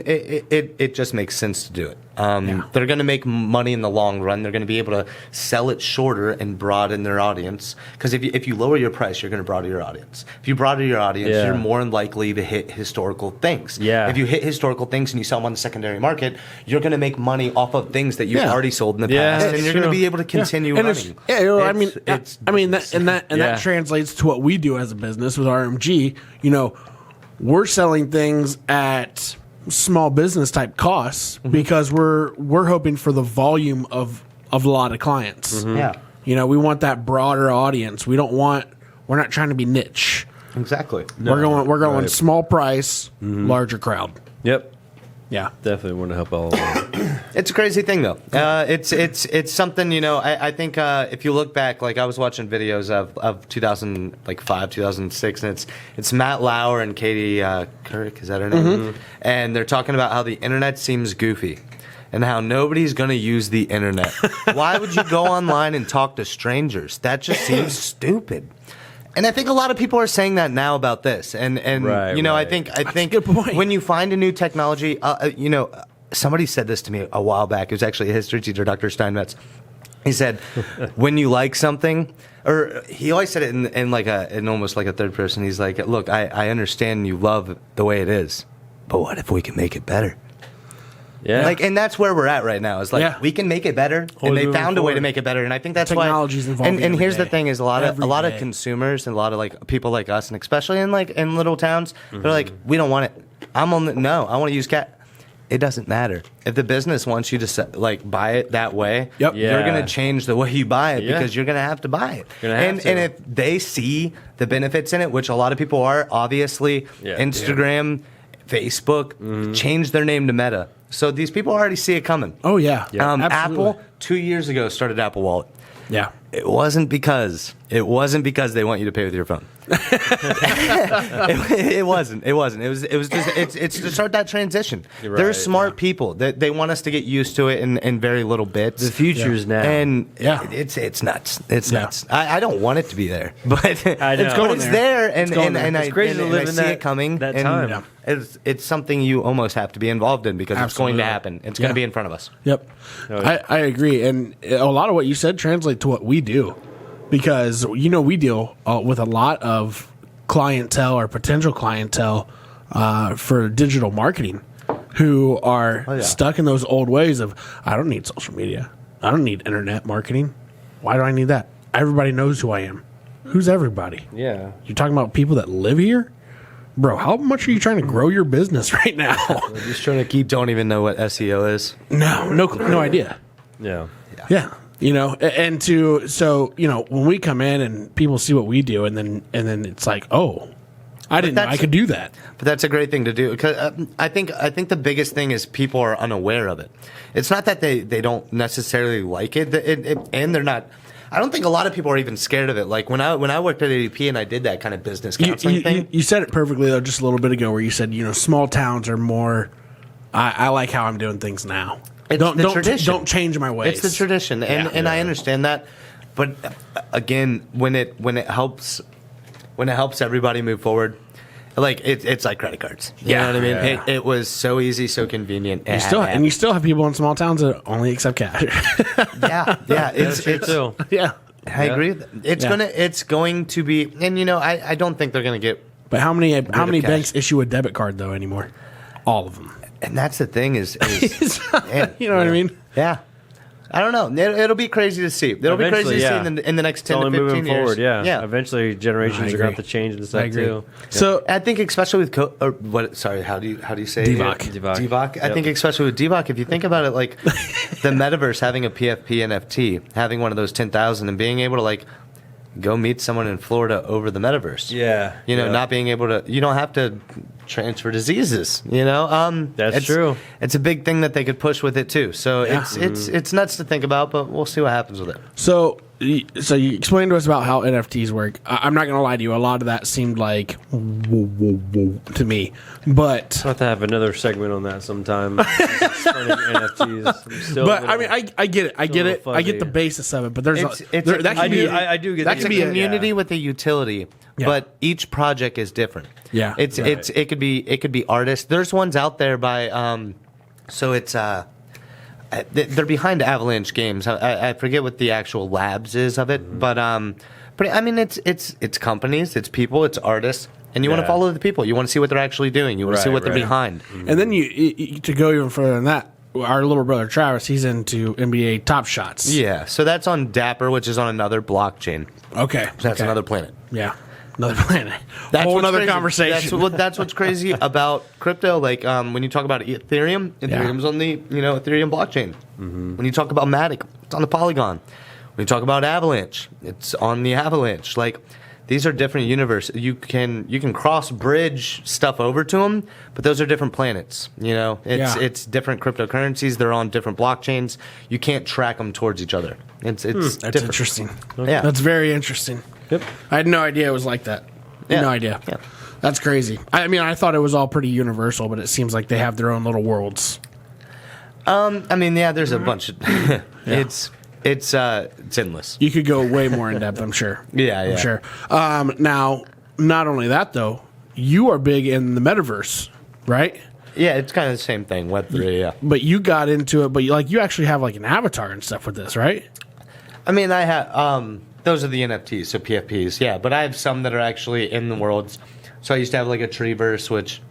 Speaker 4: it just makes sense to do it. They're going to make money in the long run. They're going to be able to sell it shorter and broaden their audience. Because if you lower your price, you're going to broaden your audience. If you broaden your audience, you're more likely to hit historical things. Yeah. If you hit historical things and you sell them on the secondary market, you're going to make money off of things that you've already sold in the past, and you're going to be able to continue running.
Speaker 1: That translates to what we do as a business with RMG. You know, we're selling things at small business type costs because we're hoping for the volume of a lot of clients.
Speaker 4: Yeah.
Speaker 1: You know, we want that broader audience. We're not trying to be niche.
Speaker 4: Exactly.
Speaker 1: No, we're going small price, larger crowd.
Speaker 3: Yep.
Speaker 1: Yeah.
Speaker 3: Definitely want to help all of them.
Speaker 4: It's a crazy thing, though. It's something, you know, I think if you look back, like I was watching videos of 2005, 2006, and it's Matt Lauer and Katie Couric, is that her name? And they're talking about how the internet seems goofy and how nobody's going to use the internet. Why would you go online and talk to strangers? That just seems stupid. And I think a lot of people are saying that now about this. And you know, I think when you find a new technology, you know, somebody said this to me a while back. It was actually a history teacher, Dr. Steinmetz. He said, when you like something, or he always said it in almost like a third person. He's like, look, I understand you love the way it is, but what if we can make it better?
Speaker 3: Yeah.
Speaker 4: Like, and that's where we're at right now. Is like we can make it better, and they found a way to make it better. And I think that's
Speaker 1: technology's
Speaker 4: why.
Speaker 1: evolving.
Speaker 4: And here's
Speaker 1: the
Speaker 4: thing: is a lot of consumers and a lot of like people like us, and especially in little towns, they're like, we don't want it. I want to use cat. It doesn't matter if the business wants you to buy it that way.
Speaker 1: Yep.
Speaker 4: You're going to change the way you buy it because you're going to have to buy it. And if they see the benefits in it, which a lot of people are, obviously, Instagram, Facebook, change their name to Meta. So these people already see it coming.
Speaker 1: Oh, yeah.
Speaker 4: Apple, 2 years ago, started Apple Wallet.
Speaker 1: Yeah.
Speaker 4: It wasn't because they want you to pay with your phone. It wasn't. It was just it's to start that transition.
Speaker 3: Right,
Speaker 4: They're smart people. They want us to get used to it in very little bits.
Speaker 3: The future's now.
Speaker 4: And it's nuts. It's nuts. I don't want it to be there, but it's there, and
Speaker 3: it's crazy to live in
Speaker 4: see it coming.
Speaker 3: That time.
Speaker 4: It's something you almost have to be involved in because it's going to happen. It's going to be in front of us.
Speaker 1: Yep. I agree. And a lot of what you said translates to what we do. Because, you know, we deal with a lot of clientele or potential clientele for digital marketing who are stuck in those old ways of, I don't need social media. I don't need internet marketing. Why do I need that? Everybody knows who I am. Who's everybody?
Speaker 3: Yeah.
Speaker 1: You're talking about people that live here? Bro, how much are you trying to grow your business right now?
Speaker 4: We're just trying to keep. Don't even know what SEO is.
Speaker 1: No idea.
Speaker 3: Yeah.
Speaker 1: Yeah. You know, so you know, when we come in and people see what we do, and then it's like, oh, I didn't know I could do that.
Speaker 4: But that's a great thing to do because I think the biggest thing is people are unaware of it. It's not that they don't necessarily like it, and they're not. I don't think a lot of people are even scared of it. Like when I worked at ADP and I did that kind of business counseling thing.
Speaker 1: You said it perfectly though, just a little bit ago, where you said, you know, small towns are more. I like how I'm doing things now. Don't change my ways.
Speaker 4: It's the tradition, and I understand that. But again, when it helps everybody move forward, like it's like credit cards. You know what I mean? Yeah. It was so easy, so convenient.
Speaker 1: You still have people in small towns that only accept cash.
Speaker 4: It's
Speaker 3: too.
Speaker 1: Yeah,
Speaker 4: I agree. It's going to be, and you know, I don't think they're going to get.
Speaker 1: But how many banks issue a debit card though anymore? All of them.
Speaker 4: And that's the thing is
Speaker 1: you know what I mean?
Speaker 4: Yeah. I don't know. It'll be crazy to see. It'll be crazy to see in the next 10 to 15 years.
Speaker 3: Forward, yeah. Eventually, generations are going to have to change and stuff too.
Speaker 1: So
Speaker 4: I think, especially with how do you say
Speaker 1: Divock?
Speaker 4: I think especially with Divock, if you think about it, like the metaverse having a PFP NFT, having one of those 10,000, and being able to like go meet someone in Florida over the metaverse.
Speaker 3: Yeah.
Speaker 4: You know, not being able to, you don't have to transfer diseases, you know?
Speaker 3: That's true.
Speaker 4: It's a big thing that they could push with it too. So it's nuts to think about, but we'll see what happens with it.
Speaker 1: So So you explained to us about how NFTs work. I'm not going to lie to you. A lot of that seemed like whoa to me. But
Speaker 3: I'll have to have another segment on that sometime. Explaining NFTs.
Speaker 1: But I mean, I get it. I get it. I get the basis of it. But there's
Speaker 3: I do get
Speaker 4: that's
Speaker 3: the
Speaker 4: a community with a utility,
Speaker 1: Yeah.
Speaker 4: but each project is different.
Speaker 1: Yeah.
Speaker 4: It could be artists. There's ones out there by so it's they're behind Avalanche Games. I forget what the actual labs is of it, but I mean it's companies, it's people, it's artists, and you want to follow the people. You want to see what they're actually doing. You want to see what they're behind.
Speaker 1: And then you to go even further than that, our little brother Travis, he's into NBA Top Shots.
Speaker 4: Yeah, so that's on Dapper, which is on another blockchain.
Speaker 1: Okay.
Speaker 4: So that's another planet.
Speaker 1: Yeah. Another planet.
Speaker 4: That's
Speaker 1: Whole
Speaker 4: what's
Speaker 1: another
Speaker 4: crazy.
Speaker 1: conversation.
Speaker 4: That's what's crazy about crypto. Like when you talk about Ethereum's on the Ethereum blockchain. When you talk about Matic, it's on the Polygon. When you talk about Avalanche, it's on the Avalanche. Like these are different universes. You can cross bridge stuff over to them, but those are different planets. It's different cryptocurrencies. They're on different blockchains. You can't track them towards each other. It's
Speaker 1: That's
Speaker 4: different.
Speaker 1: interesting.
Speaker 4: Yeah,
Speaker 1: That's very interesting.
Speaker 3: Yep.
Speaker 1: I had no idea it was like that.
Speaker 4: Yeah.
Speaker 1: No idea.
Speaker 4: Yeah.
Speaker 1: That's crazy. I mean, I thought it was all pretty universal, but it seems like they have their own little worlds.
Speaker 4: I mean, there's a bunch of. It's endless.
Speaker 1: You could go way more in depth, I'm sure.
Speaker 4: Yeah.
Speaker 1: I'm sure. Now, not only that, though, you are big in the metaverse, right?
Speaker 4: Yeah, it's kind of the same thing. Web3, yeah.
Speaker 1: But you got into it, but you actually have like an avatar and stuff with this, right?
Speaker 4: I mean, I have those are the NFTs, so PFPs, yeah. But I have some that are actually in the worlds. So I used to have like a Treeverse, which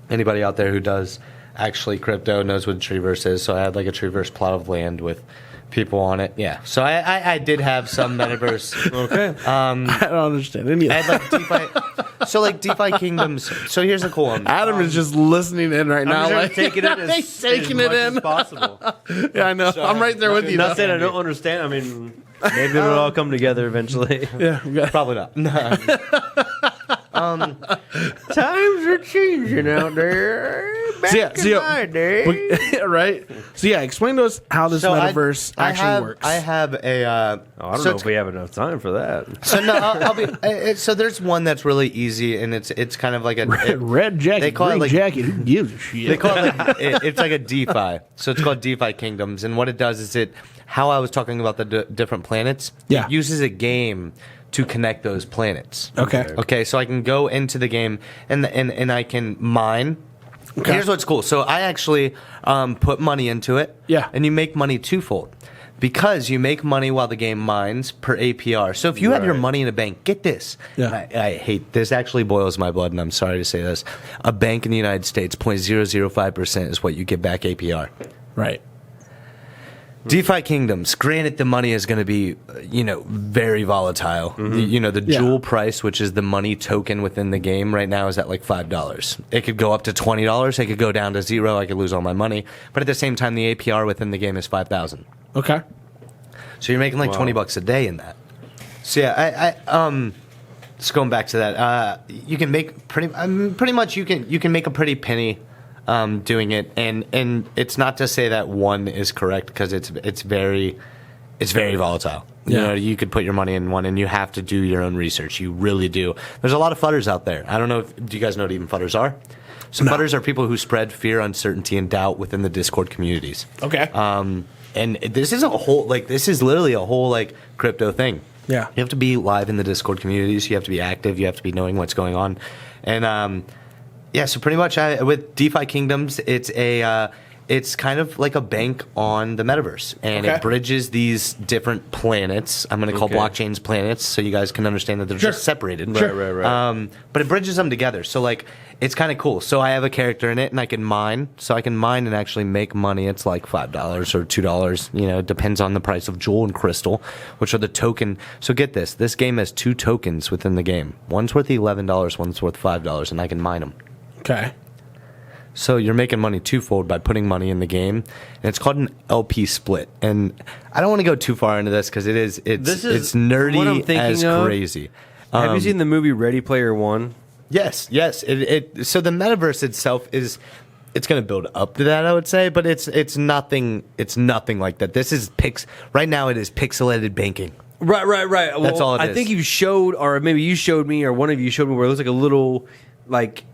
Speaker 4: anybody out there who does actually crypto knows what a Treeverse is. So I had like a Treeverse plot of land with people on it. Yeah. So I did have some metaverse.
Speaker 3: Okay.
Speaker 1: I don't understand any of
Speaker 4: I
Speaker 1: that.
Speaker 4: had like DeFi. So like DeFi Kingdoms. So here's the cool one.
Speaker 1: Adam is just listening in right now.
Speaker 3: I'm
Speaker 1: Like,
Speaker 3: just taking it
Speaker 1: he's taking it in.
Speaker 3: as possible.
Speaker 1: Yeah, I know. I'm right there with you.
Speaker 3: Not
Speaker 1: though.
Speaker 3: saying I don't understand. I mean, maybe it'll all come together eventually.
Speaker 1: Yeah, we got
Speaker 4: Probably not. No.
Speaker 3: Times are changing out there. Back in my day.
Speaker 1: right? So yeah, explain to us how this metaverse actually works.
Speaker 4: I have a.
Speaker 3: I don't know if we have enough time for that.
Speaker 4: So no, I'll be. So there's one that's really easy, and it's kind of like a
Speaker 1: red jacket,
Speaker 4: they call it
Speaker 1: green
Speaker 4: like-
Speaker 1: jacket. Who gives a shit?
Speaker 4: They call it like it's like a DeFi. So it's called DeFi Kingdoms, and what it does is how I was talking about the different planets.
Speaker 1: Yeah.
Speaker 4: It uses a game to connect those planets.
Speaker 1: Okay.
Speaker 4: Okay. So I can go into the game and I can mine.
Speaker 1: Okay.
Speaker 4: Here's what's cool. So I actually put money into it.
Speaker 1: Yeah.
Speaker 4: And you make money twofold. Because you make money while the game mines per APR. So if you have your money in a bank, get this.
Speaker 1: Yeah.
Speaker 4: I hate this. Actually boils my blood, and I'm sorry to say this. A bank in the United States, 0.005% is what you get back APR.
Speaker 1: Right.
Speaker 4: DeFi Kingdoms. Granted, the money is going to be, very volatile. The jewel price, which is the money token within the game right now, is at like $5. It could go up to $20. It could go down to $0. I could lose all my money. But at the same time, the APR within the game is $5,000.
Speaker 1: Okay.
Speaker 4: So you're making like $20 a day in that. So yeah, I just going back to that. You can make pretty much you can make a pretty penny. Doing it, and it's not to say that one is correct because it's very volatile.
Speaker 1: Yeah.
Speaker 4: You could put your money in one, and you have to do your own research. You really do. There's a lot of fudders out there. I don't know do you guys know what even fudders are? So fudders are people who spread fear, uncertainty, and doubt within the Discord communities.
Speaker 1: Okay.
Speaker 4: And this is literally a whole crypto thing.
Speaker 1: Yeah.
Speaker 4: You have to be live in the Discord communities. You have to be active. You have to be knowing what's going on, and yeah, so pretty much with DeFi Kingdoms, it's kind of like a bank on the metaverse, and it bridges these different planets. I'm going to call blockchains planets, so you guys can understand that they're just separated.
Speaker 3: Right.
Speaker 4: But it bridges them together, so it's kind of cool. So I have a character in it, and I can mine. So I can mine and actually make money. It's like $5 or $2. It depends on the price of jewel and crystal, which are the token. So get this: this game has 2 tokens within the game. One's worth $11, one's worth $5, and I can mine them.
Speaker 1: Okay.
Speaker 4: So you're making money twofold by putting money in the game, and it's called an LP split. And I don't want to go too far into this because it's nerdy
Speaker 3: what I'm thinking
Speaker 4: as
Speaker 3: of.
Speaker 4: crazy.
Speaker 3: Have you seen the movie Ready Player One?
Speaker 4: Yes. So the metaverse itself it's going to build up to that, I would say, but it's nothing like that. This is right now it is pixelated banking.
Speaker 3: Right. Well,
Speaker 4: That's all it
Speaker 3: I
Speaker 4: is.
Speaker 3: think you showed, or maybe you showed me, or one of you showed me where it looks like a little, like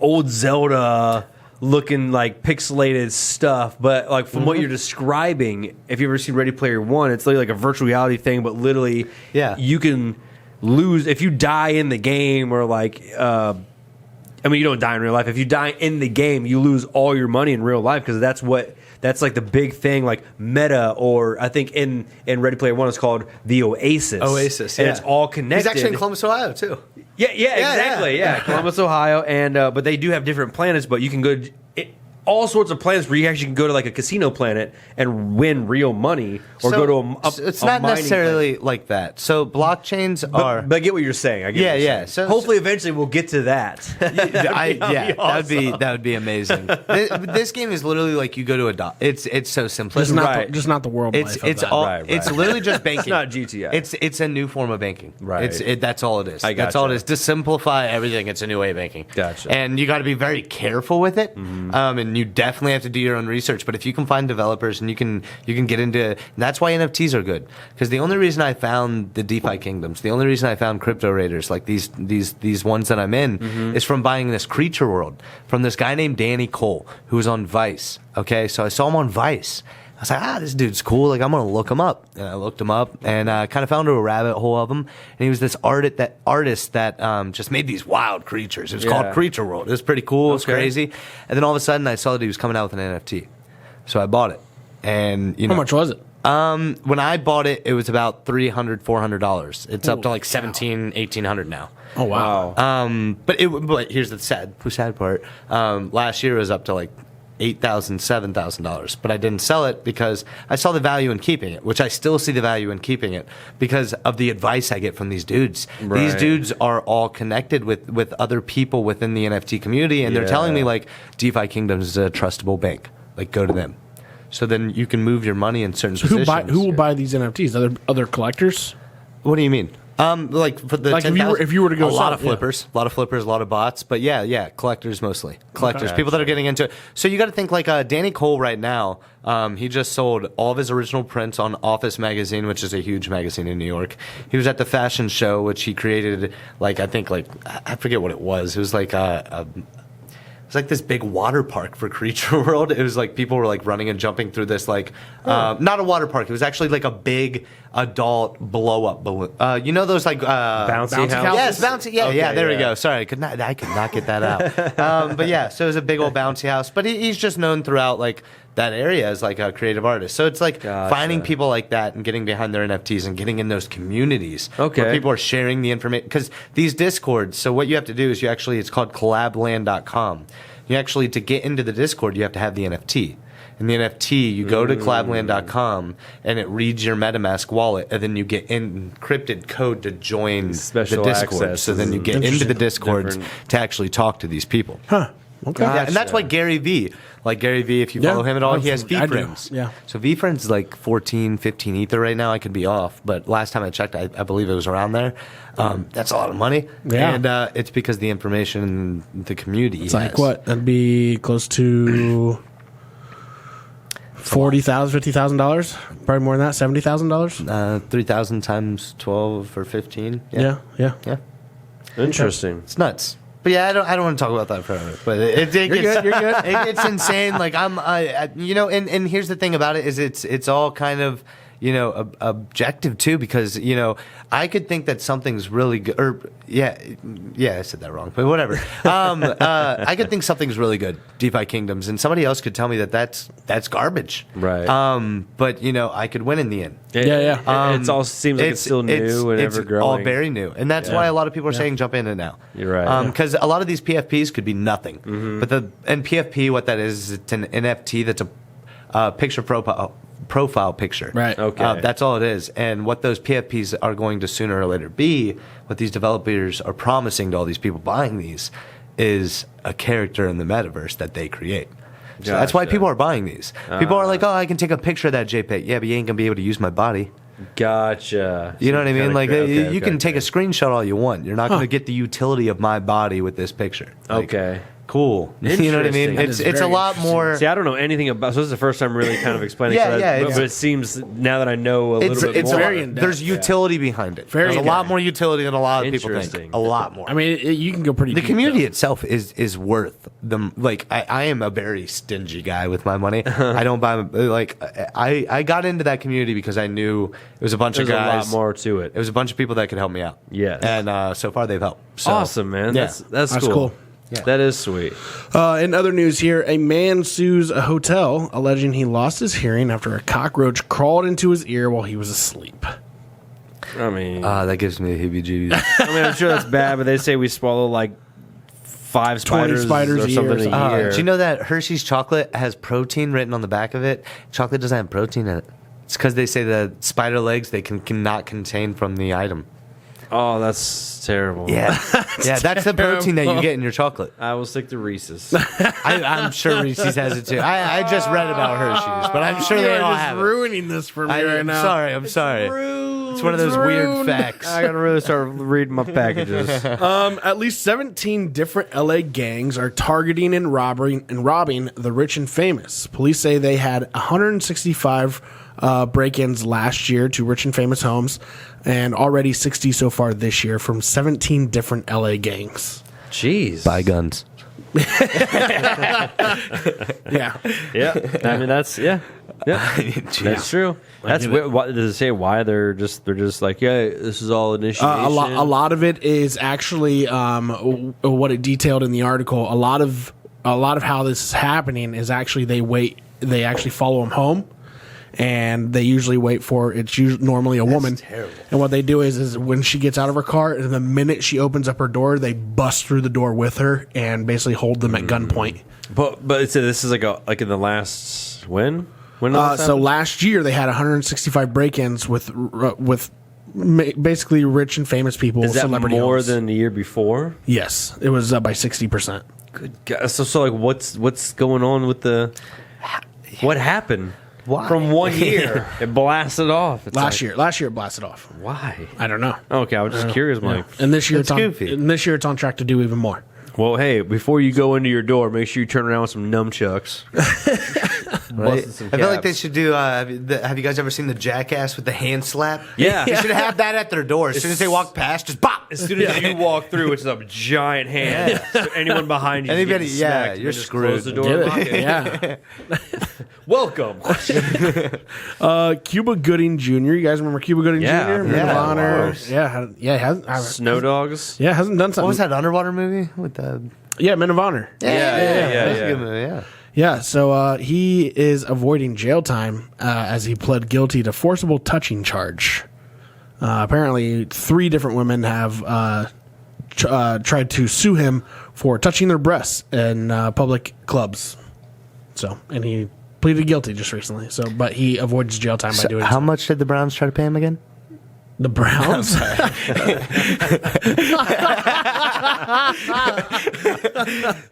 Speaker 3: old Zelda looking like pixelated stuff. But like from what you're describing, if you've ever seen Ready Player One, it's literally like a virtual reality thing. But literally, you can lose if you die in the game, or like. I mean, you don't die in real life. If you die in the game, you lose all your money in real life because that's like the big thing, like meta, or I think in Ready Player One it's called the Oasis. And it's all connected.
Speaker 4: He's actually in Columbus, Ohio, too.
Speaker 3: Yeah, exactly. Yeah, Columbus, Ohio, and but they do have different planets, but you can go all sorts of planets where you actually can go to like a casino planet and win real money, or go to
Speaker 4: it's not necessarily like that. So blockchains are.
Speaker 3: But I get what you're saying. I get what you're saying.
Speaker 4: So
Speaker 3: hopefully, eventually, we'll get to that.
Speaker 4: That would be amazing. This game is literally like you go to a. It's so simplistic.
Speaker 1: Just not the world.
Speaker 4: It's all.
Speaker 3: Right.
Speaker 4: It's literally just banking.
Speaker 3: It's not GTA.
Speaker 4: It's a new form of banking.
Speaker 3: Right.
Speaker 4: That's all it is.
Speaker 3: I gotcha.
Speaker 4: That's all it is. To simplify everything, it's a new way of banking.
Speaker 3: Gotcha.
Speaker 4: And you got to be very careful with it. And you definitely have to do your own research. But if you can find developers and you can get into, that's why NFTs are good. Because the only reason I found the DeFi kingdoms, the only reason I found crypto raiders like these ones that I'm in, is from buying this creature world from this guy named Danny Cole, who was on Vice. Okay, so I saw him on Vice. I was like, this dude's cool. Like, I'm going to look him up. And I looked him up and kind of found a rabbit hole of him. And he was this artist that just made these wild creatures. It was called Creature World. It was pretty cool. It was crazy. And then all of a sudden, I saw that he was coming out with an NFT. So I bought it. And
Speaker 1: how much was it?
Speaker 4: When I bought it, it was about $300, $400. It's up to like $1,700, $1,800 now.
Speaker 1: Oh, wow.
Speaker 4: But here's the sad part. Last year it was up to like $8,000, $7,000, but I didn't sell it because I saw the value in keeping it, which I still see the value in keeping it because of the advice I get from these dudes.
Speaker 3: Right.
Speaker 4: These dudes are all connected with other people within the NFT community, and they're telling me like DeFi Kingdoms is a trustable bank. Like, go to them. So then you can move your money in certain positions.
Speaker 1: Who will buy these NFTs? Other collectors?
Speaker 4: What do you mean? Like for the
Speaker 1: like
Speaker 4: 10,000,
Speaker 1: if you were to go
Speaker 4: a lot of flippers, a lot of bots, but collectors mostly, people that are getting into it. So you got to think like Danny Cole right now. He just sold all of his original prints on Office Magazine, which is a huge magazine in New York. He was at the fashion show, which he created. I forget what it was. It was like it's like this big water park for Creature World. It was like people were like running and jumping through this not a water park. It was actually like a big adult blow up balloon. You know those like
Speaker 3: bouncy houses?
Speaker 4: Yes, bouncy. Yeah. There we go. Sorry, I could not get that out. But yeah, so it was a big old bouncy house. But he's just known throughout like that area as like a creative artist. So it's like finding people like that and getting behind their NFTs and getting in those communities where people are sharing the information. Because these Discords, so what you have to do is it's called collabland.com. You actually, to get into the Discord, you have to have the NFT. And the NFT, you go to collabland.com and it reads your MetaMask wallet, and then you get encrypted code to join the Discord. So then you get into the Discords to actually talk to these people.
Speaker 1: Huh. Okay.
Speaker 4: Yeah, and that's why Gary Vee, if you follow him at all, he has VeeFriends.
Speaker 1: Yeah.
Speaker 4: So VeeFriends is like 14, 15 Ether right now. I could be off, but last time I checked, I believe it was around there. That's a lot of money. Yeah. And it's because the information in the community
Speaker 1: it's like what? That'd be close to $40,000, $50,000? Probably more than that, $70,000?
Speaker 4: 3,000 times 12 or 15.
Speaker 1: Yeah.
Speaker 3: Interesting.
Speaker 4: It's nuts. But yeah, I don't want to talk about that forever. But it gets,
Speaker 1: you're good.
Speaker 4: It's insane. Like and here's the thing about it is it's all kind of objective too, because I could think that something's really good, or I said that wrong, but whatever. I could think something's really good, DeFi Kingdoms, and somebody else could tell me that that's garbage,
Speaker 3: right?
Speaker 4: But I could win in the end.
Speaker 3: It all seems like it's still new and ever growing.
Speaker 4: All very new, and that's why a lot of people are saying jump in it now.
Speaker 3: You're right,
Speaker 4: because a lot of these PFPs could be nothing, but PFP, what that is it's an NFT that's a picture profile picture.
Speaker 1: Right.
Speaker 3: Okay.
Speaker 4: That's all it is. And what those PFPs are going to sooner or later be, what these developers are promising to all these people buying these, is a character in the metaverse that they create. So that's why people are buying these. People are like, I can take a picture of that JPEG. Yeah, but you ain't going to be able to use my body.
Speaker 3: Gotcha.
Speaker 4: You know what I mean? Like, you can take a screenshot all you want. You're not going to get the utility of my body with this picture. Like, cool. You know what I mean?
Speaker 3: Interesting.
Speaker 4: It's a lot more.
Speaker 3: See, I don't know anything about. So this is the first time really kind of explaining. But it seems now that I know a little bit more.
Speaker 1: very in-depth.
Speaker 4: There's utility behind it. There's a lot more utility than a lot of people think. A lot more.
Speaker 1: I mean, you can go pretty.
Speaker 4: The
Speaker 1: deep,
Speaker 4: community itself is worth them. Like I am a very stingy guy with my money. I don't buy I got into that community because I knew it was a bunch of guys.
Speaker 3: There's a lot more to it.
Speaker 4: It was a bunch of people that could help me out.
Speaker 3: Yeah,
Speaker 4: and so far they've helped. So,
Speaker 3: awesome, man.
Speaker 4: Yeah.
Speaker 3: That's cool. Yeah. That is sweet.
Speaker 1: In other news here, a man sues a hotel alleging he lost his hearing after a cockroach crawled into his ear while he was asleep.
Speaker 3: I mean,
Speaker 4: that gives me the heebie-jeebies.
Speaker 3: I mean, I'm sure that's bad, but they say we swallow like 5 spiders,
Speaker 1: 20 spiders
Speaker 3: or something a year.
Speaker 4: Do you know that Hershey's chocolate has protein written on the back of it? Chocolate doesn't have protein in it. It's because they say the spider legs they cannot contain from the item.
Speaker 3: Oh, that's terrible.
Speaker 4: Yeah, that's the protein that you get in your chocolate.
Speaker 3: I will stick to Reese's.
Speaker 4: I'm sure Reese's has it too. I just read about Hershey's, but I'm sure they all have it.
Speaker 1: Ruining this for me right now.
Speaker 4: I'm sorry. It's one of those weird facts.
Speaker 3: I gotta really start reading my packages.
Speaker 1: At least 17 different LA gangs are targeting and robbing the rich and famous. Police say they had 165 break-ins last year to rich and famous homes, and already 60 so far this year from 17 different LA gangs.
Speaker 3: Jeez.
Speaker 4: Buy guns.
Speaker 1: Yeah.
Speaker 3: I mean, that's that's true. That's what does it say? Why they're just like, yeah, this is all initiation.
Speaker 1: A lot of it is actually what it detailed in the article. A lot of how this is happening is actually they actually follow them home. And they usually wait for normally a woman.
Speaker 4: Terrible.
Speaker 1: And what they do is when she gets out of her car, the minute she opens up her door, they bust through the door with her and basically hold them at gunpoint.
Speaker 3: But this is like in the last when?
Speaker 1: So last year they had 165 break-ins with basically rich and famous people.
Speaker 3: Is that
Speaker 1: celebrity
Speaker 3: more
Speaker 1: homes.
Speaker 3: than the year before?
Speaker 1: Yes, it was by 60%.
Speaker 3: Good God. So like what's going on with what happened?
Speaker 4: Why?
Speaker 3: From 1 year, it blasted off.
Speaker 1: Last year it blasted off.
Speaker 3: Why?
Speaker 1: I don't know.
Speaker 3: Okay, I was just curious, Mike.
Speaker 1: And this year
Speaker 4: It's goofy.
Speaker 1: this year it's on track to do even more.
Speaker 3: Well, hey, before you go into your door, make sure you turn around with some nunchucks.
Speaker 4: Right?
Speaker 3: Some
Speaker 4: I feel like
Speaker 3: caps.
Speaker 4: they should do. Have you guys ever seen the Jackass with the hand slap?
Speaker 3: Yeah.
Speaker 4: They should have that at their door. As soon as they walk past, just bop.
Speaker 3: As soon as you walk through, it's a giant hand. So anyone behind you,
Speaker 4: Anybody-
Speaker 3: getting
Speaker 4: yeah,
Speaker 3: smacked,
Speaker 4: you're
Speaker 3: just
Speaker 4: screwed.
Speaker 3: Close the door. Lock it.
Speaker 1: Yeah.
Speaker 3: Welcome.
Speaker 1: Cuba Gooding Jr. You guys remember Cuba Gooding
Speaker 3: Yeah,
Speaker 1: Jr.? Men
Speaker 4: yeah,
Speaker 1: of
Speaker 4: of
Speaker 1: Honor.
Speaker 4: course.
Speaker 3: Snow dogs.
Speaker 1: Hasn't done something.
Speaker 4: What was that underwater movie with the?
Speaker 1: Yeah, Men of Honor.
Speaker 4: That's a good movie. Yeah.
Speaker 1: Yeah, so he is avoiding jail time as he pled guilty to forcible touching charge. Apparently, 3 different women have tried to sue him for touching their breasts in public clubs. So, and he pleaded guilty just recently. So, but he avoids jail time by doing
Speaker 4: How
Speaker 1: so.
Speaker 4: much did the Browns try to pay him again?
Speaker 1: The Browns.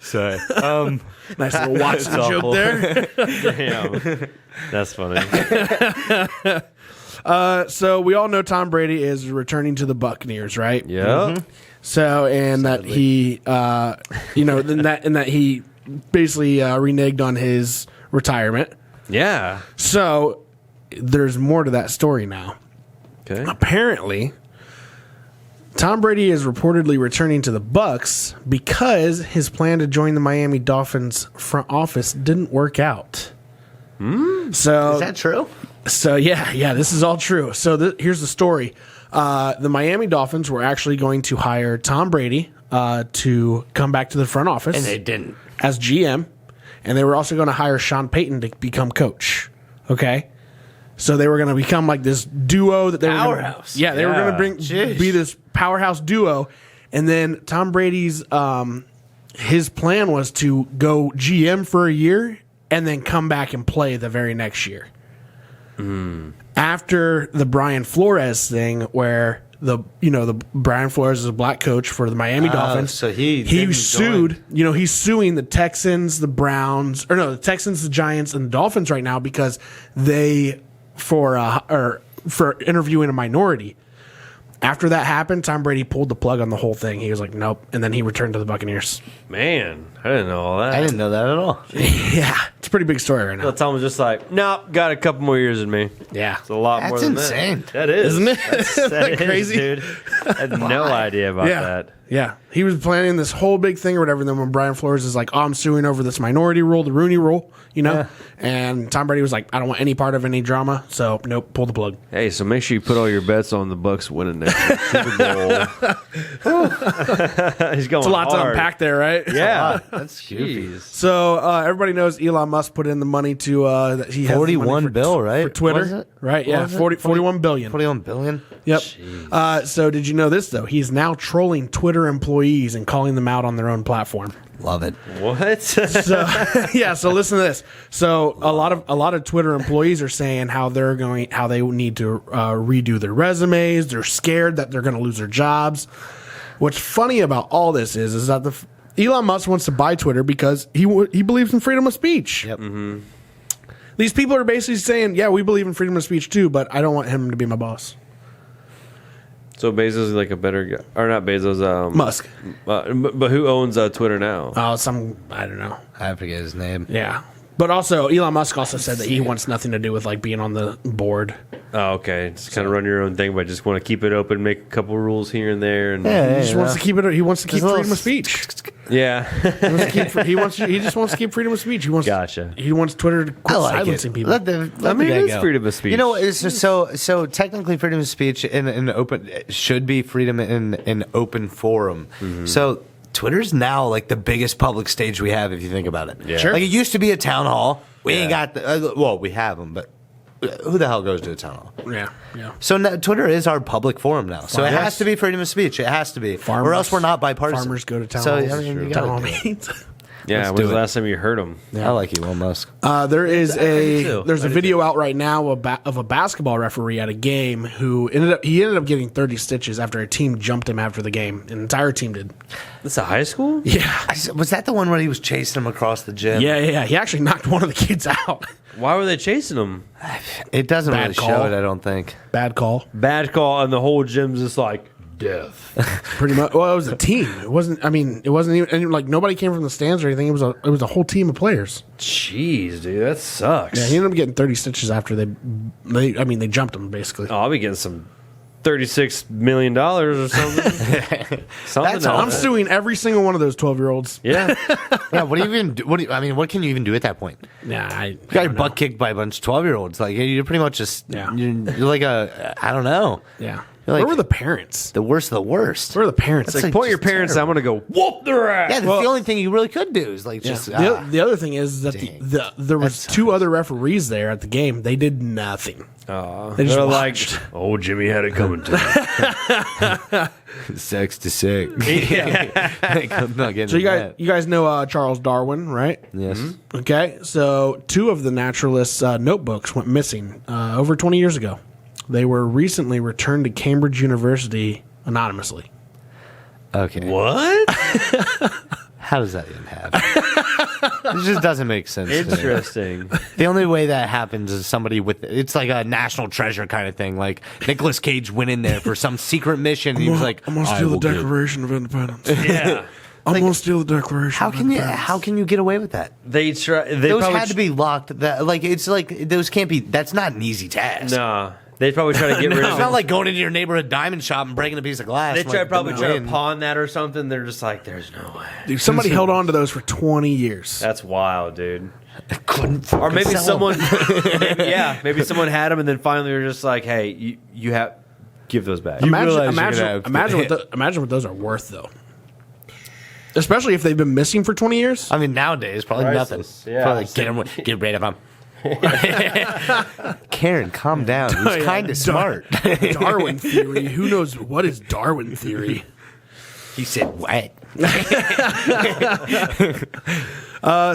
Speaker 4: Sorry.
Speaker 1: Nice little Watson joke there.
Speaker 3: Damn. That's funny.
Speaker 1: So we all know Tom Brady is returning to the Buccaneers, right?
Speaker 3: Yeah.
Speaker 4: Mm-hmm.
Speaker 1: So and that he, that he basically reneged on his retirement.
Speaker 3: Yeah.
Speaker 1: So there's more to that story now.
Speaker 3: Okay.
Speaker 1: Apparently, Tom Brady is reportedly returning to the Bucs because his plan to join the Miami Dolphins front office didn't work out. So
Speaker 4: Is that true?
Speaker 1: So yeah, this is all true. So here's the story: the Miami Dolphins were actually going to hire Tom Brady to come back to the front office,
Speaker 4: And they didn't.
Speaker 1: as GM, and they were also going to hire Sean Payton to become coach. Okay, so they were going to become like this duo that they
Speaker 4: Powerhouse.
Speaker 1: were. They were going to
Speaker 4: Jeez.
Speaker 1: be this powerhouse duo, and then Tom Brady's his plan was to go GM for a year and then come back and play the very next year. After the Brian Flores thing, where the Brian Flores is a black coach for the Miami Dolphins,
Speaker 4: so he didn't
Speaker 1: sued. He's suing the Texans, the Browns, the Texans, the Giants, and the Dolphins right now because they for interviewing a minority. After that happened, Tom Brady pulled the plug on the whole thing. He was like, nope. And then he returned to the Buccaneers.
Speaker 3: Man, I didn't know all that.
Speaker 4: I didn't know that at all.
Speaker 1: Yeah. It's a pretty big story right now.
Speaker 3: So Tom was just like, nope, got a couple more years in me.
Speaker 1: Yeah.
Speaker 3: It's a lot more than
Speaker 4: insane.
Speaker 3: that. That is.
Speaker 1: Isn't it?
Speaker 3: That is,
Speaker 1: Crazy?
Speaker 3: dude. I had no idea about that.
Speaker 1: Yeah. He was planning this whole big thing or whatever. And then when Brian Flores is like, oh, I'm suing over this minority rule, the Rooney rule, you know?
Speaker 4: Yeah.
Speaker 1: And Tom Brady was like, I don't want any part of any drama. So, nope, pull the plug.
Speaker 3: Hey, so make sure you put all your bets on the Bucks winning next year. Super Bowl. He's going
Speaker 1: It's a lot to
Speaker 3: hard.
Speaker 1: unpack there, right?
Speaker 3: Yeah.
Speaker 4: That's goofy.
Speaker 1: So everybody knows Elon Musk put in the money to that he has the money
Speaker 4: 41
Speaker 1: for,
Speaker 4: bill, right?
Speaker 1: for Twitter,
Speaker 4: Was it?
Speaker 1: right? Yeah,
Speaker 4: Was it?
Speaker 1: 41 billion.
Speaker 4: 41 billion?
Speaker 1: Yep. So did you know this though? He's now trolling Twitter employees and calling them out on their own platform.
Speaker 4: Love it.
Speaker 3: What?
Speaker 1: So yeah, so listen to this. So a lot of Twitter employees are saying how they need to redo their resumes. They're scared that they're going to lose their jobs. What's funny about all this is that Elon Musk wants to buy Twitter because he believes in freedom of speech.
Speaker 4: Yep.
Speaker 3: Mm-hmm.
Speaker 1: These people are basically saying, yeah, we believe in freedom of speech too, but I don't want him to be my boss.
Speaker 3: So Bezos is like a better guy. Or not Bezos.
Speaker 1: Musk.
Speaker 3: But who owns Twitter now?
Speaker 1: Oh, I don't know.
Speaker 4: I forget his name.
Speaker 1: Yeah. But also, Elon Musk also said that he wants nothing to do with like being on the board.
Speaker 3: Oh, okay. Just kind of run your own thing, but just want to keep it open, make a couple rules here and there. And
Speaker 1: He just wants to keep it. He wants to keep freedom of speech.
Speaker 3: yeah.
Speaker 1: He just wants to keep freedom of speech. He wants.
Speaker 3: Gotcha.
Speaker 1: He wants Twitter to quit
Speaker 4: I like
Speaker 1: silencing
Speaker 4: it.
Speaker 1: people.
Speaker 4: Let
Speaker 3: I mean,
Speaker 4: the guy
Speaker 3: it is
Speaker 4: go.
Speaker 3: freedom of speech.
Speaker 4: You know, it's just so technically freedom of speech in open should be freedom in open forum.
Speaker 3: Mm-hmm.
Speaker 4: So Twitter's now like the biggest public stage we have if you think about it.
Speaker 3: Yeah. Sure.
Speaker 4: Like it used to be a town hall. We ain't
Speaker 3: Yeah.
Speaker 4: got well, we have them, but who the hell goes to a town hall?
Speaker 1: Yeah.
Speaker 4: So now, Twitter is our public forum now. So it has to be freedom of speech. It has to be, or else we're not bipartisan.
Speaker 1: Farmers go to town
Speaker 4: So
Speaker 1: halls.
Speaker 4: I mean, you
Speaker 1: town
Speaker 4: gotta
Speaker 1: hall
Speaker 4: do it.
Speaker 1: meetings.
Speaker 3: Yeah,
Speaker 4: Let's
Speaker 3: when's
Speaker 4: do
Speaker 3: the
Speaker 4: it.
Speaker 3: last time you heard him?
Speaker 4: I like Elon Musk.
Speaker 1: There is
Speaker 3: too.
Speaker 1: there's a video out right now of a basketball referee at a game who ended up getting 30 stitches after a team jumped him after the game. An entire team did.
Speaker 3: This a high school?
Speaker 1: Yeah.
Speaker 4: Was that the one where he was chasing him across the gym?
Speaker 1: Yeah. He actually knocked one of the kids out.
Speaker 3: Why were they chasing him?
Speaker 4: It doesn't
Speaker 1: Bad
Speaker 4: really
Speaker 1: call.
Speaker 4: show it, I don't think.
Speaker 1: Bad call.
Speaker 3: Bad call, and the whole gym's just like death.
Speaker 1: Pretty much. Well, it was a team. It wasn't. I mean, it wasn't even like nobody came from the stands or anything. It was a whole team of players.
Speaker 3: Jeez, dude, that sucks.
Speaker 1: Yeah, he ended up getting 30 stitches after they jumped him basically.
Speaker 3: Oh, I'll be getting some $36 million or something.
Speaker 4: That's all.
Speaker 1: I'm suing every single one of those 12-year-olds.
Speaker 3: Yeah.
Speaker 4: Yeah, what do you even do? What can you even do at that point?
Speaker 1: Nah,
Speaker 4: You got your butt kicked by a bunch of 12-year-olds. Like, you're pretty much just,
Speaker 1: Yeah.
Speaker 4: you're like I don't know.
Speaker 1: Yeah.
Speaker 4: You're like
Speaker 1: Where were the parents?
Speaker 4: the worst of the worst.
Speaker 1: Where were the parents?
Speaker 3: It's like, point your parents, I'm going to go whoop their ass.
Speaker 4: Yeah, that's the only thing you really could do is like
Speaker 1: Yeah.
Speaker 4: just.
Speaker 1: The other thing is that there was two other referees there at the game. They did nothing. They just
Speaker 3: They're
Speaker 1: watched.
Speaker 3: like, oh, Jimmy had it coming to him.
Speaker 4: sex to sick.
Speaker 3: Yeah.
Speaker 4: I'm not getting
Speaker 1: So you
Speaker 4: that.
Speaker 1: guys know Charles Darwin, right?
Speaker 4: Yes.
Speaker 1: Okay, so two of the naturalists' notebooks went missing over 20 years ago. They were recently returned to Cambridge University anonymously.
Speaker 4: Okay.
Speaker 3: What?
Speaker 4: How does that even happen? It just doesn't make sense. to me.
Speaker 3: Interesting.
Speaker 4: The only way that happens is somebody with it's like a national treasure kind of thing. Like Nicolas Cage went in there for some secret mission, and he was like,
Speaker 1: I'm gonna
Speaker 4: "I
Speaker 1: steal the
Speaker 4: will give-"
Speaker 1: Declaration of Independence.
Speaker 3: Yeah.
Speaker 1: I'm gonna steal the Declaration.
Speaker 4: How
Speaker 1: of
Speaker 4: can you?
Speaker 1: Independence.
Speaker 4: How can you get away with that?
Speaker 3: They try. They
Speaker 4: Those
Speaker 3: probably
Speaker 4: had to be locked. That like it's like those can't be. That's not an easy task.
Speaker 3: Nah. They probably try to get rid
Speaker 4: It's
Speaker 3: of
Speaker 4: not
Speaker 3: it.
Speaker 4: like going into your neighborhood diamond shop and breaking a piece of glass.
Speaker 3: They
Speaker 4: and,
Speaker 3: try
Speaker 4: like,
Speaker 3: probably try to
Speaker 4: win.
Speaker 3: pawn that or something. They're just like, there's no way.
Speaker 1: Dude, somebody held on to those for 20 years.
Speaker 3: That's wild, dude.
Speaker 4: Couldn't
Speaker 3: Or maybe
Speaker 4: sell
Speaker 3: someone,
Speaker 4: them.
Speaker 3: maybe someone had them, and then finally they're just like, "Hey, you have give those back."
Speaker 1: Imagine what those are worth, though. Especially if they've been missing for 20 years.
Speaker 4: I mean, nowadays probably
Speaker 3: Priceless.
Speaker 4: nothing.
Speaker 3: Yeah.
Speaker 4: Probably get rid of them. Karen, calm down. He's kind of smart.
Speaker 1: Darwin theory. Who knows what is Darwin theory?
Speaker 4: He said, "What?"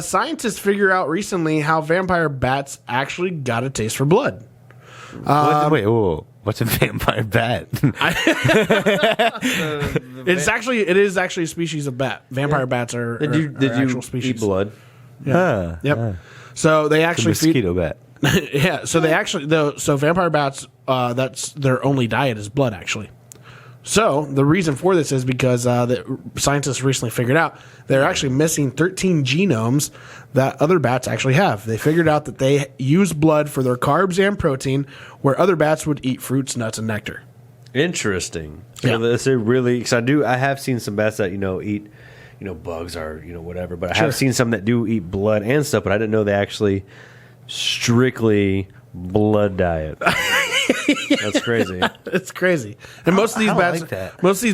Speaker 1: Scientists figure out recently how vampire bats actually got a taste for blood.
Speaker 4: Wait, whoa. What's a vampire bat?
Speaker 1: It is actually a species of bat. Vampire bats are
Speaker 3: Did you
Speaker 1: actual species.
Speaker 3: eat blood?
Speaker 1: Yep. So they actually
Speaker 4: Mosquito bat.
Speaker 1: yeah. So they actually so vampire bats that's their only diet is blood actually. So the reason for this is because the scientists recently figured out they're actually missing 13 genomes that other bats actually have. They figured out that they use blood for their carbs and protein, where other bats would eat fruits, nuts, and nectar.
Speaker 3: Interesting. So
Speaker 1: Yeah.
Speaker 3: this is really, because I have seen some bats that eat bugs or whatever, but I have seen some that do eat blood and stuff. But I didn't know they actually strictly blood diet. That's crazy.
Speaker 1: It's crazy. And most of these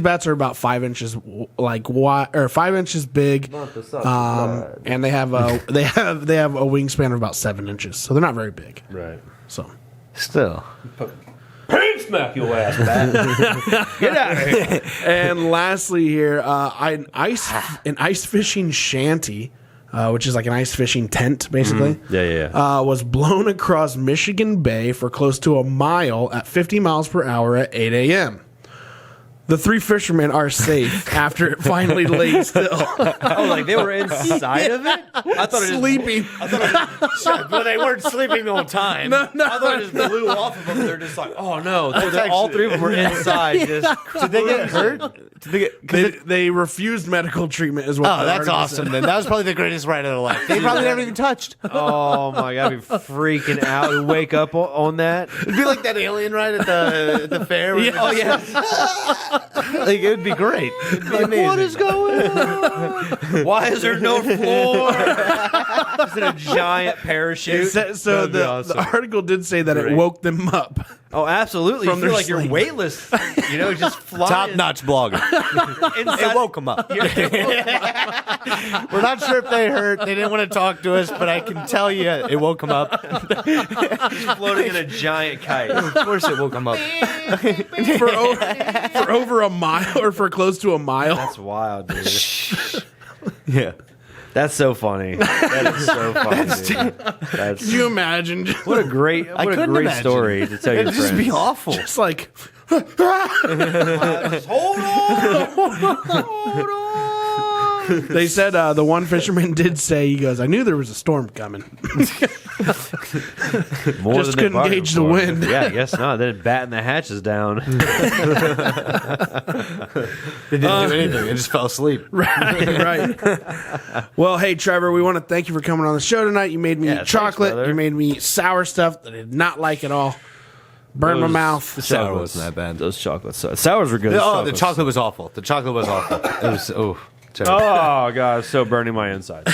Speaker 1: bats are about 5 inches wide or 5 inches big. And they have a wingspan of about 7 inches. So they're not very big.
Speaker 3: Right.
Speaker 1: So
Speaker 4: Still.
Speaker 3: Pain smack your ass, bat. Get out of here.
Speaker 1: and lastly here, an ice fishing shanty, which is like an ice fishing tent, basically.
Speaker 3: Yeah.
Speaker 1: Was blown across Michigan Bay for close to a mile at 50 miles per hour at 8 a.m. The 3 fishermen are safe after it finally laid still.
Speaker 3: Oh, like they were inside of it? I thought
Speaker 1: Sleeping.
Speaker 3: but they weren't sleeping the whole time.
Speaker 1: No.
Speaker 3: I thought it just blew off of them. They're just like, oh no. All 3 of them were inside.
Speaker 4: Did they get hurt?
Speaker 1: They refused medical treatment as well.
Speaker 4: Oh, that's awesome. Then that was probably the greatest ride of their life. They probably never even touched.
Speaker 3: Oh my god, I'd be freaking out and wake up on that.
Speaker 4: It'd be like that alien ride at the fair.
Speaker 3: Oh yeah.
Speaker 4: Like, it would be great. It'd be amazing.
Speaker 3: What is going on? Why is there no floor? Is it a giant parachute?
Speaker 1: So the article did say that it woke them up.
Speaker 3: Oh, absolutely.
Speaker 1: From
Speaker 3: you feel
Speaker 1: their
Speaker 3: like you're
Speaker 1: sleep.
Speaker 3: weightless. Just flying.
Speaker 4: Top-notch blogger. It woke them up. We're not sure if they hurt. They didn't want to talk to us, but I can tell you it woke them up.
Speaker 3: Just floating in a giant kite.
Speaker 4: Of course it woke them up.
Speaker 1: for over a mile or for close to a mile.
Speaker 3: That's wild, dude.
Speaker 4: Yeah.
Speaker 3: That's so funny. That is so funny. That's
Speaker 1: Can you imagine?
Speaker 3: what a great story to tell your
Speaker 4: It'd
Speaker 3: friends.
Speaker 4: just be awful.
Speaker 1: Just like,
Speaker 3: Hold on.
Speaker 1: they said the one fisherman did say, he goes, I knew there was a storm coming.
Speaker 3: More
Speaker 1: Just
Speaker 3: than they
Speaker 1: couldn't
Speaker 3: bargained
Speaker 1: gauge the
Speaker 3: for.
Speaker 1: wind.
Speaker 3: Yeah, I guess not. Then batting the hatches down.
Speaker 4: They didn't do anything. They just fell asleep.
Speaker 1: Right. Well, hey, Trevor, we want to thank you for coming on the show tonight. You made me eat chocolate.
Speaker 3: brother.
Speaker 1: You made me eat sour stuff that I did not like at all. Burned my mouth.
Speaker 4: The sour wasn't that bad.
Speaker 3: Those chocolates. Sours were good.
Speaker 4: Oh, the chocolate was awful. The chocolate was awful. It was, terrible.
Speaker 3: Oh, God. It's so burning my insides.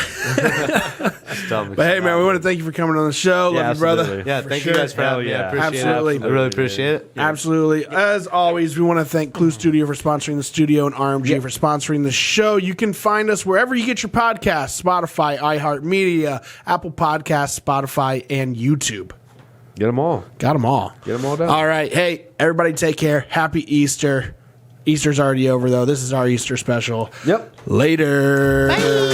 Speaker 1: But hey, man, we want to thank you for coming on the show. Love you, brother.
Speaker 3: absolutely.
Speaker 4: Yeah, thank you guys for having me. I appreciate
Speaker 1: Absolutely.
Speaker 4: it. I really appreciate it.
Speaker 1: Absolutely. As always, we want to thank Clue Studio for sponsoring the studio and RMG for sponsoring the show. You can find us wherever you get your podcasts, Spotify, iHeartMedia, Apple Podcasts, Spotify, and YouTube.
Speaker 3: Get them all.
Speaker 1: Got them all.
Speaker 3: Get them all done.
Speaker 1: All right. Hey, everybody take care. Happy Easter. Easter's already over, though. This is our Easter special.
Speaker 3: Yep.
Speaker 1: Later.
Speaker 4: Bye.